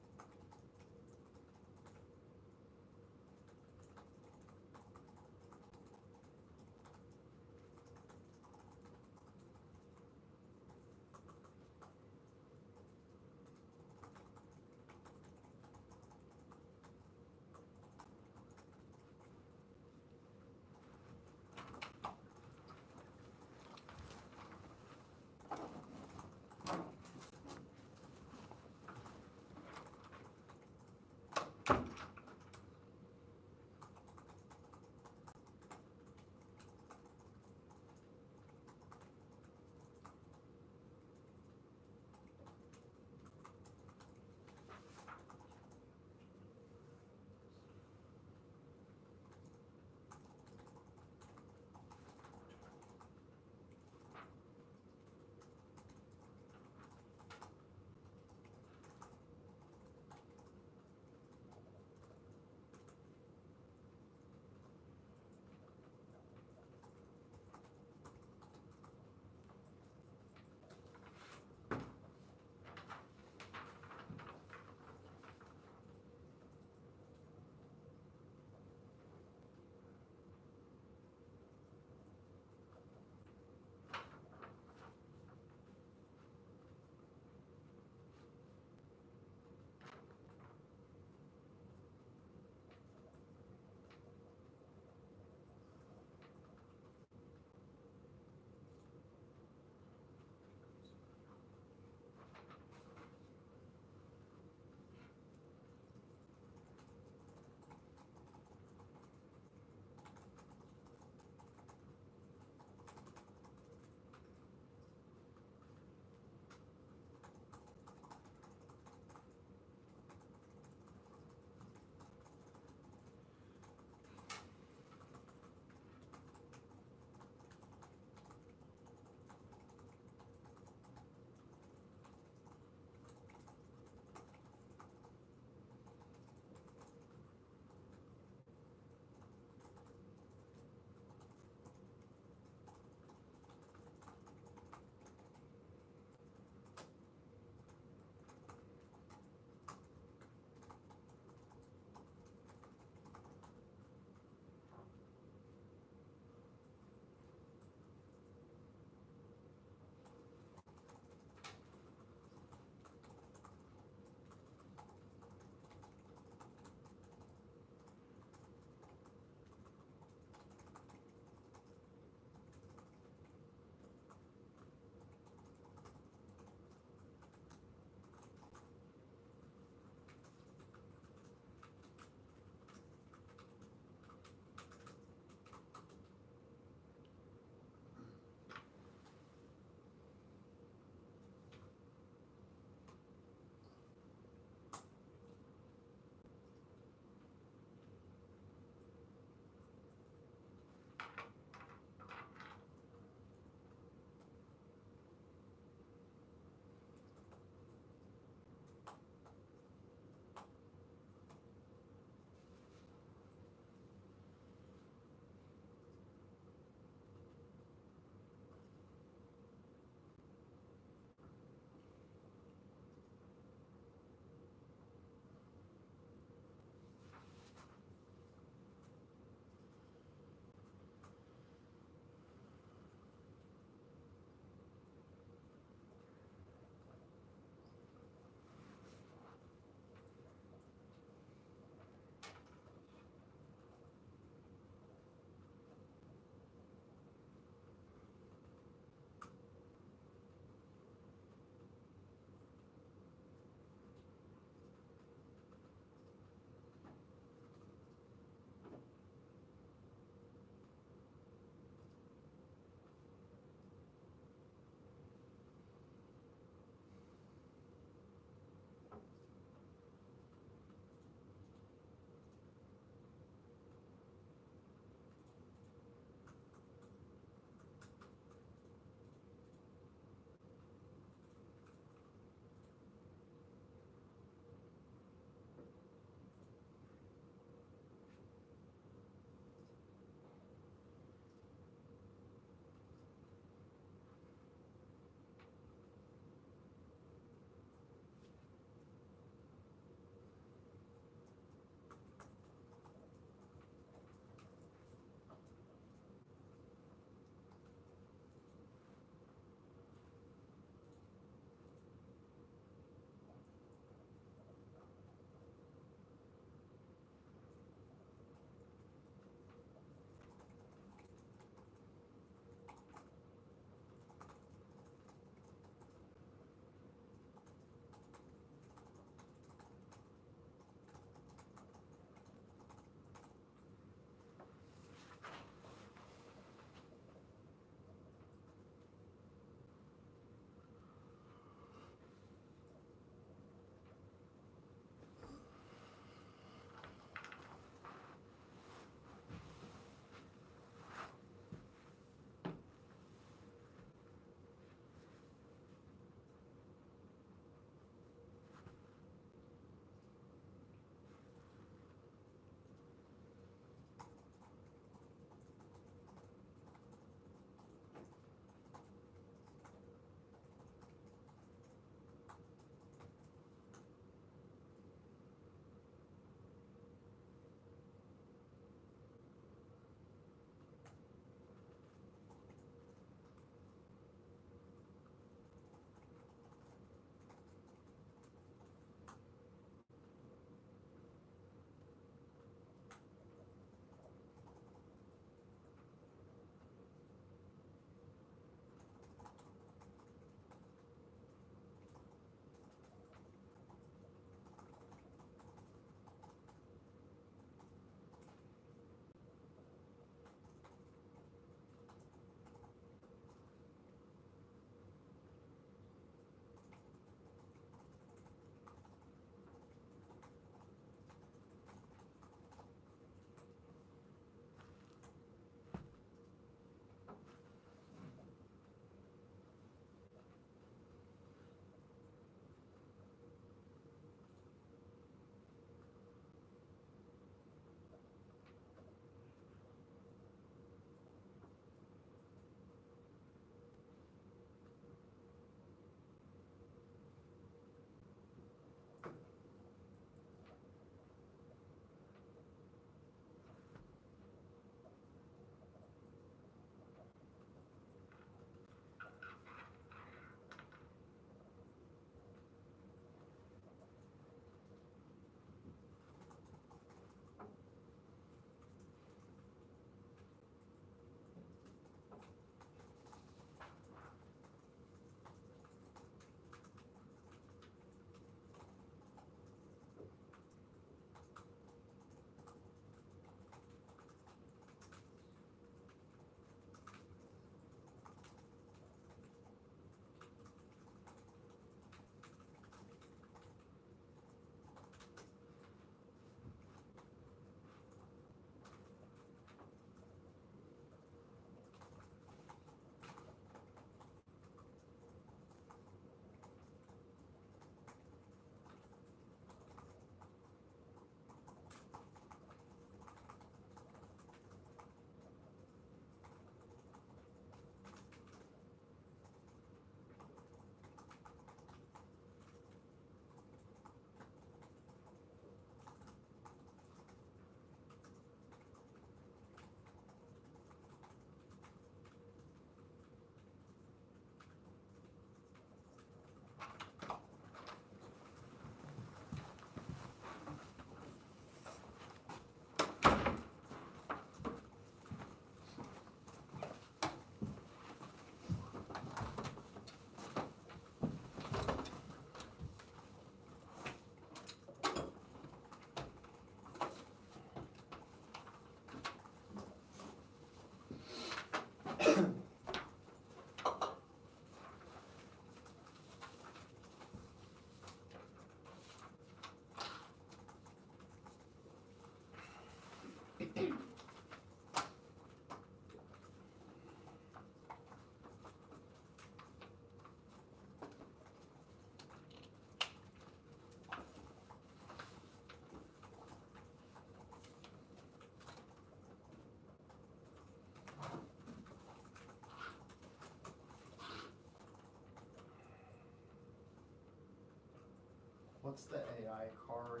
What's the AI car,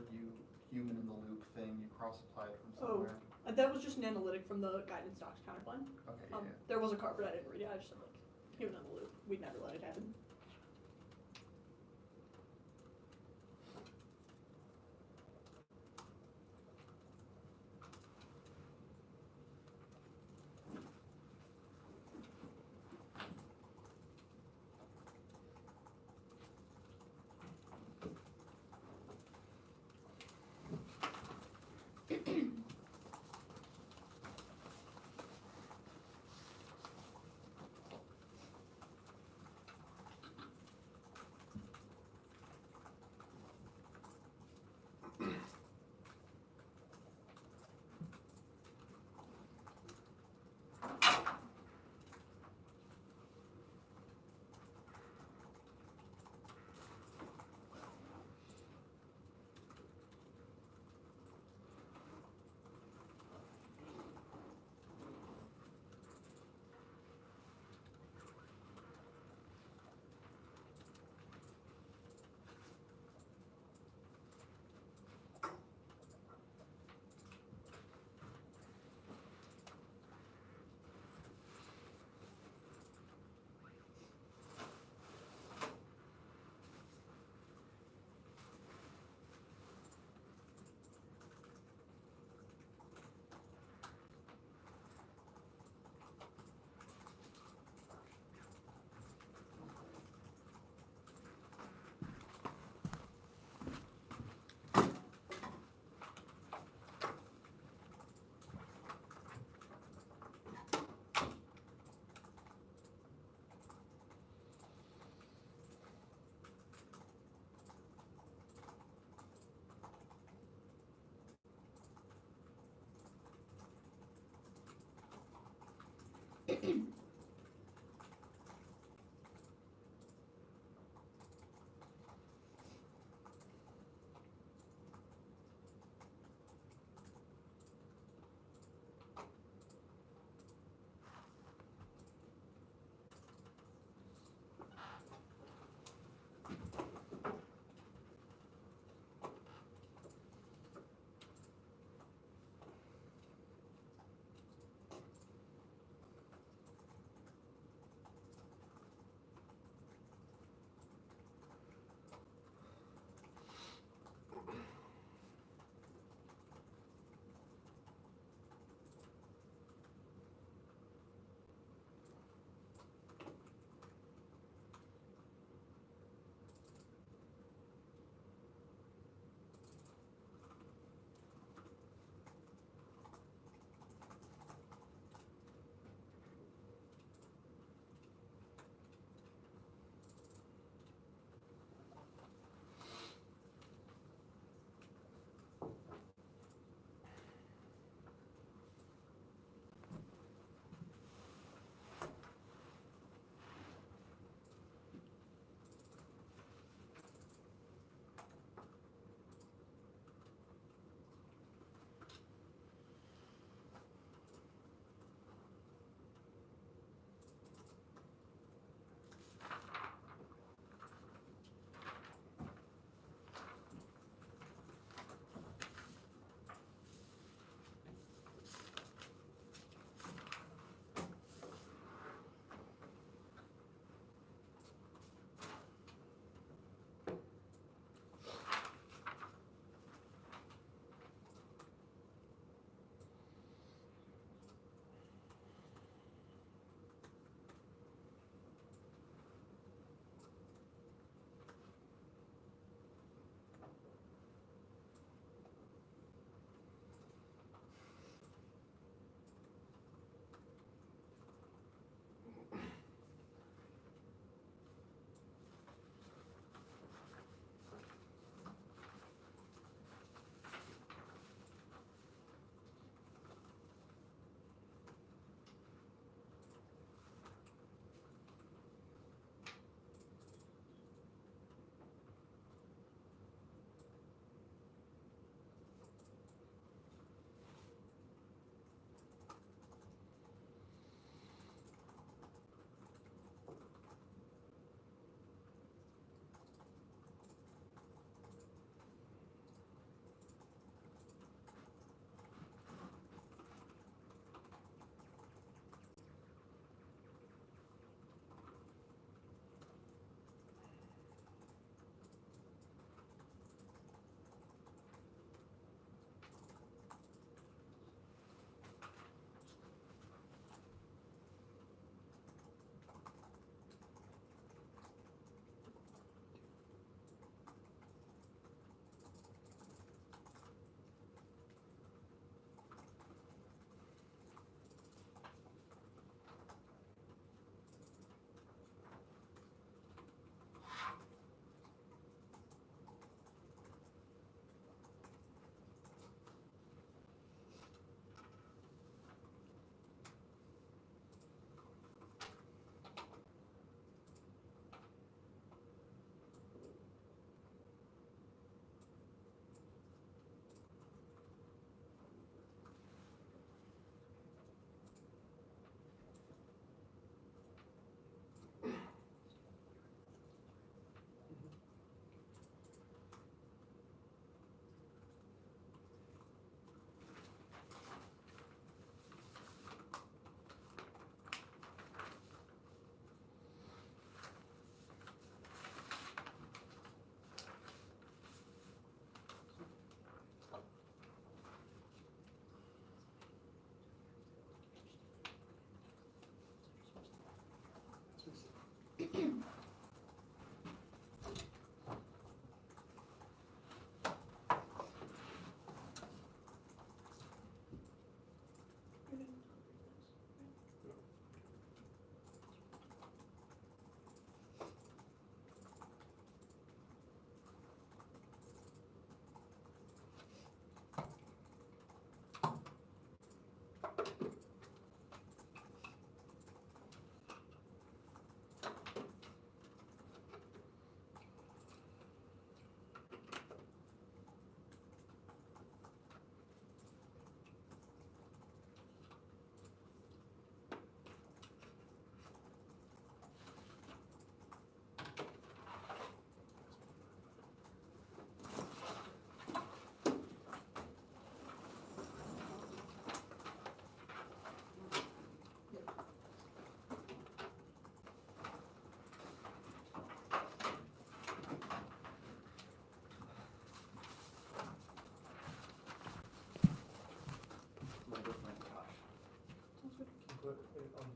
human in the loop thing you cross-applied from Oh. somewhere? That was just an analytic from the guidance docs counterplan. Okay, yeah. There was a car, but I didn't read it. I just said like human in the loop. We'd never let it happen.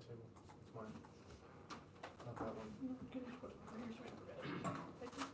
table. It's mine. Not that one. No, can you just put it over here so I don't forget it? Thank you.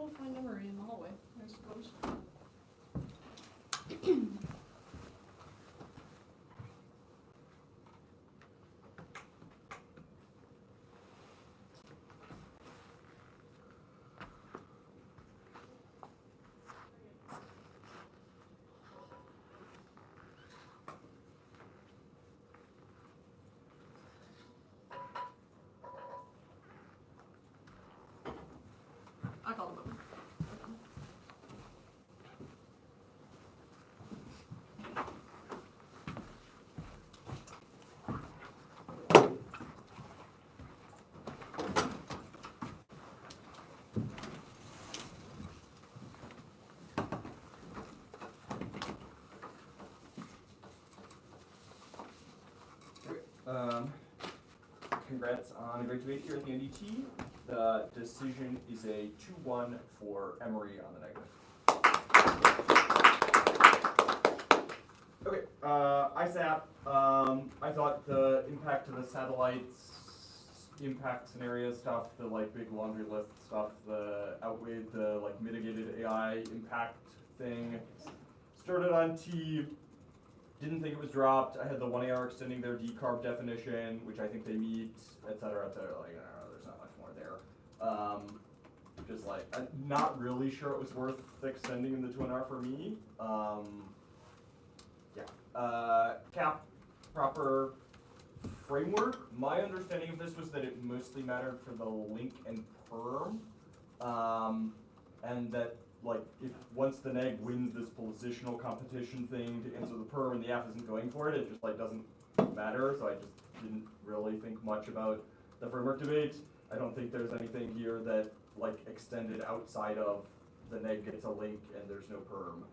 go find Emory in the hallway, I suppose. I called him over. Congrats on a great debate here at the NDT. The decision is a 2-1 for Emory on the negative. Okay, ISAP. I thought the impact to the satellites, impact scenario stuff, the like big laundry list stuff, the outweighed the like mitigated AI impact thing. Started on T. Didn't think it was dropped. I had the 1AR extending their decarb definition, which I think they meet, et cetera, et cetera. Like, I don't know, there's not much more there. Just like, I'm not really sure it was worth extending in the 2NR for me. Cap proper framework. My understanding of this was that it mostly mattered for the link and perm. And that like if once the neg wins this positional competition thing to answer the perm and the app isn't going for it, it just like doesn't matter. So I just didn't really think much about the framework debate. I don't think there's anything here that like extended outside of the neg gets a link and there's no perm.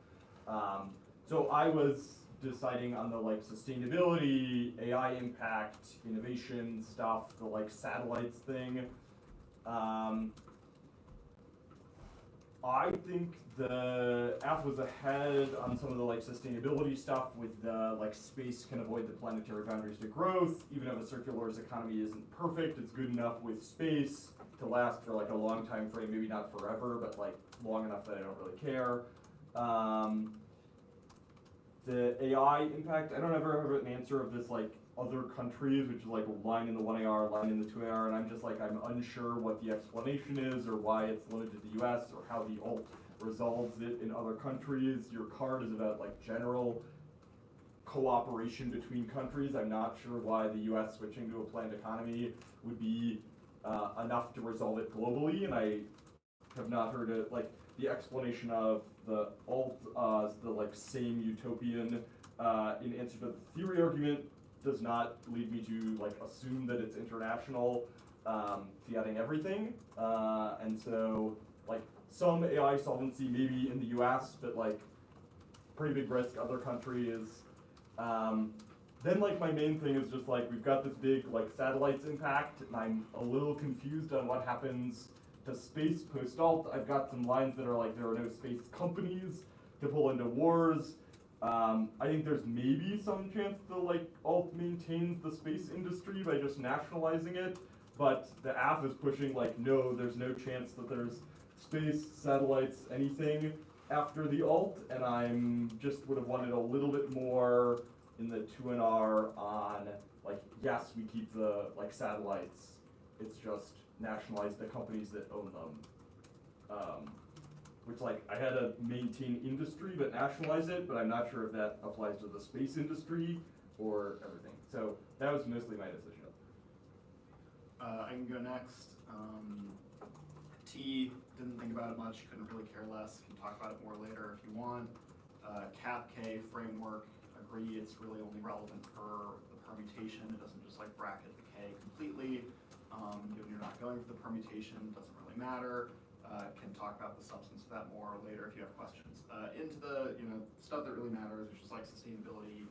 So I was deciding on the like sustainability, AI impact, innovation stuff, the like satellites thing. I think the app was ahead on some of the like sustainability stuff with the like space can avoid the planetary boundaries to growth. Even if a circular economy isn't perfect, it's good enough with space to last for like a long time frame, maybe not forever, but like long enough that I don't really care. The AI impact, I don't ever have an answer of this like other countries, which is like a line in the 1AR, line in the 2AR, and I'm just like, I'm unsure what the explanation is or why it's limited to the US or how the alt resolves it in other countries. Your card is about like general cooperation between countries. I'm not sure why the US switching to a planned economy would be enough to resolve it globally, and I have not heard it, like the explanation of the alt, the like same utopian in answer to the theory argument does not lead me to like assume that it's international, fiating everything, and so like some AI solvency maybe in the US, but like pretty big risk other countries. Then like my main thing is just like we've got this big like satellites impact, and I'm a little confused on what happens to space post-alt. I've got some lines that are like there are no space companies to pull into wars. I think there's maybe some chance the like alt maintains the space industry by just nationalizing it, but the app is pushing like no, there's no chance that there's space, satellites, anything after the alt, and I'm just would have wanted a little bit more in the 2NR on like yes, we keep the like satellites, it's just nationalize the companies that own them. Which like I had to maintain industry but nationalize it, but I'm not sure if that applies to the space industry or everything. So that was mostly my decision. I can go next. T, didn't think about it much, couldn't really care less. Can talk about it more later if you want. Cap K framework, agree it's really only relevant for the permutation. It doesn't just like bracket the K completely. Given you're not going for the permutation, doesn't really matter. Can talk about the substance of that more later if you have questions. Into the stuff that really matters, which is like sustainability,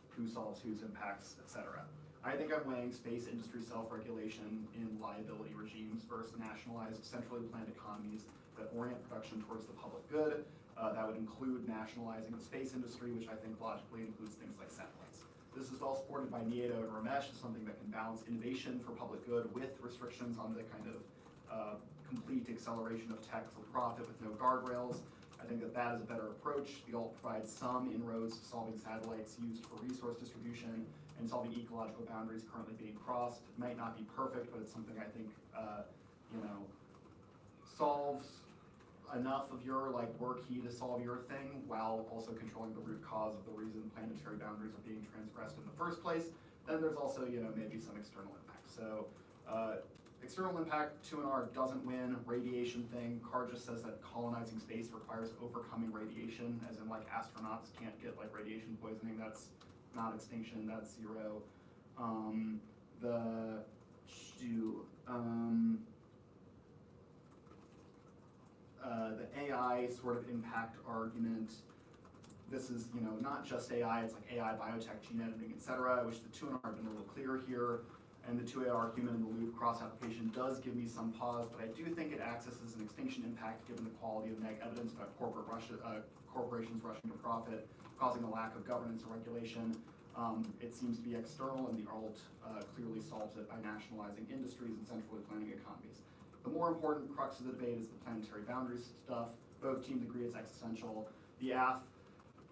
who solves whose impacts, etc. I think I'm weighing space industry self-regulation in liability regimes versus nationalized, centrally planned economies that orient production towards the public good. That would include nationalizing the space industry, which I think logically includes things like satellites. This is well supported by Nieto and Ramesh as something that can balance innovation for public good with restrictions on the kind of complete acceleration of tech for profit with no guardrails. I think that that is a better approach. The alt provides some inroads to solving satellites used for resource distribution and solving ecological boundaries currently being crossed. It might not be perfect, but it's something I think, solves enough of your work key to solve your thing while also controlling the root cause of the reason planetary boundaries are being transgressed in the first place. Then there's also, maybe some external impact. So external impact, 2NR doesn't win. Radiation thing, Carr just says that colonizing space requires overcoming radiation, as in astronauts can't get radiation poisoning. That's not extinction, that's zero. The AI sort of impact argument. This is, not just AI, it's AI, biotech, gene editing, etc. I wish the 2NR had been a little clearer here. And the 2AR human in the loop cross application does give me some pause, but I do think it acts as an extinction impact given the quality of neg evidence about corporations rushing to profit, causing a lack of governance or regulation. It seems to be external, and the alt clearly solves it by nationalizing industries and centrally planning economies. The more important crux of the debate is the planetary boundaries stuff. Both teams agree it's existential. The AF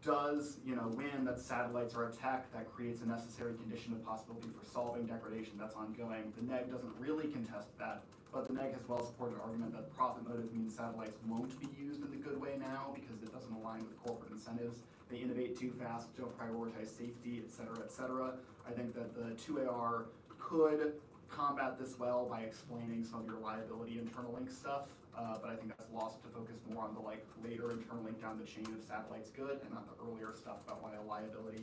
does, win that satellites are a tech that creates a necessary condition of possibility for solving degradation that's ongoing. The neg doesn't really contest that, but the neg has well-supported argument that profit motive means satellites won't be used in the good way now because it doesn't align with corporate incentives. They innovate too fast, don't prioritize safety, et cetera, et cetera. I think that the 2AR could combat this well by explaining some of your liability internal link stuff, but I think that's lost to focus more on the later internal link down the chain of satellites good and not the earlier stuff about why a liability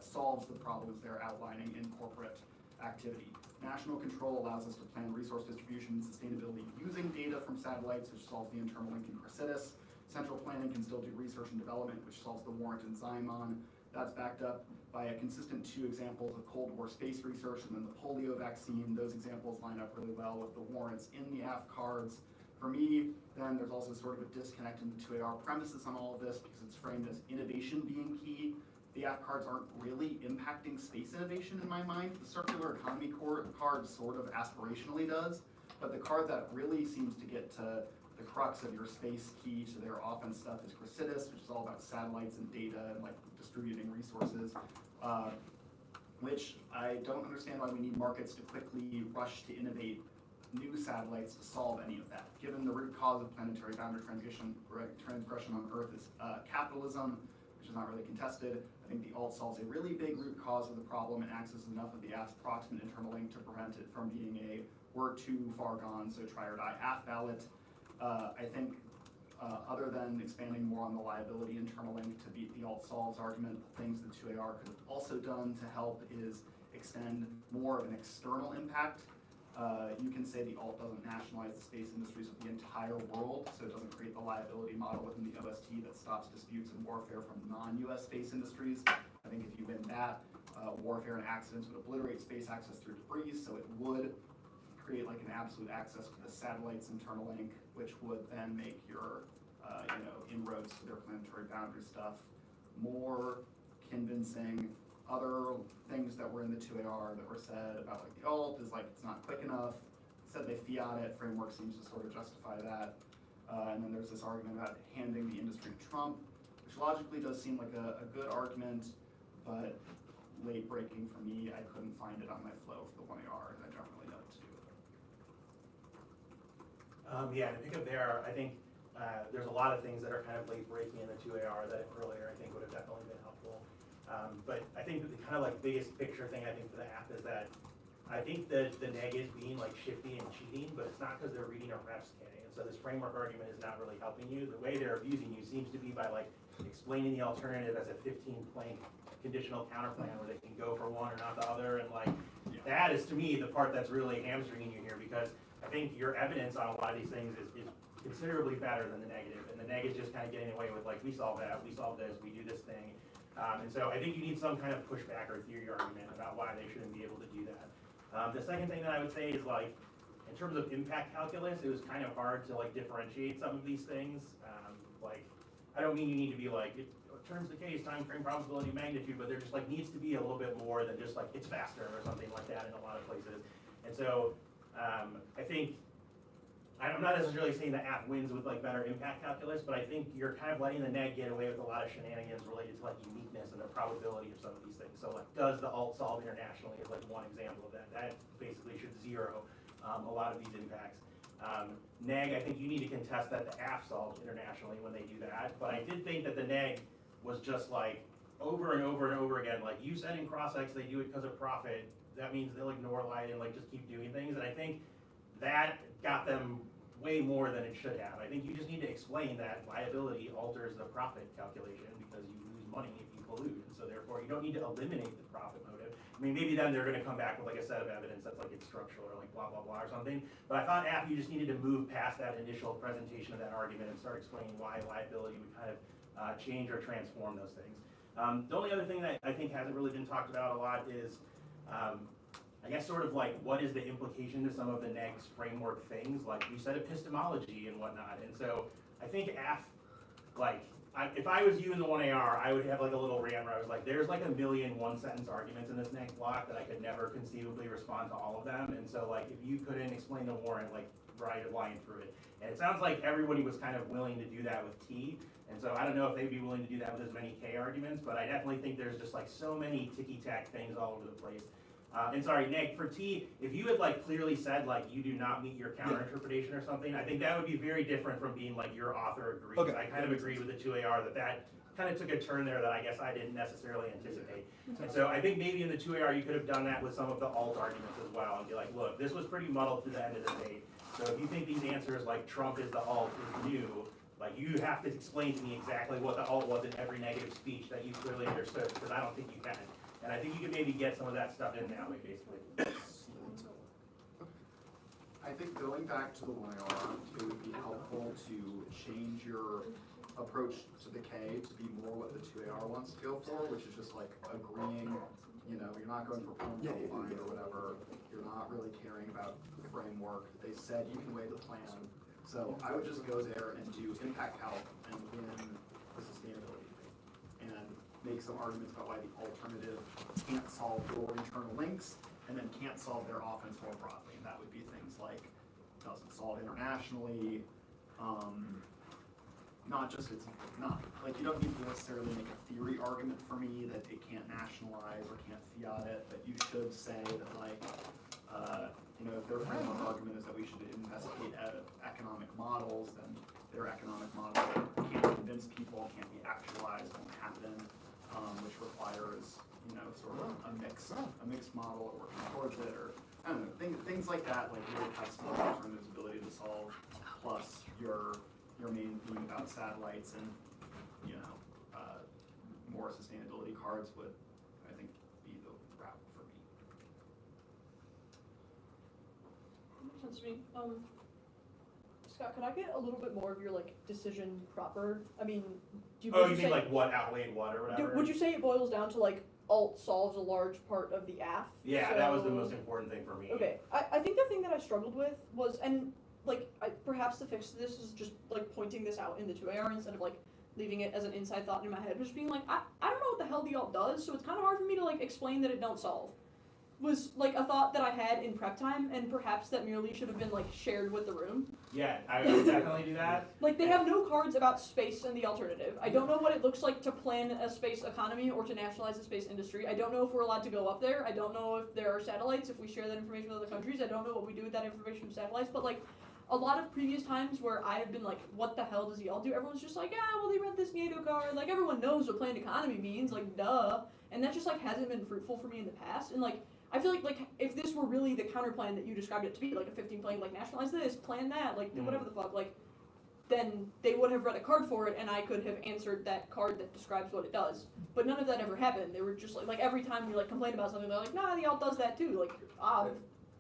solves the problems they're outlining in corporate activity. National control allows us to plan resource distribution and sustainability using data from satellites, which solves the internal link in Chrysitis. Central planning can still do research and development, which solves the warrant in Xymon. That's backed up by a consistent 2 examples of Cold War space research and then the polio vaccine. Those examples line up really well with the warrants in the AF cards. For me, then there's also sort of a disconnect in the 2AR premises on all of this because it's framed as innovation being key. The AF cards aren't really impacting space innovation in my mind. The circular economy card sort of aspirationally does, but the card that really seems to get to the crux of your space key to their offense stuff is Chrysitis, which is all about satellites and data and distributing resources, which I don't understand why we need markets to quickly rush to innovate new satellites to solve any of that. Given the root cause of planetary boundary transgression on Earth is capitalism, which is not really contested. I think the alt solves a really big root cause of the problem and accesses enough of the AF's proximate internal link to prevent it from being a we're too far gone, so try or die AF ballot. I think other than expanding more on the liability internal link to beat the alt solves argument, the things that 2AR could have also done to help is extend more of an external impact. You can say the alt doesn't nationalize the space industries of the entire world, so it doesn't create the liability model within the OST that stops disputes and warfare from non-US space industries. I think if you win that, warfare and accidents would obliterate space access through debris, so it would create an absolute access to the satellite's internal link, which would then make your inroads to their planetary boundary stuff more convincing. Other things that were in the 2AR that were said about the alt is it's not quick enough. Said they fiat it, framework seems to sort of justify that. And then there's this argument about handing the industry to Trump, which logically does seem like a good argument, but late breaking for me. I couldn't find it on my flow for the 1AR, and I don't really know what to do with it. Yeah, to pick up there, I think there's a lot of things that are kind of late breaking in the 2AR that earlier I think would have definitely been helpful. But I think that the kind of biggest picture thing I think for the app is that I think that the neg is being shifty and cheating, but it's not because they're reading a refs K. And so this framework argument is not really helping you. The way they're abusing you seems to be by explaining the alternative as a 15-plank conditional counterplan where they can go for one or not the other. And that is to me the part that's really hamstringing you here, because I think your evidence on a lot of these things is considerably better than the negative. And the neg is just kind of getting away with we solve that, we solve this, we do this thing. And so I think you need some kind of pushback or theory argument about why they shouldn't be able to do that. The second thing that I would say is in terms of impact calculus, it was kind of hard to differentiate some of these things. I don't mean you need to be it turns the case, time frame, probability, magnitude, but there just needs to be a little bit more than just it's faster or something like that in a lot of places. And so I think I'm not necessarily saying that app wins with like better impact calculus, but I think you're kind of letting the neg get away with a lot of shenanigans related to like uniqueness and the probability of some of these things. So like, does the alt solve internationally is like one example of that. That basically should zero a lot of these impacts. Neg, I think you need to contest that the app solves internationally when they do that, but I did think that the neg was just like over and over and over again, like you said in Crossx they do it because of profit, that means they'll ignore light and like just keep doing things, and I think that got them way more than it should have. I think you just need to explain that liability alters the profit calculation because you lose money if you pollute, and so therefore you don't need to eliminate the profit motive. I mean, maybe then they're gonna come back with like a set of evidence that's like it's structural or like blah, blah, blah or something. But I thought after you just needed to move past that initial presentation of that argument and start explaining why liability would kind of change or transform those things. The only other thing that I think hasn't really been talked about a lot is, I guess sort of like what is the implication to some of the next framework things, like you said epistemology and whatnot. And so I think like, if I was you in the 1AR, I would have like a little rant where I was like, there's like a million one-sentence arguments in this next block that I could never conceivably respond to all of them. And so like, if you couldn't explain the warrant, like write a line through it. And it sounds like everybody was kind of willing to do that with T. And so I don't know if they'd be willing to do that with as many K arguments, but I definitely think there's just like so many ticky-tack things all over the place. And sorry, Nick, for T, if you had like clearly said like you do not meet your counter interpretation or something, I think that would be very different from being like your author agrees. Okay. I kind of agreed with the 2AR that kind of took a turn there that I guess I didn't necessarily anticipate. And so I think maybe in the 2AR you could have done that with some of the alt arguments as well and be like, look, this was pretty muddled to the end of the debate. So if you think these answers like Trump is the alt is new, like you have to explain to me exactly what the alt was in every negative speech that you clearly understood, because I don't think you can. And I think you could maybe get some of that stuff in now, basically. I think going back to the 1AR, it would be helpful to change your approach to the K to be more what the 2AR wants to go for, which is just like agreeing, you know, you're not going for point line or whatever, you're not really caring about the framework. They said you can weigh the plan. So I would just go there and do impact calc and win the sustainability thing. And make some arguments about why the alternative can't solve your internal links and then can't solve their offense more broadly. And that would be things like doesn't solve internationally, not just it's not. Like you don't need to necessarily make a theory argument for me that it can't nationalize or can't fiat it, but you should say that like, you know, if their framework argument is that we should investigate economic models, then their economic model can't convince people, can't be actualized, won't happen. Which requires, you know, sort of a mixed model or working towards it, or I don't know, things like that, like really testing the alternative's ability to solve, plus your main theme about satellites and, you know, more sustainability cards would, I think, be the route for me. Makes sense to me. Scott, could I get a little bit more of your like decision proper? I mean, Oh, you mean like what outweighed what or whatever? Would you say it boils down to like alt solves a large part of the AF? Yeah, so, that was the most important thing for me. Okay, I think the thing that I struggled with was, and like perhaps the fix to this is just like pointing this out in the 2AR instead of like leaving it as an inside thought in my head, just being like, I don't know what the hell the alt does, so it's kind of hard for me to like explain that it don't solve. Was like a thought that I had in prep time, and perhaps that merely should have been like shared with the room. Yeah, I would definitely do that. Like they have no cards about space and the alternative. I don't know what it looks like to plan a space economy or to nationalize the space industry. I don't know if we're allowed to go up there. I don't know if there are satellites, if we share that information with other countries. I don't know what we do with that information from satellites, but like a lot of previous times where I have been like, what the hell does the alt do? Everyone's just like, yeah, well they read this NATO card. Like everyone knows what planned economy means, like duh. And that just like hasn't been fruitful for me in the past. And like I feel like if this were really the counter plan that you described it to be, like a 15 plan, like nationalize this, plan that, like whatever the fuck, like then they would have read a card for it and I could have answered that card that describes what it does. But none of that ever happened. They were just like every time we like complain about something, they're like, nah, the alt does that too. Like,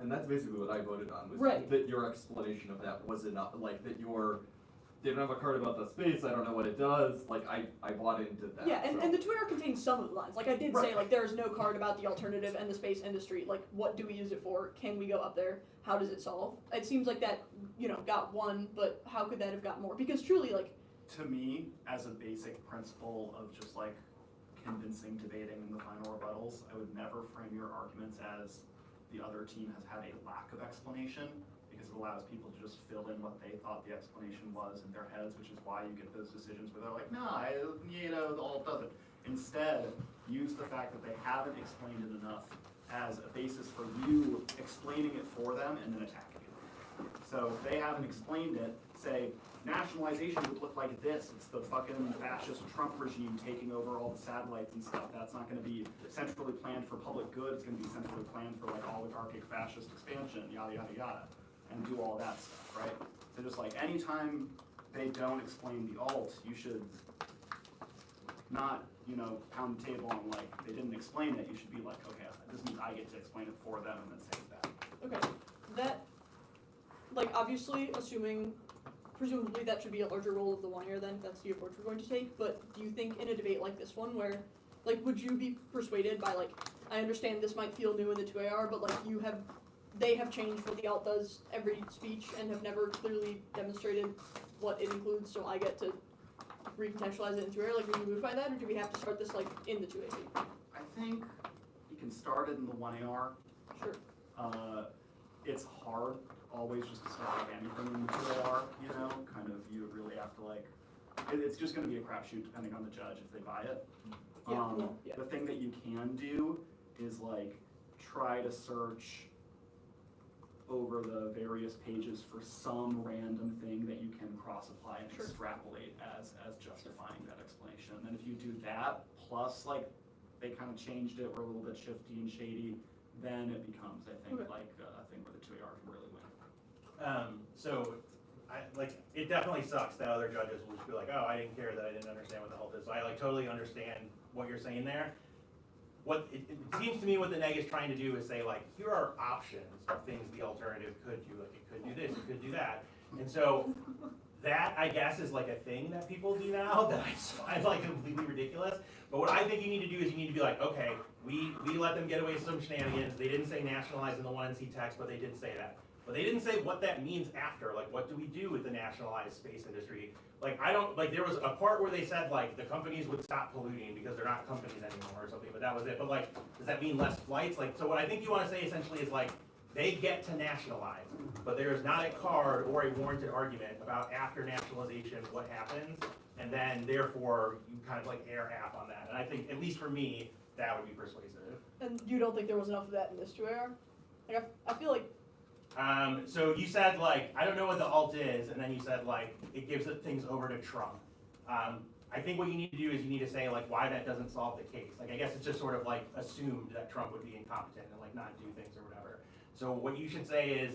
And that's basically what I voted on, was right. that your explanation of that was enough, like that they don't have a card about the space, I don't know what it does, like I bought into that. Yeah, and the 2AR contains some of the lines. Like I did say, like there's no card about the alternative and the space industry. Like what do we use it for? Can we go up there? How does it solve? It seems like that, you know, got one, but how could that have got more? Because truly, like... To me, as a basic principle of just like convincing debating in the final rebuttals, I would never frame your arguments as the other team has had a lack of explanation, because it allows people to just fill in what they thought the explanation was in their heads, which is why you get those decisions where they're like, no, the alt doesn't. Instead, use the fact that they haven't explained it enough as a basis for you explaining it for them and then attacking it. So if they haven't explained it, say, nationalization would look like this. It's the fucking fascist Trump regime taking over all the satellites and stuff. That's not going to be centrally planned for public good. It's going to be centrally planned for like oligarchic fascist expansion, yada, yada, yada, and do all that stuff, right? So just like anytime they don't explain the alt, you should not, pound the table on like, they didn't explain it. You should be like, okay, this means I get to explain it for them and then say that. Okay, that, like, obviously, presumably that should be a larger role of the 1 year then, if that's the approach we're going to take, but do you think in a debate like this one where, like, would you be persuaded by, like, I understand this might feel new in the 2AR, but, like, they have changed what the alt does every speech and have never clearly demonstrated what it includes, so I get to recontextualize it in 2AR, like, are you moved by that, or do we have to start this, like, in the 2AC? I think you can start it in the 1AR. Sure. It's hard always just to start like anything in the 2AR, kind of you really have to like, it's just going to be a crapshoot depending on the judge if they buy it. Yeah. The thing that you can do is like try to search over the various pages for some random thing that you can cross-apply and Sure. extrapolate as justifying that explanation. And then if you do that, plus like they kind of changed it, we're a little bit shifty and shady, then it becomes, I think, Okay. like a thing where the 2AR can really win. So, it definitely sucks that other judges will just be like, oh, I didn't care that I didn't understand what the alt is. So I like totally understand what you're saying there. What it seems to me what the neg is trying to do is say like, here are options of things the alternative could do. Like it could do this, it could do that. And so that I guess is like a thing that people do now that I just find like completely ridiculous. But what I think you need to do is you need to be like, okay, we let them get away with some shenanigans. They didn't say nationalize in the 1NC text, but they did say that. But they didn't say what that means after. Like, what do we do with the nationalized space industry? Like, there was a part where they said, like, the companies would stop polluting because they're not companies anymore or something, but that was it. But, like, does that mean less flights? Like, so what I think you want to say essentially is, like, they get to nationalize, but there is not a card or a warranted argument about after nationalization what happens, and then, therefore, you kind of, like, air half on that. And I think, at least for me, that would be persuasive. And you don't think there was enough of that in this 2AR? Like, I feel like... So you said like, I don't know what the alt is, and then you said like, it gives things over to Trump. I think what you need to do is you need to say like why that doesn't solve the case. Like I guess it's just sort of like assumed that Trump would be incompetent and like not do things or whatever. So what you should say is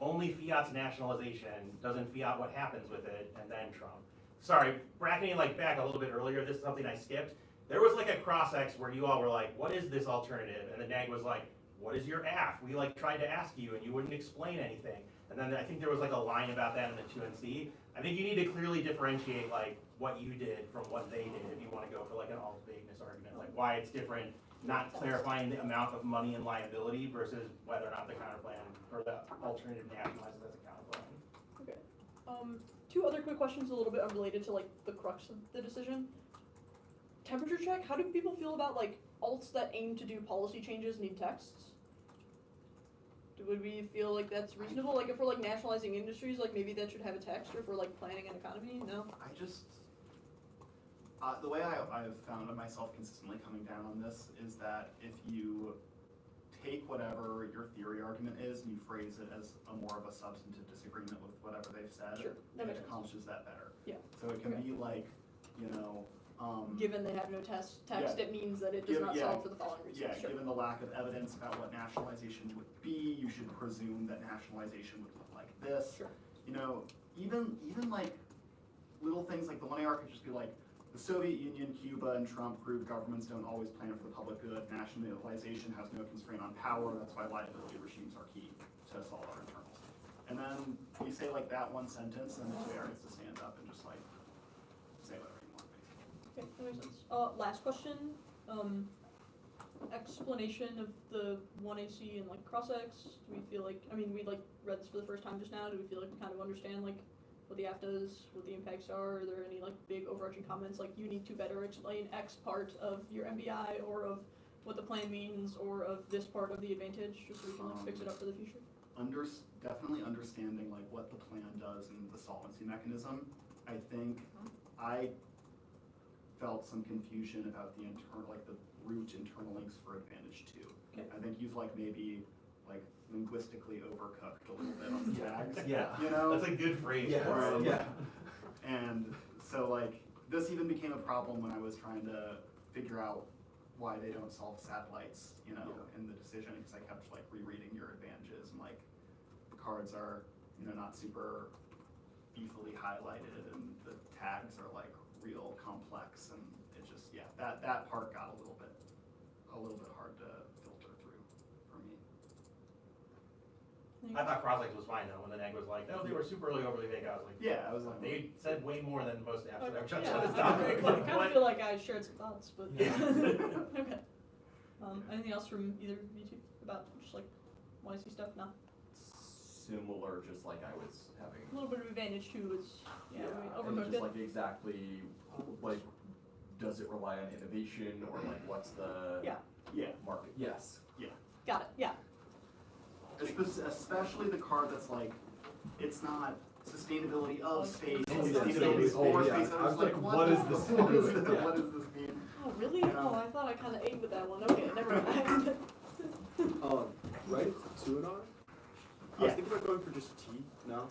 only fiat's nationalization, doesn't fiat what happens with it, and then Trump. Sorry, bracketing like back a little bit earlier, this is something I skipped. There was like a cross-ex where you all were like, what is this alternative? And the neg was like, what is your AF? We like tried to ask you and you wouldn't explain anything. And then I think there was like a line about that in the 2NC. I think you need to clearly differentiate like what you did from what they did if you want to go for like an alt vagueness argument, like why it's different, not clarifying the amount of money and liability versus whether or not the counterplan or the alternative nationalizes as a counterplan. Okay. Two other quick questions a little bit unrelated to like the crux of the decision. Temperature check, how do people feel about like alts that aim to do policy changes need texts? Would we feel like that's reasonable? Like if we're like nationalizing industries, like maybe that should have a text, or if we're like planning an economy, no? I just, the way I've found myself consistently coming down on this is that if you take whatever your theory argument is and you phrase it as a more of a substantive disagreement with whatever they've said, Sure, that makes it sense. accomplishes that better. Yeah. So it can Okay. be like, Given they have no text, yeah. it means that it does not Yeah. solve for the following reasons. Yeah, Sure. given the lack of evidence about what nationalization would be, you should presume that nationalization would look like this. Sure. Even like little things like the 1AR could just be like, the Soviet Union, Cuba, and Trump proved governments don't always plan for the public good. Nationalization has no constraint on power. That's why liability regimes are key to solve our internals. And then you say like that one sentence, and the 2AR gets to stand up and just like say whatever you want, basically. Okay, that makes sense. Last question. Explanation of the 1AC and like Cross-Ex. Do we feel like, I mean, we like read this for the first time just now. Do we feel like we kind of understand like what the AF does, what the impacts are? Are there any like big overarching comments like you need to better explain X part of your MBI or of what the plan means or of this part of the advantage just so we can like fix it up for the future? definitely understanding like what the plan does and the solvency mechanism. I think I felt some confusion about the root internal links for advantage 2. Okay. I think you've like maybe like linguistically overcooked a little bit on the tags. Yeah. You know? That's a good phrase. Yeah. for it. Yeah. And so like this even became a problem when I was trying to figure out why they don't solve satellites, you know, in the decision, because I kept like rereading your advantages and like the cards are, you know, not super beefily highlighted and the tags are like real complex, and it just, yeah, that part got a little bit hard to filter through for me. I thought Crosslex was fine though, when the neg was like, oh, they were super overly vague. I was like, Yeah, I was like, they said way more than most apps that I've touched Yeah, on this I topic. agree. I kind of feel like I shared some thoughts, but Yeah. okay. Anything else from either of you two about just like want to see stuff? No. Similar, just like I was having. A little bit of advantage too is And overcooked just it. like exactly, like, does it rely on innovation or like what's the Yeah. market? Yes. Got it. Yeah. especially the card that's like, it's not sustainability of space, Oh, it's yeah. sustainability Oh, for yeah. space. I was like, what is this What mean? is this, Yeah. what does this mean? Oh really? Yeah. Oh, I thought I kind of ate with that one. Okay, never mind. Right? 2 and R? I was thinking about going for just T. No?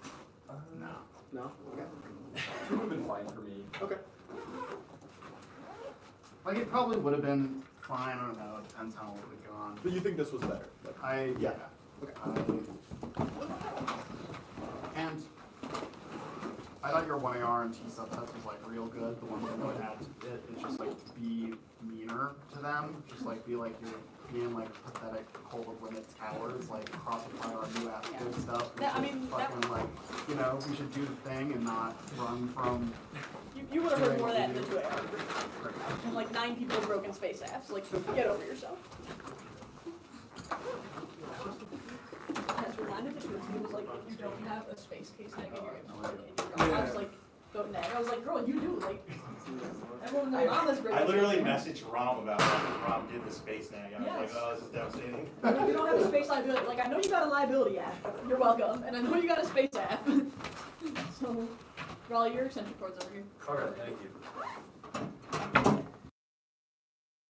No. No? Okay. It would have been fine for me. Okay. Like it probably would have been fine, I don't know, it depends how it would have gone. But you think this was better? Like, Yeah. Okay. And I thought your 1AR and T subsets was like real good. The one thing I would add to it is just like be meaner to them. Just like be like you're being like pathetic cold limits cowards, like cross apply our new app good stuff. That- I mean, that- fucking like, you know, we should do the thing and not run from You would have heard more of that in the 2AR. And like 9 people have broken space apps. Like, get over yourself. As reminded the truth, it was like, if you don't have a space case tag in your image, I was like, go neg. I was like, girl, you do. Like, everyone knows Mama's great. I literally messaged Rom about that when Rom did the space nag. I was like, Yes. oh, this is devastating. Like, if you don't have a space liability, like, I know you got a liability app. You're welcome. And I know you got a space app. So, Raleigh, your extension cord's over here. Okay, thank you.